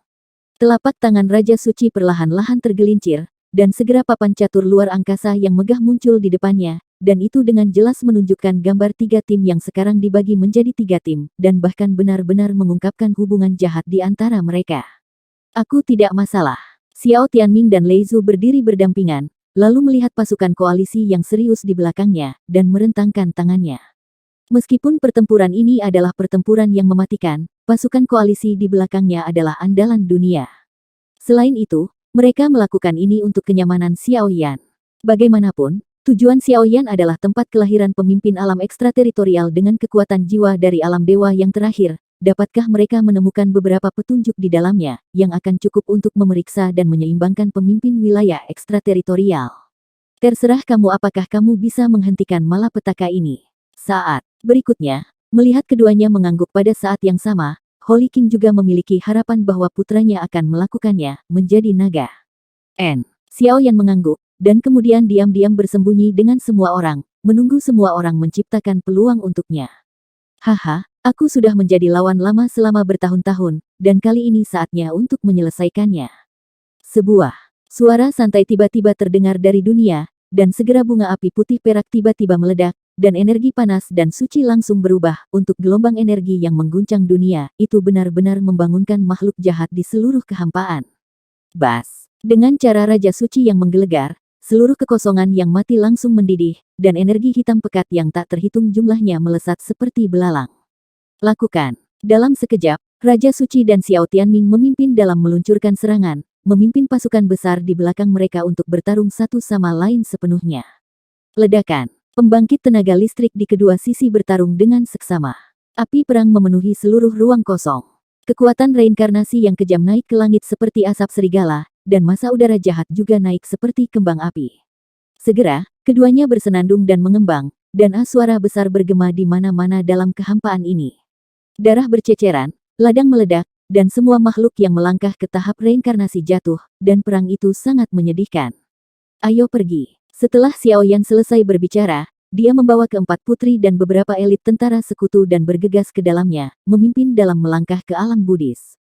Telapak tangan Raja Suci perlahan-lahan tergelincir, dan segera papan catur luar angkasa yang megah muncul di depannya, dan itu dengan jelas menunjukkan gambar 3 tim yang sekarang dibagi menjadi 3 tim, dan bahkan benar-benar mengungkapkan hubungan jahat di antara mereka. Aku tidak masalah. Xiao Tianming dan Lei Zhu berdiri berdampingan, lalu melihat pasukan koalisi yang serius di belakangnya, dan merentangkan tangannya. Meskipun pertempuran ini adalah pertempuran yang mematikan, pasukan koalisi di belakangnya adalah andalan dunia. Selain itu, mereka melakukan ini untuk kenyamanan Xiaoyan. Bagaimanapun, tujuan Xiaoyan adalah tempat kelahiran pemimpin alam ekstrateritorial dengan kekuatan jiwa dari alam dewa yang terakhir. Dapatkah mereka menemukan beberapa petunjuk di dalamnya, yang akan cukup untuk memeriksa dan menyeimbangkan pemimpin wilayah ekstrateritorial? Terserah kamu apakah kamu bisa menghentikan malapetaka ini. Saat berikutnya, melihat keduanya mengangguk pada saat yang sama, Holy King juga memiliki harapan bahwa putranya akan melakukannya, menjadi naga. Xiaoyan mengangguk, dan kemudian diam-diam bersembunyi dengan semua orang, menunggu semua orang menciptakan peluang untuknya. Haha, aku sudah menjadi lawan lama selama bertahun-tahun, dan kali ini saatnya untuk menyelesaikannya. Sebuah suara santai tiba-tiba terdengar dari dunia, dan segera bunga api putih perak tiba-tiba meledak, dan energi panas dan suci langsung berubah untuk gelombang energi yang mengguncang dunia. Itu benar-benar membangunkan makhluk jahat di seluruh kehampaan. Bas! Dengan cara Raja Suci yang menggelegar, seluruh kekosongan yang mati langsung mendidih, dan energi hitam pekat yang tak terhitung jumlahnya melesat seperti belalang. Lakukan. Dalam sekejap, Raja Suci dan Xiao Tianming memimpin dalam meluncurkan serangan, memimpin pasukan besar di belakang mereka untuk bertarung satu sama lain sepenuhnya. Ledakan. Pembangkit tenaga listrik di kedua sisi bertarung dengan seksama. Api perang memenuhi seluruh ruang kosong. Kekuatan reinkarnasi yang kejam naik ke langit seperti asap serigala, dan massa udara jahat juga naik seperti kembang api. Segera, keduanya bersenandung dan mengembang, dan suara besar bergema di mana-mana dalam kehampaan ini. Darah berceceran, ladang meledak, dan semua makhluk yang melangkah ke tahap reinkarnasi jatuh, dan perang itu sangat menyedihkan. Ayo pergi. Setelah Xiaoyan selesai berbicara, dia membawa keempat putri dan beberapa elit tentara sekutu dan bergegas ke dalamnya, memimpin dalam melangkah ke alam Buddhis.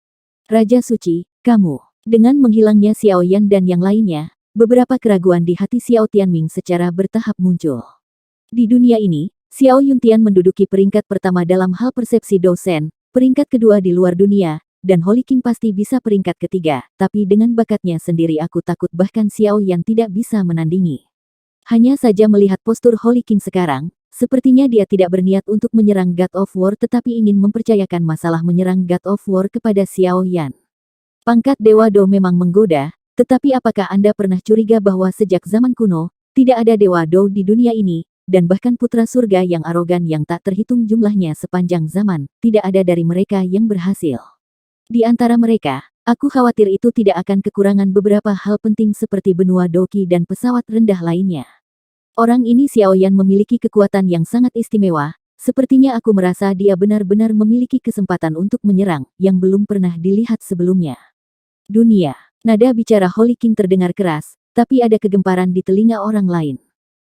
Raja Suci, kamu. Dengan menghilangnya Xiaoyan dan yang lainnya, beberapa keraguan di hati Xiao Tianming secara bertahap muncul. Di dunia ini, Xiao Yuntian menduduki peringkat pertama dalam hal persepsi dosen, peringkat kedua di luar dunia, dan Holy King pasti bisa peringkat ketiga, tapi dengan bakatnya sendiri aku takut bahkan Xiao Yan tidak bisa menandingi. Hanya saja melihat postur Holy King sekarang, sepertinya dia tidak berniat untuk menyerang God of War tetapi ingin mempercayakan masalah menyerang God of War kepada Xiao Yan. Pangkat Dewa Do memang menggoda, tetapi apakah Anda pernah curiga bahwa sejak zaman kuno, tidak ada Dewa Do di dunia ini, dan bahkan putra surga yang arogan yang tak terhitung jumlahnya sepanjang zaman, tidak ada dari mereka yang berhasil. Di antara mereka, aku khawatir itu tidak akan kekurangan beberapa hal penting seperti benua Doki dan pesawat rendah lainnya. Orang ini Xiaoyan memiliki kekuatan yang sangat istimewa, sepertinya aku merasa dia benar-benar memiliki kesempatan untuk menyerang, yang belum pernah dilihat sebelumnya. Dunia. Nada bicara Holy King terdengar keras, tapi ada kegemparan di telinga orang lain.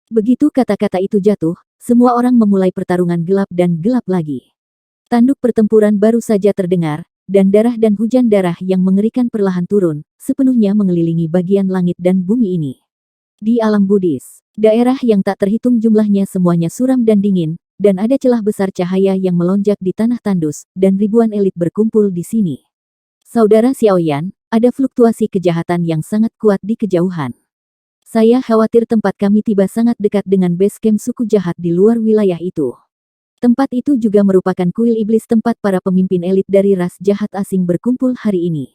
Begitu kata-kata itu jatuh, semua orang memulai pertarungan gelap dan gelap lagi. Tanduk pertempuran baru saja terdengar, dan darah dan hujan darah yang mengerikan perlahan turun, sepenuhnya mengelilingi bagian langit dan bumi ini. Di alam Buddhis, daerah yang tak terhitung jumlahnya semuanya suram dan dingin, dan ada celah besar cahaya yang melonjak di tanah tandus, dan ribuan elit berkumpul di sini. Saudara Xiaoyan, ada fluktuasi kejahatan yang sangat kuat di kejauhan. Saya khawatir tempat kami tiba sangat dekat dengan base camp suku jahat di luar wilayah itu. Tempat itu juga merupakan kuil iblis tempat para pemimpin elit dari ras jahat asing berkumpul hari ini.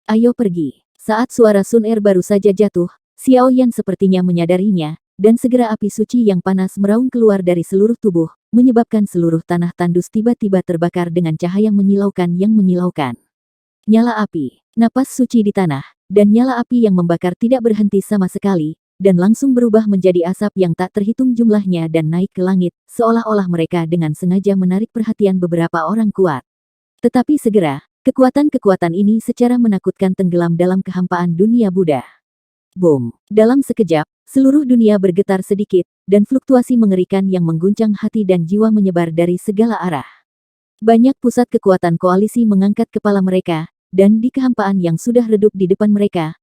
Ayo pergi. Saat suara Sun Er baru saja jatuh, Xiaoyan sepertinya menyadarinya, dan segera api suci yang panas meraung keluar dari seluruh tubuh, menyebabkan seluruh tanah tandus tiba-tiba terbakar dengan cahaya menyilaukan yang menyilaukan. Nyala api, napas suci di tanah, dan nyala api yang membakar tidak berhenti sama sekali, dan langsung berubah menjadi asap yang tak terhitung jumlahnya dan naik ke langit, seolah-olah mereka dengan sengaja menarik perhatian beberapa orang kuat. Tetapi segera, kekuatan-kekuatan ini secara menakutkan tenggelam dalam kehampaan dunia Buddha. Boom! Dalam sekejap, seluruh dunia bergetar sedikit, dan fluktuasi mengerikan yang mengguncang hati dan jiwa menyebar dari segala arah. Banyak pusat kekuatan koalisi mengangkat kepala mereka, dan di kehampaan yang sudah redup di depan mereka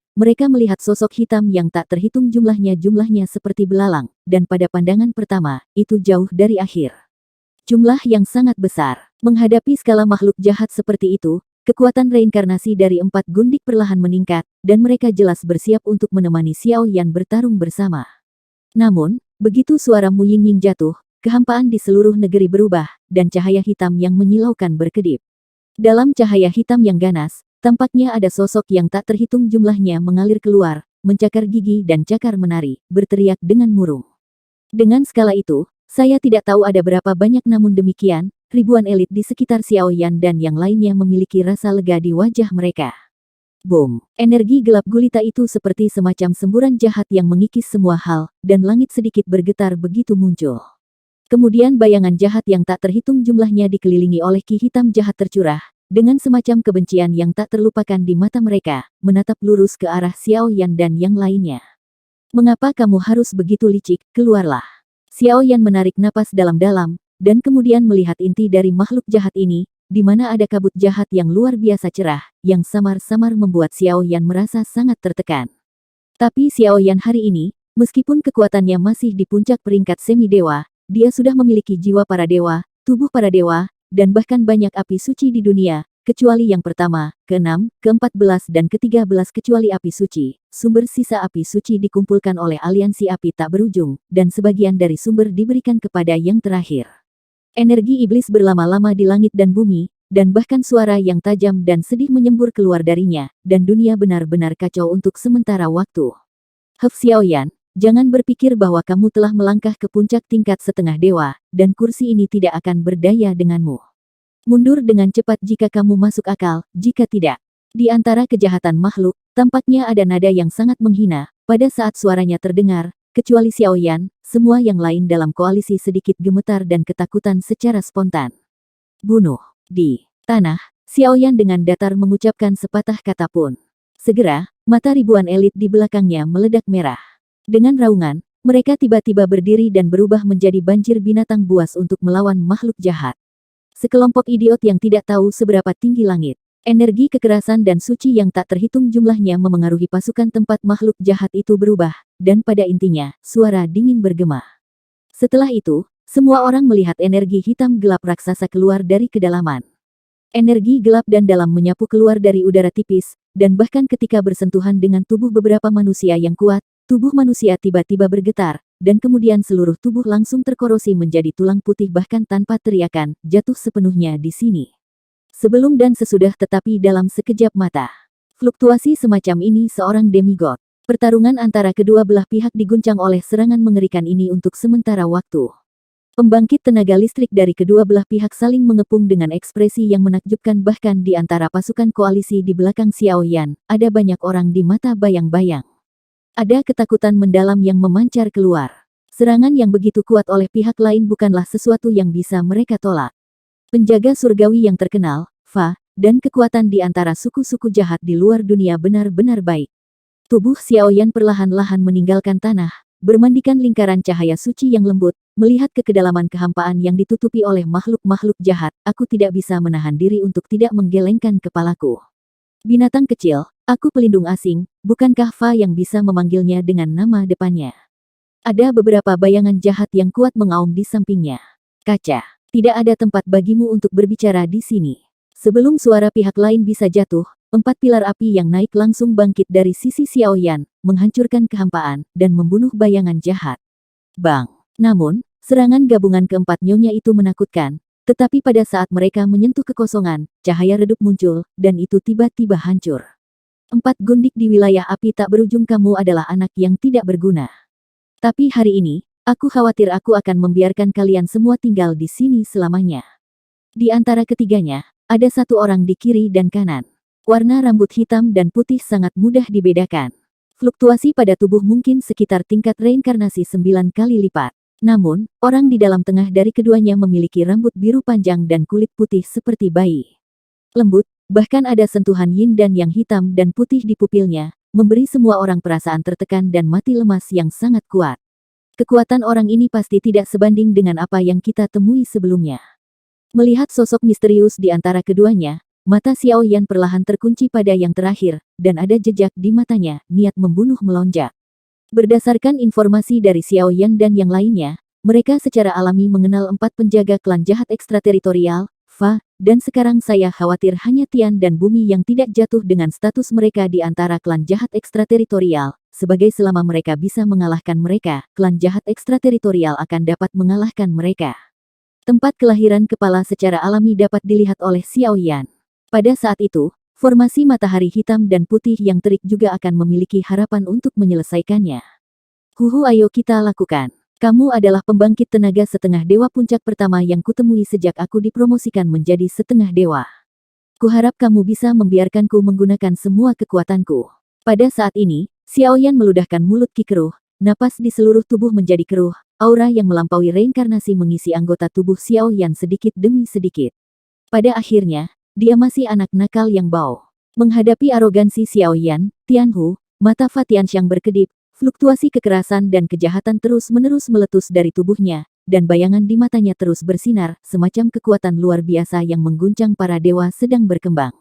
melihat sosok hitam yang tak terhitung jumlahnya seperti belalang, dan pada pandangan pertama, itu jauh dari akhir. Jumlah yang sangat besar. Menghadapi skala makhluk jahat seperti itu, kekuatan reinkarnasi dari 4 gundik perlahan meningkat, dan mereka jelas bersiap untuk menemani Xiao Yan bertarung bersama. Namun, begitu suara Mu Yingying jatuh, kehampaan di seluruh negeri berubah, dan cahaya hitam yang menyilaukan berkedip. Dalam cahaya hitam yang ganas, tampaknya ada sosok yang tak terhitung jumlahnya mengalir keluar, mencakar gigi dan cakar menari, berteriak dengan murung. Dengan skala itu, saya tidak tahu ada berapa banyak, namun demikian, ribuan elit di sekitar Xiao Yan dan yang lainnya memiliki rasa lega di wajah mereka. Boom! Energi gelap gulita itu seperti semacam semburan jahat yang mengikis semua hal, dan langit sedikit bergetar begitu muncul. Kemudian bayangan jahat yang tak terhitung jumlahnya dikelilingi oleh ki hitam jahat tercurah, dengan semacam kebencian yang tak terlupakan di mata mereka, menatap lurus ke arah Xiao Yan dan yang lainnya. Mengapa kamu harus begitu licik? Keluarlah. Xiao Yan menarik napas dalam-dalam, dan kemudian melihat inti dari makhluk jahat ini, di mana ada kabut jahat yang luar biasa cerah, yang samar-samar membuat Xiao Yan merasa sangat tertekan. Tapi Xiao Yan hari ini, meskipun kekuatannya masih di puncak peringkat semi-dewa, dia sudah memiliki jiwa para dewa, tubuh para dewa, dan bahkan banyak api suci di dunia, kecuali yang pertama, ke-6, ke-14 dan ke-13 kecuali api suci. Sumber sisa api suci dikumpulkan oleh aliansi api tak berujung, dan sebagian dari sumber diberikan kepada yang terakhir. Energi iblis berlama-lama di langit dan bumi, dan bahkan suara yang tajam dan sedih menyembur keluar darinya, dan dunia benar-benar kacau untuk sementara waktu. Xiao Yan, jangan berpikir bahwa kamu telah melangkah ke puncak tingkat setengah dewa, dan kursi ini tidak akan berdaya denganmu. Mundur dengan cepat jika kamu masuk akal, jika tidak. Di antara kejahatan makhluk, tampaknya ada nada yang sangat menghina, pada saat suaranya terdengar, kecuali Xiao Yan, semua yang lain dalam koalisi sedikit gemetar dan ketakutan secara spontan. Bunuh. Di tanah, Xiao Yan dengan datar mengucapkan sepatah kata pun. Segera, mata ribuan elit di belakangnya meledak merah. Dengan raungan, mereka tiba-tiba berdiri dan berubah menjadi banjir binatang buas untuk melawan makhluk jahat. Sekelompok idiot yang tidak tahu seberapa tinggi langit. Energi kekerasan dan suci yang tak terhitung jumlahnya memengaruhi pasukan tempat makhluk jahat itu berubah, dan pada intinya, suara dingin bergema. Setelah itu, semua orang melihat energi hitam gelap raksasa keluar dari kedalaman. Energi gelap dan dalam menyapu keluar dari udara tipis, dan bahkan ketika bersentuhan dengan tubuh beberapa manusia yang kuat, tubuh manusia tiba-tiba bergetar, dan kemudian seluruh tubuh langsung terkorosi menjadi tulang putih bahkan tanpa teriakan, jatuh sepenuhnya di sini. Sebelum dan sesudah tetapi dalam sekejap mata. Fluktuasi semacam ini seorang demigod. Pertarungan antara kedua belah pihak diguncang oleh serangan mengerikan ini untuk sementara waktu. Pembangkit tenaga listrik dari kedua belah pihak saling mengepung dengan ekspresi yang menakjubkan bahkan di antara pasukan koalisi di belakang Xiao Yan, ada banyak orang di mata bayang-bayang. Ada ketakutan mendalam yang memancar keluar. Serangan yang begitu kuat oleh pihak lain bukanlah sesuatu yang bisa mereka tolak. Penjaga surgawi yang terkenal, Fa, dan kekuatan di antara suku-suku jahat di luar dunia benar-benar baik. Tubuh Xiao Yan perlahan-lahan meninggalkan tanah, bermandikan lingkaran cahaya suci yang lembut, melihat ke kedalaman kehampaan yang ditutupi oleh makhluk-makhluk jahat, aku tidak bisa menahan diri untuk tidak menggelengkan kepalaku. Binatang kecil, aku pelindung asing, bukankah Fa yang bisa memanggilnya dengan nama depannya? Ada beberapa bayangan jahat yang kuat mengaum di sampingnya. Kaca, tidak ada tempat bagimu untuk berbicara di sini. Sebelum suara pihak lain bisa jatuh, 4 pilar api yang naik langsung bangkit dari sisi Xiao Yan, menghancurkan kehampaan, dan membunuh bayangan jahat. Bang! Namun, serangan gabungan keempat nyonya itu menakutkan. Tetapi pada saat mereka menyentuh kekosongan, cahaya redup muncul, dan itu tiba-tiba hancur. 4 gundik di wilayah api tak berujung, kamu adalah anak yang tidak berguna. Tapi hari ini, aku khawatir aku akan membiarkan kalian semua tinggal di sini selamanya. Di antara ketiganya, ada satu orang di kiri dan kanan. Warna rambut hitam dan putih sangat mudah dibedakan. Fluktuasi pada tubuh mungkin sekitar tingkat reinkarnasi 9 kali lipat. Namun, orang di dalam tengah dari keduanya memiliki rambut biru panjang dan kulit putih seperti bayi. Lembut, bahkan ada sentuhan yin dan yang hitam dan putih di pupilnya, memberi semua orang perasaan tertekan dan mati lemas yang sangat kuat. Kekuatan orang ini pasti tidak sebanding dengan apa yang kita temui sebelumnya. Melihat sosok misterius di antara keduanya, mata Xiao Yan perlahan terkunci pada yang terakhir, dan ada jejak di matanya, niat membunuh melonjak. Berdasarkan informasi dari Xiao Yan dan yang lainnya, mereka secara alami mengenal 4 penjaga klan jahat ekstrateritorial, Fa, dan sekarang saya khawatir hanya Tian dan Bumi yang tidak jatuh dengan status mereka di antara klan jahat ekstrateritorial. Sebagai selama mereka bisa mengalahkan mereka, klan jahat ekstrateritorial akan dapat mengalahkan mereka. Tempat kelahiran kepala secara alami dapat dilihat oleh Xiao Yan. Pada saat itu, formasi matahari hitam dan putih yang terik juga akan memiliki harapan untuk menyelesaikannya. Huhu, ayo kita lakukan. Kamu adalah pembangkit tenaga setengah dewa puncak pertama yang kutemui sejak aku dipromosikan menjadi setengah dewa. Kuharap kamu bisa membiarkanku menggunakan semua kekuatanku. Pada saat ini, Xiao Yan meludahkan mulut Qi keruh, napas di seluruh tubuh menjadi keruh. Aura yang melampaui reinkarnasi mengisi anggota tubuh Xiao Yan sedikit demi sedikit. Pada akhirnya, dia masih anak nakal yang bau. Menghadapi arogansi Xiao Yan, Tianhu, mata Fa Tianxiang berkedip, fluktuasi kekerasan dan kejahatan terus-menerus meletus dari tubuhnya, dan bayangan di matanya terus bersinar, semacam kekuatan luar biasa yang mengguncang para dewa sedang berkembang.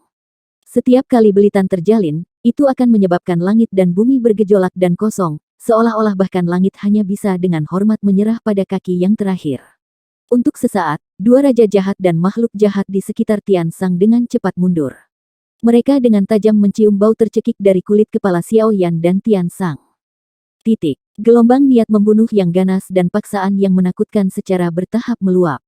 Setiap kali belitan terjalin, itu akan menyebabkan langit dan bumi bergejolak dan kosong, seolah-olah bahkan langit hanya bisa dengan hormat menyerah pada kaki yang terakhir. Untuk sesaat, dua raja jahat dan makhluk jahat di sekitar Tian Sang dengan cepat mundur. Mereka dengan tajam mencium bau tercekik dari kulit kepala Xiao Yan dan Tian Sang. Gelombang niat membunuh yang ganas dan paksaan yang menakutkan secara bertahap meluap.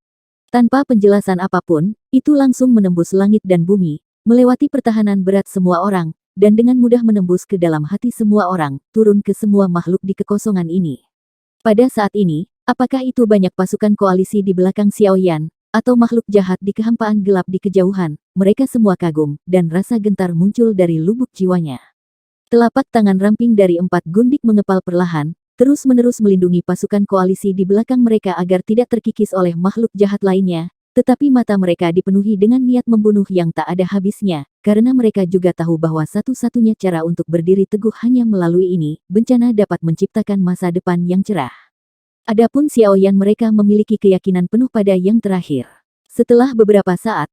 Tanpa penjelasan apapun, itu langsung menembus langit dan bumi, melewati pertahanan berat semua orang, dan dengan mudah menembus ke dalam hati semua orang, turun ke semua makhluk di kekosongan ini. Pada saat ini, apakah itu banyak pasukan koalisi di belakang Xiao Yan, atau makhluk jahat di kehampaan gelap di kejauhan, mereka semua kagum, dan rasa gentar muncul dari lubuk jiwanya. Telapak tangan ramping dari 4 gundik mengepal perlahan, terus-menerus melindungi pasukan koalisi di belakang mereka agar tidak terkikis oleh makhluk jahat lainnya. Tetapi mata mereka dipenuhi dengan niat membunuh yang tak ada habisnya, karena mereka juga tahu bahwa satu-satunya cara untuk berdiri teguh hanya melalui ini, bencana dapat menciptakan masa depan yang cerah. Adapun Xiao Yan mereka memiliki keyakinan penuh pada yang terakhir. Setelah beberapa saat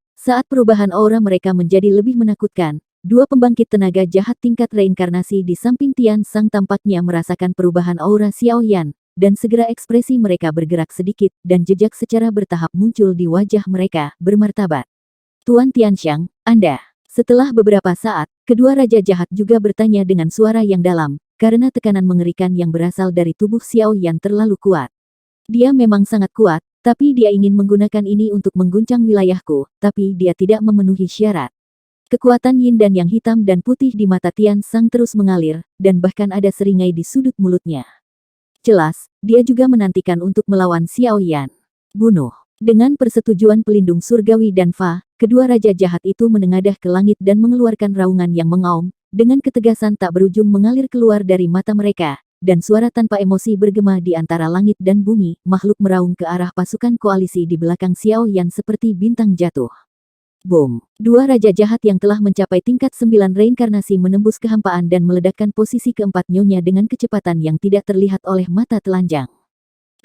perubahan aura mereka menjadi lebih menakutkan, dua pembangkit tenaga jahat tingkat reinkarnasi di samping Tian Sang tampaknya merasakan perubahan aura Xiao Yan. Dan segera ekspresi mereka bergerak sedikit, dan jejak secara bertahap muncul di wajah mereka, bermartabat. Tuan Tianxiang, Anda. Setelah beberapa saat, kedua raja jahat juga bertanya dengan suara yang dalam, karena tekanan mengerikan yang berasal dari tubuh Xiao Yan terlalu kuat. Dia memang sangat kuat, tapi dia ingin menggunakan ini untuk mengguncang wilayahku, tapi dia tidak memenuhi syarat. Kekuatan yin dan yang hitam dan putih di mata Tian Sang terus mengalir, dan bahkan ada seringai di sudut mulutnya. Jelas, dia juga menantikan untuk melawan Xiao Yan. Bunuh. Dengan persetujuan pelindung surgawi dan Fa, kedua raja jahat itu menengadah ke langit dan mengeluarkan raungan yang mengaum, dengan ketegasan tak berujung mengalir keluar dari mata mereka, dan suara tanpa emosi bergema di antara langit dan bumi, makhluk meraung ke arah pasukan koalisi di belakang Xiao Yan seperti bintang jatuh. Boom! Dua raja jahat yang telah mencapai tingkat 9 reinkarnasi menembus kehampaan dan meledakkan posisi keempat nyonya dengan kecepatan yang tidak terlihat oleh mata telanjang.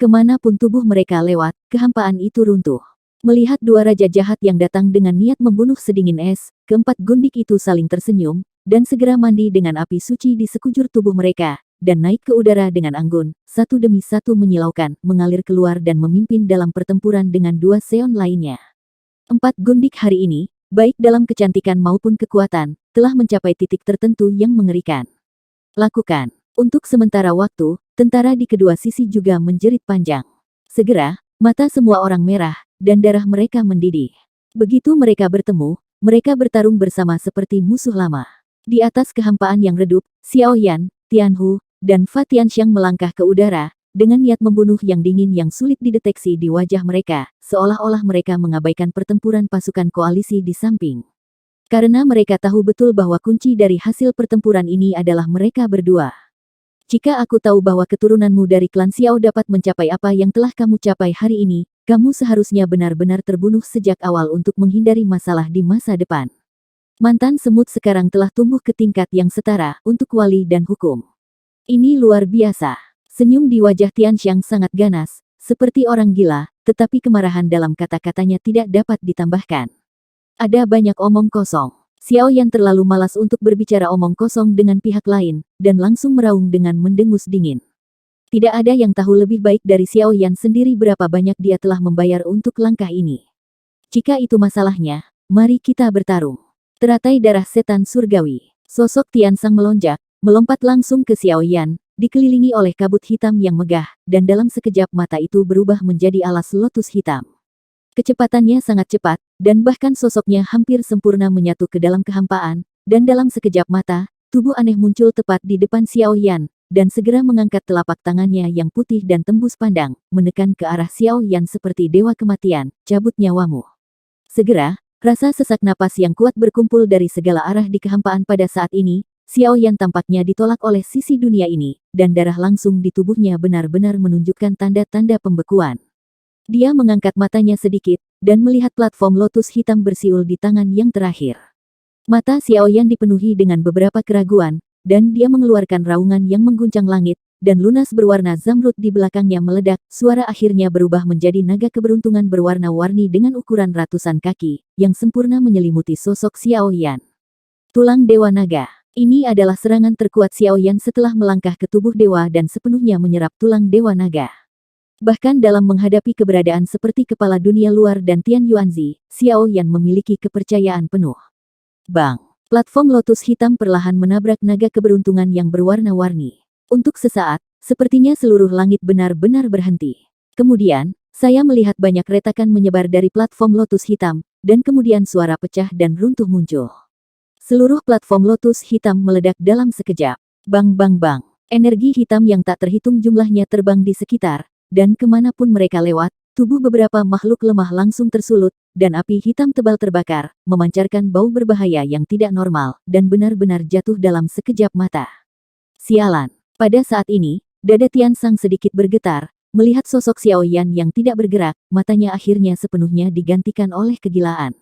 Kemanapun tubuh mereka lewat, kehampaan itu runtuh. Melihat dua raja jahat yang datang dengan niat membunuh sedingin es, keempat gundik itu saling tersenyum, dan segera mandi dengan api suci di sekujur tubuh mereka, dan naik ke udara dengan anggun, satu demi satu menyilaukan, mengalir keluar dan memimpin dalam pertempuran dengan dua seon lainnya. 4 gundik hari ini, baik dalam kecantikan maupun kekuatan, telah mencapai titik tertentu yang mengerikan. Lakukan. Untuk sementara waktu, tentara di kedua sisi juga menjerit panjang. Segera, mata semua orang merah, dan darah mereka mendidih. Begitu mereka bertemu, mereka bertarung bersama seperti musuh lama. Di atas kehampaan yang redup, Xiao Yan, Tianhu, dan Fa Tianxiang melangkah ke udara, dengan niat membunuh yang dingin yang sulit dideteksi di wajah mereka, seolah-olah mereka mengabaikan pertempuran pasukan koalisi di samping. Karena mereka tahu betul bahwa kunci dari hasil pertempuran ini adalah mereka berdua. Jika aku tahu bahwa keturunanmu dari klan Xiao dapat mencapai apa yang telah kamu capai hari ini, kamu seharusnya benar-benar terbunuh sejak awal untuk menghindari masalah di masa depan. Mantan semut sekarang telah tumbuh ke tingkat yang setara untuk wali dan hukum. Ini luar biasa. Senyum di wajah Tianxiang sangat ganas, seperti orang gila, tetapi kemarahan dalam kata-katanya tidak dapat ditambahkan. Ada banyak omong kosong. Xiao Yan terlalu malas untuk berbicara omong kosong dengan pihak lain, dan langsung meraung dengan mendengus dingin. Tidak ada yang tahu lebih baik dari Xiao Yan sendiri berapa banyak dia telah membayar untuk langkah ini. Jika itu masalahnya, mari kita bertarung. Teratai darah setan surgawi. Sosok Tiansang melonjak, melompat langsung ke Xiao Yan, dikelilingi oleh kabut hitam yang megah, dan dalam sekejap mata itu berubah menjadi alas lotus hitam. Kecepatannya sangat cepat, dan bahkan sosoknya hampir sempurna menyatu ke dalam kehampaan, dan dalam sekejap mata, tubuh aneh muncul tepat di depan Xiao Yan, dan segera mengangkat telapak tangannya yang putih dan tembus pandang, menekan ke arah Xiao Yan seperti dewa kematian, cabut nyawamu. Segera, rasa sesak napas yang kuat berkumpul dari segala arah di kehampaan pada saat ini, Xiao Yan tampaknya ditolak oleh sisi dunia ini, dan darah langsung di tubuhnya benar-benar menunjukkan tanda-tanda pembekuan. Dia mengangkat matanya sedikit, dan melihat platform lotus hitam bersiul di tangan yang terakhir. Mata Xiao Yan dipenuhi dengan beberapa keraguan, dan dia mengeluarkan raungan yang mengguncang langit, dan lunas berwarna zamrud di belakangnya meledak, suara akhirnya berubah menjadi naga keberuntungan berwarna-warni dengan ukuran ratusan kaki, yang sempurna menyelimuti sosok Xiao Yan. Tulang Dewa Naga. Ini adalah serangan terkuat Xiao Yan setelah melangkah ke tubuh dewa dan sepenuhnya menyerap tulang Dewa Naga. Bahkan dalam menghadapi keberadaan seperti kepala dunia luar dan Tian Yuanzi, Xiao Yan memiliki kepercayaan penuh. Bang! Platform lotus hitam perlahan menabrak naga keberuntungan yang berwarna-warni. Untuk sesaat, sepertinya seluruh langit benar-benar berhenti. Kemudian, saya melihat banyak retakan menyebar dari platform lotus hitam, dan kemudian suara pecah dan runtuh muncul. Seluruh platform lotus hitam meledak dalam sekejap. Bang bang bang! Energi hitam yang tak terhitung jumlahnya terbang di sekitar, dan kemanapun mereka lewat, tubuh beberapa makhluk lemah langsung tersulut, dan api hitam tebal terbakar, memancarkan bau berbahaya yang tidak normal, dan benar-benar jatuh dalam sekejap mata. Sialan! Pada saat ini, dada Tiansang sedikit bergetar, melihat sosok Xiao Yan yang tidak bergerak, matanya akhirnya sepenuhnya digantikan oleh kegilaan.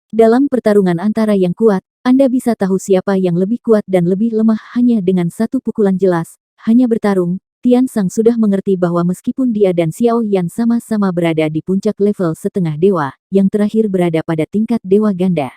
Dalam pertarungan antara yang kuat, Anda bisa tahu siapa yang lebih kuat dan lebih lemah hanya dengan satu pukulan jelas, hanya bertarung. Tiansang sudah mengerti bahwa meskipun dia dan Xiao Yan sama-sama berada di puncak level setengah dewa, yang terakhir berada pada tingkat dewa ganda.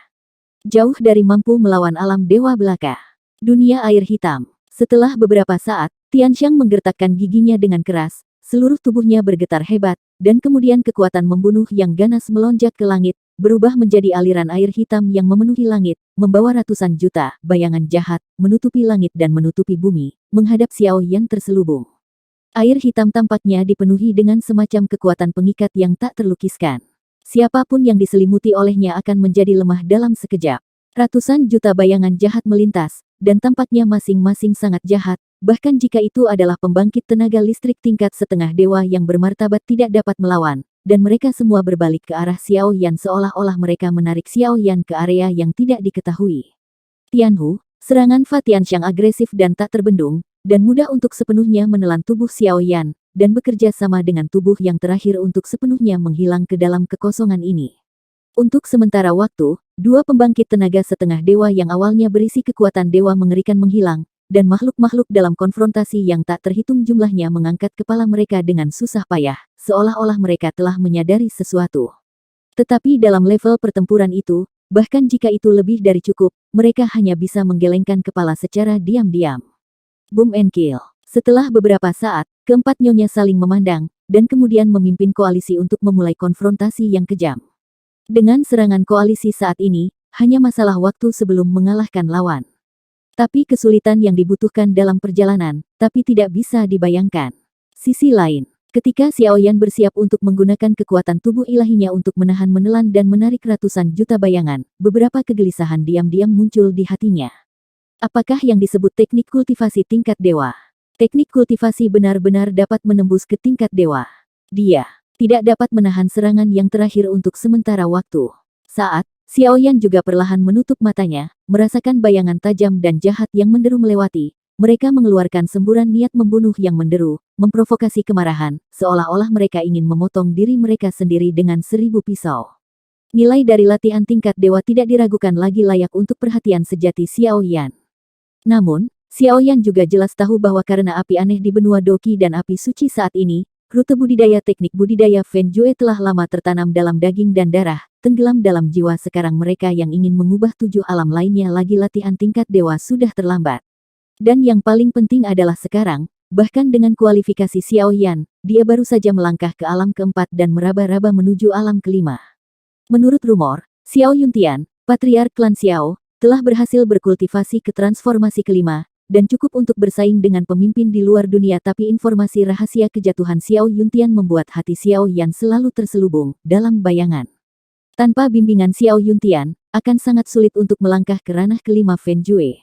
Jauh dari mampu melawan alam dewa belaka. Dunia air hitam. Setelah beberapa saat, Tianxiang menggertakkan giginya dengan keras, seluruh tubuhnya bergetar hebat, dan kemudian kekuatan membunuh yang ganas melonjak ke langit, berubah menjadi aliran air hitam yang memenuhi langit, membawa ratusan juta bayangan jahat, menutupi langit dan menutupi bumi, menghadap Xiao Yan terselubung. Air hitam tampaknya dipenuhi dengan semacam kekuatan pengikat yang tak terlukiskan. Siapapun yang diselimuti olehnya akan menjadi lemah dalam sekejap. Ratusan juta bayangan jahat melintas, dan tampaknya masing-masing sangat jahat, bahkan jika itu adalah pembangkit tenaga listrik tingkat setengah dewa yang bermartabat tidak dapat melawan, dan mereka semua berbalik ke arah Xiao Yan seolah-olah mereka menarik Xiao Yan ke area yang tidak diketahui. Tianhu, serangan Fa Tianxiang agresif dan tak terbendung, dan mudah untuk sepenuhnya menelan tubuh Xiao Yan, dan bekerja sama dengan tubuh yang terakhir untuk sepenuhnya menghilang ke dalam kekosongan ini. Untuk sementara waktu, dua pembangkit tenaga setengah dewa yang awalnya berisi kekuatan dewa mengerikan menghilang, dan makhluk-makhluk dalam konfrontasi yang tak terhitung jumlahnya mengangkat kepala mereka dengan susah payah, seolah-olah mereka telah menyadari sesuatu. Tetapi dalam level pertempuran itu, bahkan jika itu lebih dari cukup, mereka hanya bisa menggelengkan kepala secara diam-diam. Boom and kill. Setelah beberapa saat, keempat nyonya saling memandang, dan kemudian memimpin koalisi untuk memulai konfrontasi yang kejam. Dengan serangan koalisi saat ini, hanya masalah waktu sebelum mengalahkan lawan. Tapi kesulitan yang dibutuhkan dalam perjalanan, tapi tidak bisa dibayangkan. Sisi lain, ketika Xiao Yan bersiap untuk menggunakan kekuatan tubuh ilahinya untuk menelan dan menarik ratusan juta bayangan, beberapa kegelisahan diam-diam muncul di hatinya. Apakah yang disebut teknik kultivasi tingkat dewa? Teknik kultivasi benar-benar dapat menembus ke tingkat dewa. Dia tidak dapat menahan serangan yang terakhir untuk sementara waktu. Saat, Xiao Yan juga perlahan menutup matanya, merasakan bayangan tajam dan jahat yang menderu melewati, mereka mengeluarkan semburan niat membunuh yang menderu, memprovokasi kemarahan, seolah-olah mereka ingin memotong diri mereka sendiri dengan 1000 pisau. Nilai dari latihan tingkat dewa tidak diragukan lagi layak untuk perhatian sejati Xiao Yan. Namun, Xiao Yan juga jelas tahu bahwa karena api aneh di benua Doqi dan api suci saat ini, rute budidaya teknik budidaya Feng Jue telah lama tertanam dalam daging dan darah, tenggelam dalam jiwa. Sekarang mereka yang ingin mengubah 7 alam lainnya lagi latihan tingkat dewa sudah terlambat. Dan yang paling penting adalah sekarang, bahkan dengan kualifikasi Xiao Yan, dia baru saja melangkah ke alam keempat dan meraba-raba menuju alam kelima. Menurut rumor, Xiao Yuntian, patriark klan Xiao, telah berhasil berkultivasi ke transformasi kelima, dan cukup untuk bersaing dengan pemimpin di luar dunia. Tapi informasi rahasia kejatuhan Xiao Yuntian membuat hati Xiao Yan selalu terselubung dalam bayangan. Tanpa bimbingan Xiao Yuntian, akan sangat sulit untuk melangkah ke ranah kelima Feng Jue.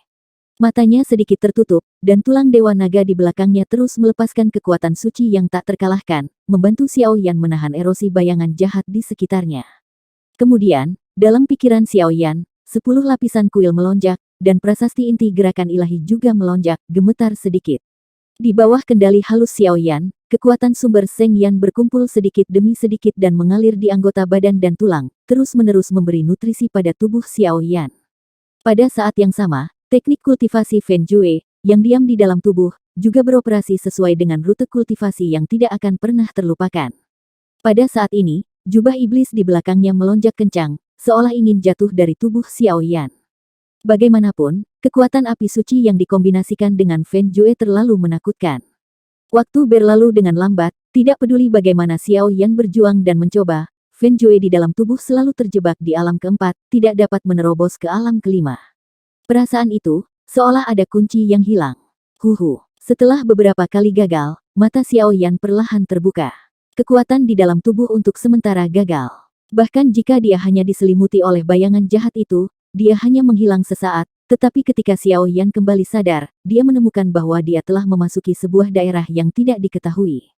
Matanya sedikit tertutup, dan tulang dewa naga di belakangnya terus melepaskan kekuatan suci yang tak terkalahkan, membantu Xiao Yan menahan erosi bayangan jahat di sekitarnya. Kemudian, dalam pikiran Xiao Yan, 10 lapisan kuil melonjak, dan prasasti inti gerakan ilahi juga melonjak, gemetar sedikit. Di bawah kendali halus Xiao Yan, kekuatan sumber Seng Yan berkumpul sedikit demi sedikit dan mengalir di anggota badan dan tulang, terus-menerus memberi nutrisi pada tubuh Xiao Yan. Pada saat yang sama, teknik kultivasi Feng Jue, yang diam di dalam tubuh, juga beroperasi sesuai dengan rute kultivasi yang tidak akan pernah terlupakan. Pada saat ini, jubah iblis di belakangnya melonjak kencang, seolah ingin jatuh dari tubuh Xiao Yan. Bagaimanapun, kekuatan api suci yang dikombinasikan dengan Feng Jue terlalu menakutkan. Waktu berlalu dengan lambat, tidak peduli bagaimana Xiao Yan berjuang dan mencoba, Feng Jue di dalam tubuh selalu terjebak di alam keempat, tidak dapat menerobos ke alam kelima. Perasaan itu, seolah ada kunci yang hilang. Setelah beberapa kali gagal, mata Xiao Yan perlahan terbuka. Kekuatan di dalam tubuh untuk sementara gagal. Bahkan jika dia hanya diselimuti oleh bayangan jahat itu, dia hanya menghilang sesaat, tetapi ketika Xiao Yan kembali sadar, dia menemukan bahwa dia telah memasuki sebuah daerah yang tidak diketahui.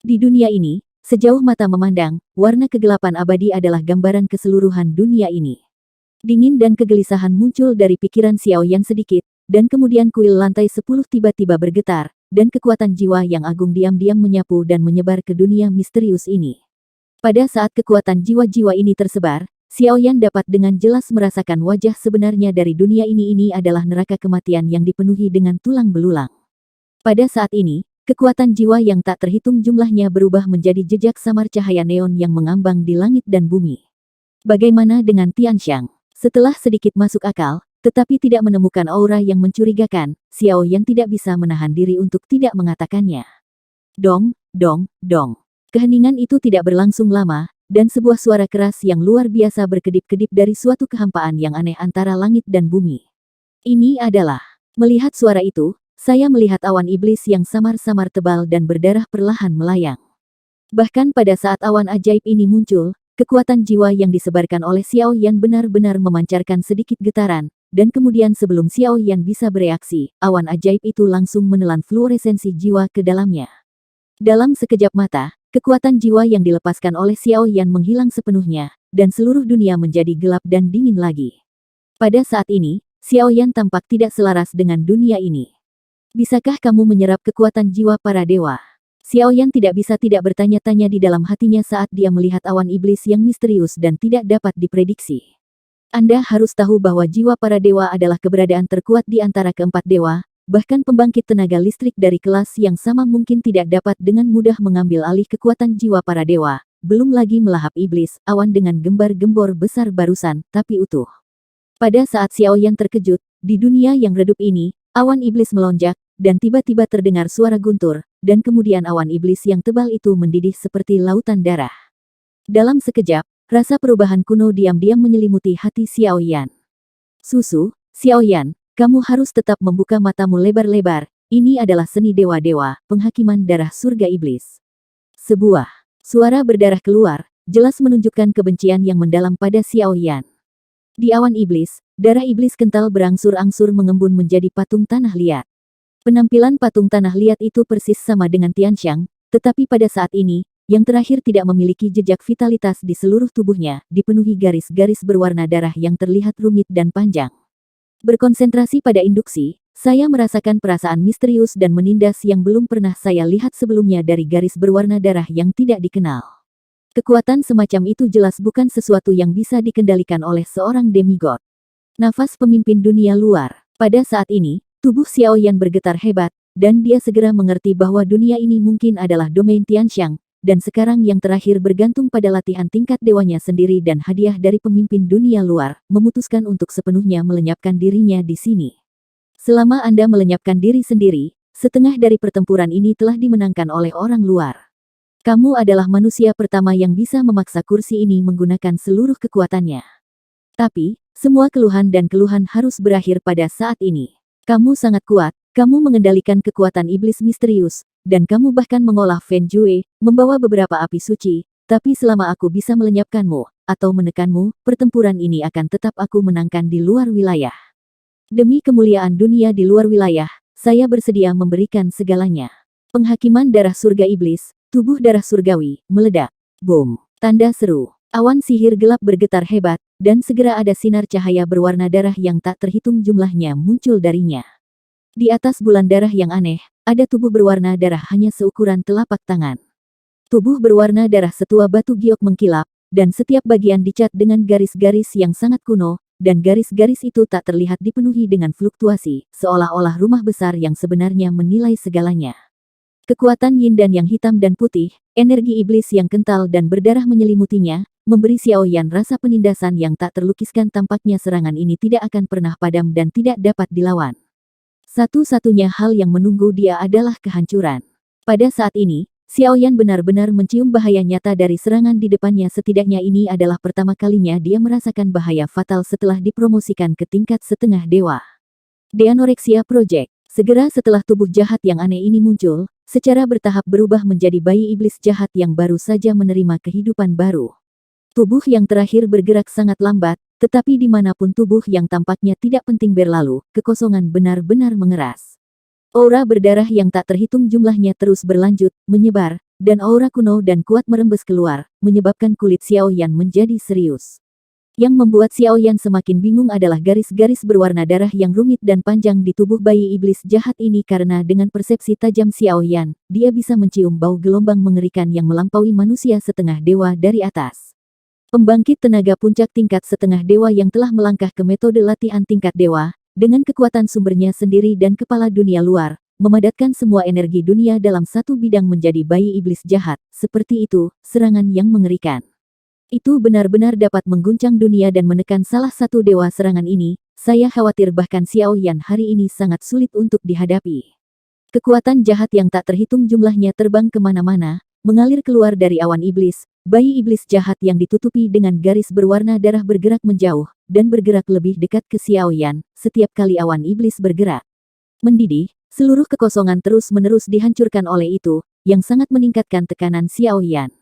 Di dunia ini, sejauh mata memandang, warna kegelapan abadi adalah gambaran keseluruhan dunia ini. Dingin dan kegelisahan muncul dari pikiran Xiao Yan sedikit, dan kemudian kuil lantai 10 tiba-tiba bergetar, dan kekuatan jiwa yang agung diam-diam menyapu dan menyebar ke dunia misterius ini. Pada saat kekuatan jiwa-jiwa ini tersebar, Xiao Yan dapat dengan jelas merasakan wajah sebenarnya dari dunia ini adalah neraka kematian yang dipenuhi dengan tulang belulang. Pada saat ini, kekuatan jiwa yang tak terhitung jumlahnya berubah menjadi jejak samar cahaya neon yang mengambang di langit dan bumi. Bagaimana dengan Tianxiang? Setelah sedikit masuk akal, tetapi tidak menemukan aura yang mencurigakan, Xiao Yan tidak bisa menahan diri untuk tidak mengatakannya. Dong, dong, dong. Keheningan itu tidak berlangsung lama, dan sebuah suara keras yang luar biasa berkedip-kedip dari suatu kehampaan yang aneh antara langit dan bumi. Ini adalah, melihat suara itu, saya melihat awan iblis yang samar-samar tebal dan berdarah perlahan melayang. Bahkan pada saat awan ajaib ini muncul, kekuatan jiwa yang disebarkan oleh Xiao Yan benar-benar memancarkan sedikit getaran, dan kemudian sebelum Xiao Yan bisa bereaksi, awan ajaib itu langsung menelan fluoresensi jiwa ke dalamnya. Dalam sekejap mata, kekuatan jiwa yang dilepaskan oleh Xiao Yan menghilang sepenuhnya, dan seluruh dunia menjadi gelap dan dingin lagi. Pada saat ini, Xiao Yan tampak tidak selaras dengan dunia ini. Bisakah kamu menyerap kekuatan jiwa para dewa? Xiao Yan tidak bisa tidak bertanya-tanya di dalam hatinya saat dia melihat awan iblis yang misterius dan tidak dapat diprediksi. Anda harus tahu bahwa jiwa para dewa adalah keberadaan terkuat di antara keempat dewa, bahkan pembangkit tenaga listrik dari kelas yang sama mungkin tidak dapat dengan mudah mengambil alih kekuatan jiwa para dewa, belum lagi melahap iblis, awan dengan gembar-gembor besar barusan, tapi utuh. Pada saat Xiao Yan terkejut, di dunia yang redup ini, awan iblis melonjak, dan tiba-tiba terdengar suara guntur, dan kemudian awan iblis yang tebal itu mendidih seperti lautan darah. Dalam sekejap, rasa perubahan kuno diam-diam menyelimuti hati Xiao Yan. Xiao Yan, kamu harus tetap membuka matamu lebar-lebar, ini adalah seni dewa-dewa, penghakiman darah surga iblis. Sebuah suara berdarah keluar, jelas menunjukkan kebencian yang mendalam pada Xiao Yan. Di awan iblis, darah iblis kental berangsur-angsur mengembun menjadi patung tanah liat. Penampilan patung tanah liat itu persis sama dengan Tianxiang, tetapi pada saat ini, yang terakhir tidak memiliki jejak vitalitas di seluruh tubuhnya, dipenuhi garis-garis berwarna darah yang terlihat rumit dan panjang. Berkonsentrasi pada induksi, Saya merasakan perasaan misterius dan menindas yang belum pernah saya lihat sebelumnya dari garis berwarna darah yang tidak dikenal. Kekuatan semacam itu jelas bukan sesuatu yang bisa dikendalikan oleh seorang demigod. Nafas pemimpin dunia luar. Pada saat ini, tubuh Xiao Yan bergetar hebat, dan dia segera mengerti bahwa dunia ini mungkin adalah domain Tianxiang, dan sekarang yang terakhir bergantung pada latihan tingkat dewanya sendiri dan hadiah dari pemimpin dunia luar, memutuskan untuk sepenuhnya melenyapkan dirinya di sini. Selama Anda melenyapkan diri sendiri, setengah dari pertempuran ini telah dimenangkan oleh orang luar. Kamu adalah manusia pertama yang bisa memaksa kursi ini menggunakan seluruh kekuatannya. Tapi, semua keluhan dan keluhan harus berakhir pada saat ini. Kamu sangat kuat, kamu mengendalikan kekuatan iblis misterius, dan kamu bahkan mengolah Fen Jue, membawa beberapa api suci, tapi selama aku bisa melenyapkanmu, atau menekanmu, pertempuran ini akan tetap aku menangkan di luar wilayah. Demi kemuliaan dunia di luar wilayah, saya bersedia memberikan segalanya. Penghakiman darah surga iblis, tubuh darah surgawi, meledak. Boom. Tanda seru. Awan sihir gelap bergetar hebat, dan segera ada sinar cahaya berwarna darah yang tak terhitung jumlahnya muncul darinya. Di atas bulan darah yang aneh, ada tubuh berwarna darah hanya seukuran telapak tangan. Tubuh berwarna darah setua batu giok mengkilap, dan setiap bagian dicat dengan garis-garis yang sangat kuno, dan garis-garis itu tak terlihat dipenuhi dengan fluktuasi, seolah-olah rumah besar yang sebenarnya menilai segalanya. Kekuatan yin dan yang hitam dan putih, energi iblis yang kental dan berdarah menyelimutinya, memberi Xiao Yan rasa penindasan yang tak terlukiskan. Tampaknya serangan ini tidak akan pernah padam dan tidak dapat dilawan. Satu-satunya hal yang menunggu dia adalah kehancuran. Pada saat ini, Xiao Yan benar-benar mencium bahaya nyata dari serangan di depannya. Setidaknya ini adalah pertama kalinya dia merasakan bahaya fatal setelah dipromosikan ke tingkat setengah dewa. Deanorexia Project. Segera setelah tubuh jahat yang aneh ini muncul, secara bertahap berubah menjadi bayi iblis jahat yang baru saja menerima kehidupan baru. Tubuh yang terakhir bergerak sangat lambat, tetapi dimanapun tubuh yang tampaknya tidak penting berlalu, kekosongan benar-benar mengeras. Aura berdarah yang tak terhitung jumlahnya terus berlanjut, menyebar, dan aura kuno dan kuat merembes keluar, menyebabkan kulit Xiao Yan menjadi serius. Yang membuat Xiao Yan semakin bingung adalah garis-garis berwarna darah yang rumit dan panjang di tubuh bayi iblis jahat ini karena dengan persepsi tajam Xiao Yan, dia bisa mencium bau gelombang mengerikan yang melampaui manusia setengah dewa dari atas. Pembangkit tenaga puncak tingkat setengah dewa yang telah melangkah ke metode latihan tingkat dewa, dengan kekuatan sumbernya sendiri dan kepala dunia luar, memadatkan semua energi dunia dalam satu bidang menjadi bayi iblis jahat, seperti itu, serangan yang mengerikan. Itu benar-benar dapat mengguncang dunia dan menekan salah satu dewa serangan ini, saya khawatir bahkan Xiao Yan hari ini sangat sulit untuk dihadapi. Kekuatan jahat yang tak terhitung jumlahnya terbang kemana-mana, mengalir keluar dari awan iblis. Bayi iblis jahat yang ditutupi dengan garis berwarna darah bergerak menjauh, dan bergerak lebih dekat ke Xiao Yan, setiap kali awan iblis bergerak. Mendidih, seluruh kekosongan terus-menerus dihancurkan oleh itu, yang sangat meningkatkan tekanan Xiao Yan.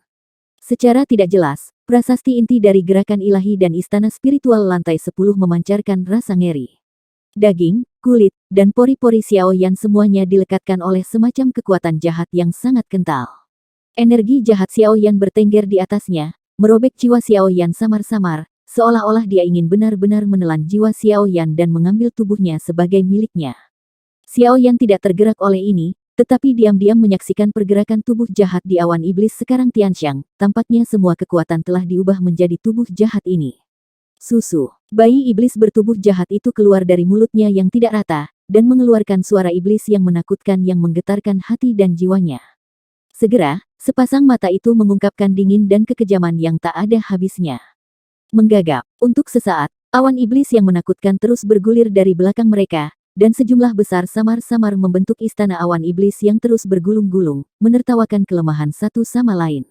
Secara tidak jelas, prasasti inti dari gerakan ilahi dan istana spiritual lantai 10 memancarkan rasa ngeri. Daging, kulit, dan pori-pori Xiao Yan semuanya dilekatkan oleh semacam kekuatan jahat yang sangat kental. Energi jahat Xiao Yan bertengger di atasnya, merobek jiwa Xiao Yan samar-samar, seolah-olah dia ingin benar-benar menelan jiwa Xiao Yan dan mengambil tubuhnya sebagai miliknya. Xiao Yan tidak tergerak oleh ini, tetapi diam-diam menyaksikan pergerakan tubuh jahat di awan iblis sekarang Tianxiang, tampaknya semua kekuatan telah diubah menjadi tubuh jahat ini. Susu. Bayi iblis bertubuh jahat itu keluar dari mulutnya yang tidak rata, dan mengeluarkan suara iblis yang menakutkan yang menggetarkan hati dan jiwanya. Segera, sepasang mata itu mengungkapkan dingin dan kekejaman yang tak ada habisnya. Menggagap. Untuk sesaat, awan iblis yang menakutkan terus bergulir dari belakang mereka, dan sejumlah besar samar-samar membentuk istana awan iblis yang terus bergulung-gulung, menertawakan kelemahan satu sama lain.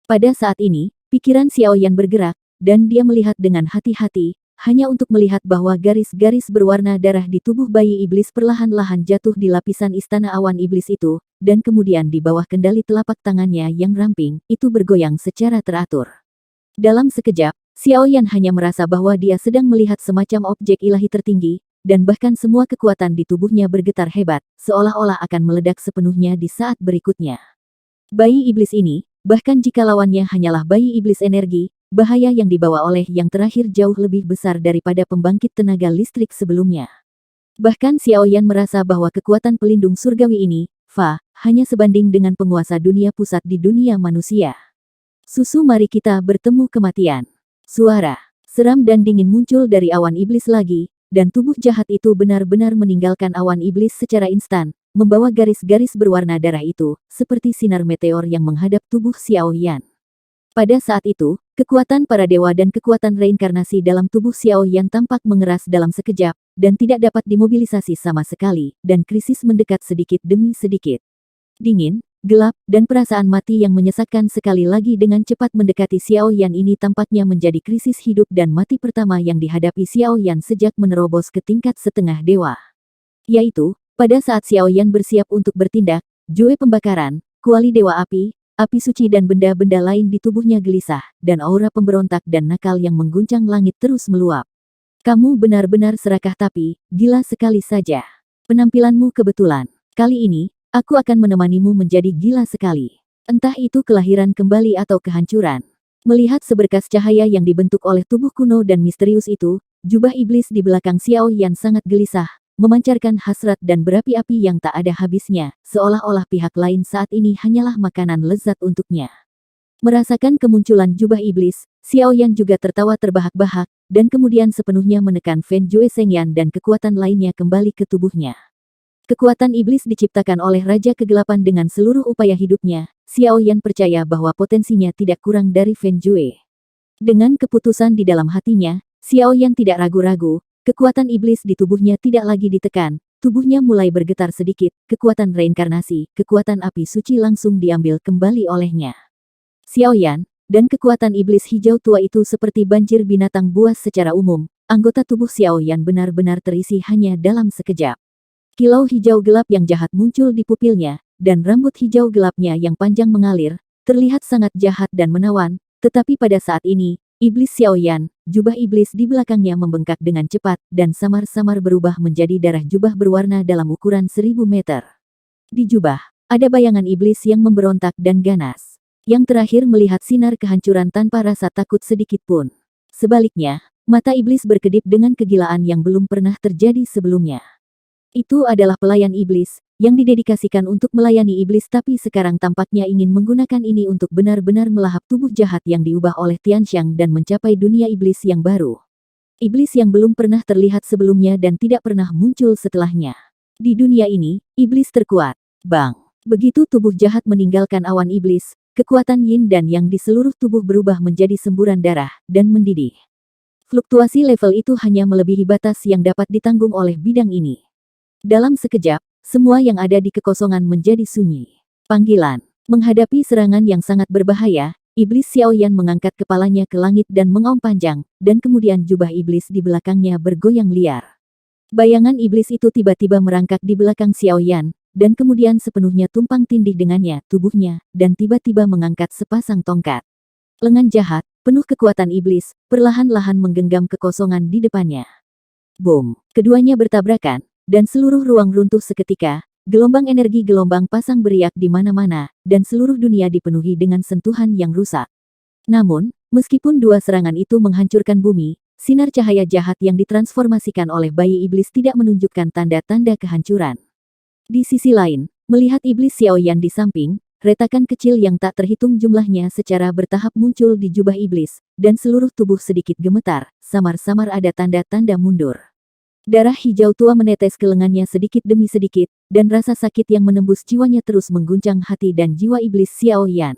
Pada saat ini, pikiran Xiao Yan bergerak, dan dia melihat dengan hati-hati, hanya untuk melihat bahwa garis-garis berwarna darah di tubuh bayi iblis perlahan-lahan jatuh di lapisan istana awan iblis itu, dan kemudian di bawah kendali telapak tangannya yang ramping, itu bergoyang secara teratur. Dalam sekejap, Xiao Yan hanya merasa bahwa dia sedang melihat semacam objek ilahi tertinggi, dan bahkan semua kekuatan di tubuhnya bergetar hebat, seolah-olah akan meledak sepenuhnya di saat berikutnya. Bayi iblis ini, bahkan jika lawannya hanyalah bayi iblis energi, bahaya yang dibawa oleh yang terakhir jauh lebih besar daripada pembangkit tenaga listrik sebelumnya. Bahkan Xiao Yan merasa bahwa kekuatan pelindung surgawi ini, Fa, hanya sebanding dengan penguasa dunia pusat di dunia manusia. Susu, mari kita bertemu kematian. Suara seram dan dingin muncul dari awan iblis lagi, dan tubuh jahat itu benar-benar meninggalkan awan iblis secara instan, membawa garis-garis berwarna darah itu, seperti sinar meteor yang menghadap tubuh Xiao Yan. Pada saat itu, kekuatan para dewa dan kekuatan reinkarnasi dalam tubuh Xiao Yan tampak mengeras dalam sekejap, dan tidak dapat dimobilisasi sama sekali, dan krisis mendekat sedikit demi sedikit. Dingin, gelap, dan perasaan mati yang menyesakkan sekali lagi dengan cepat mendekati Xiao Yan ini tampaknya menjadi krisis hidup dan mati pertama yang dihadapi Xiao Yan sejak menerobos ke tingkat setengah dewa. Yaitu, pada saat Xiao Yan bersiap untuk bertindak, Jue pembakaran, kuali dewa api, api suci dan benda-benda lain di tubuhnya gelisah, dan aura pemberontak dan nakal yang mengguncang langit terus meluap. Kamu benar-benar serakah tapi, gila sekali saja. Penampilanmu kebetulan. Kali ini, aku akan menemanimu menjadi gila sekali. Entah itu kelahiran kembali atau kehancuran. Melihat seberkas cahaya yang dibentuk oleh tubuh kuno dan misterius itu, jubah iblis di belakang Xiao Yan sangat gelisah, memancarkan hasrat dan berapi-api yang tak ada habisnya, seolah-olah pihak lain saat ini hanyalah makanan lezat untuknya. Merasakan kemunculan jubah iblis, Xiao Yan juga tertawa terbahak-bahak, dan kemudian sepenuhnya menekan Fen Jue Shengyan dan kekuatan lainnya kembali ke tubuhnya. Kekuatan iblis diciptakan oleh Raja Kegelapan dengan seluruh upaya hidupnya, Xiao Yan percaya bahwa potensinya tidak kurang dari Fen Jue. Dengan keputusan di dalam hatinya, Xiao Yan tidak ragu-ragu. Kekuatan iblis di tubuhnya tidak lagi ditekan, tubuhnya mulai bergetar sedikit, kekuatan reinkarnasi, kekuatan api suci langsung diambil kembali olehnya. Xiao Yan, dan kekuatan iblis hijau tua itu seperti banjir binatang buas secara umum, anggota tubuh Xiao Yan benar-benar terisi hanya dalam sekejap. Kilau hijau gelap yang jahat muncul di pupilnya, dan rambut hijau gelapnya yang panjang mengalir, terlihat sangat jahat dan menawan, tetapi pada saat ini, iblis Xiao Yan, jubah iblis di belakangnya membengkak dengan cepat, dan samar-samar berubah menjadi darah jubah berwarna dalam ukuran 1000 meter. Di jubah, ada bayangan iblis yang memberontak dan ganas. Yang terakhir melihat sinar kehancuran tanpa rasa takut sedikit pun. Sebaliknya, mata iblis berkedip dengan kegilaan yang belum pernah terjadi sebelumnya. Itu adalah pelayan iblis, yang didedikasikan untuk melayani iblis tapi sekarang tampaknya ingin menggunakan ini untuk benar-benar melahap tubuh jahat yang diubah oleh Tianxiang dan mencapai dunia iblis yang baru. Iblis yang belum pernah terlihat sebelumnya dan tidak pernah muncul setelahnya. Di dunia ini, iblis terkuat. Bang! Begitu tubuh jahat meninggalkan awan iblis, kekuatan yin dan yang di seluruh tubuh berubah menjadi semburan darah, dan mendidih. Fluktuasi level itu hanya melebihi batas yang dapat ditanggung oleh bidang ini. Dalam sekejap, semua yang ada di kekosongan menjadi sunyi. Panggilan. Menghadapi serangan yang sangat berbahaya, iblis Xiao Yan mengangkat kepalanya ke langit dan mengaum panjang, dan kemudian jubah iblis di belakangnya bergoyang liar. Bayangan iblis itu tiba-tiba merangkak di belakang Xiao Yan, dan kemudian sepenuhnya tumpang tindih dengannya, tubuhnya, dan tiba-tiba mengangkat sepasang tongkat. Lengan jahat, penuh kekuatan iblis, perlahan-lahan menggenggam kekosongan di depannya. Boom! Keduanya bertabrakan, dan seluruh ruang runtuh seketika, gelombang energi gelombang pasang beriak di mana-mana, dan seluruh dunia dipenuhi dengan sentuhan yang rusak. Namun, meskipun dua serangan itu menghancurkan bumi, sinar cahaya jahat yang ditransformasikan oleh bayi iblis tidak menunjukkan tanda-tanda kehancuran. Di sisi lain, melihat iblis Xiao Yan di samping, retakan kecil yang tak terhitung jumlahnya secara bertahap muncul di jubah iblis, dan seluruh tubuh sedikit gemetar, samar-samar ada tanda-tanda mundur. Darah hijau tua menetes ke lengannya sedikit demi sedikit, dan rasa sakit yang menembus jiwanya terus mengguncang hati dan jiwa iblis Xiao Yan.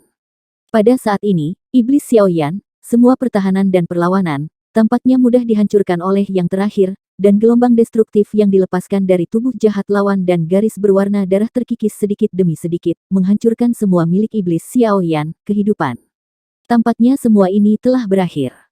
Pada saat ini, iblis Xiao Yan, semua pertahanan dan perlawanan, tampaknya mudah dihancurkan oleh yang terakhir, dan gelombang destruktif yang dilepaskan dari tubuh jahat lawan dan garis berwarna darah terkikis sedikit demi sedikit, menghancurkan semua milik iblis Xiao Yan, kehidupan. Tampaknya semua ini telah berakhir.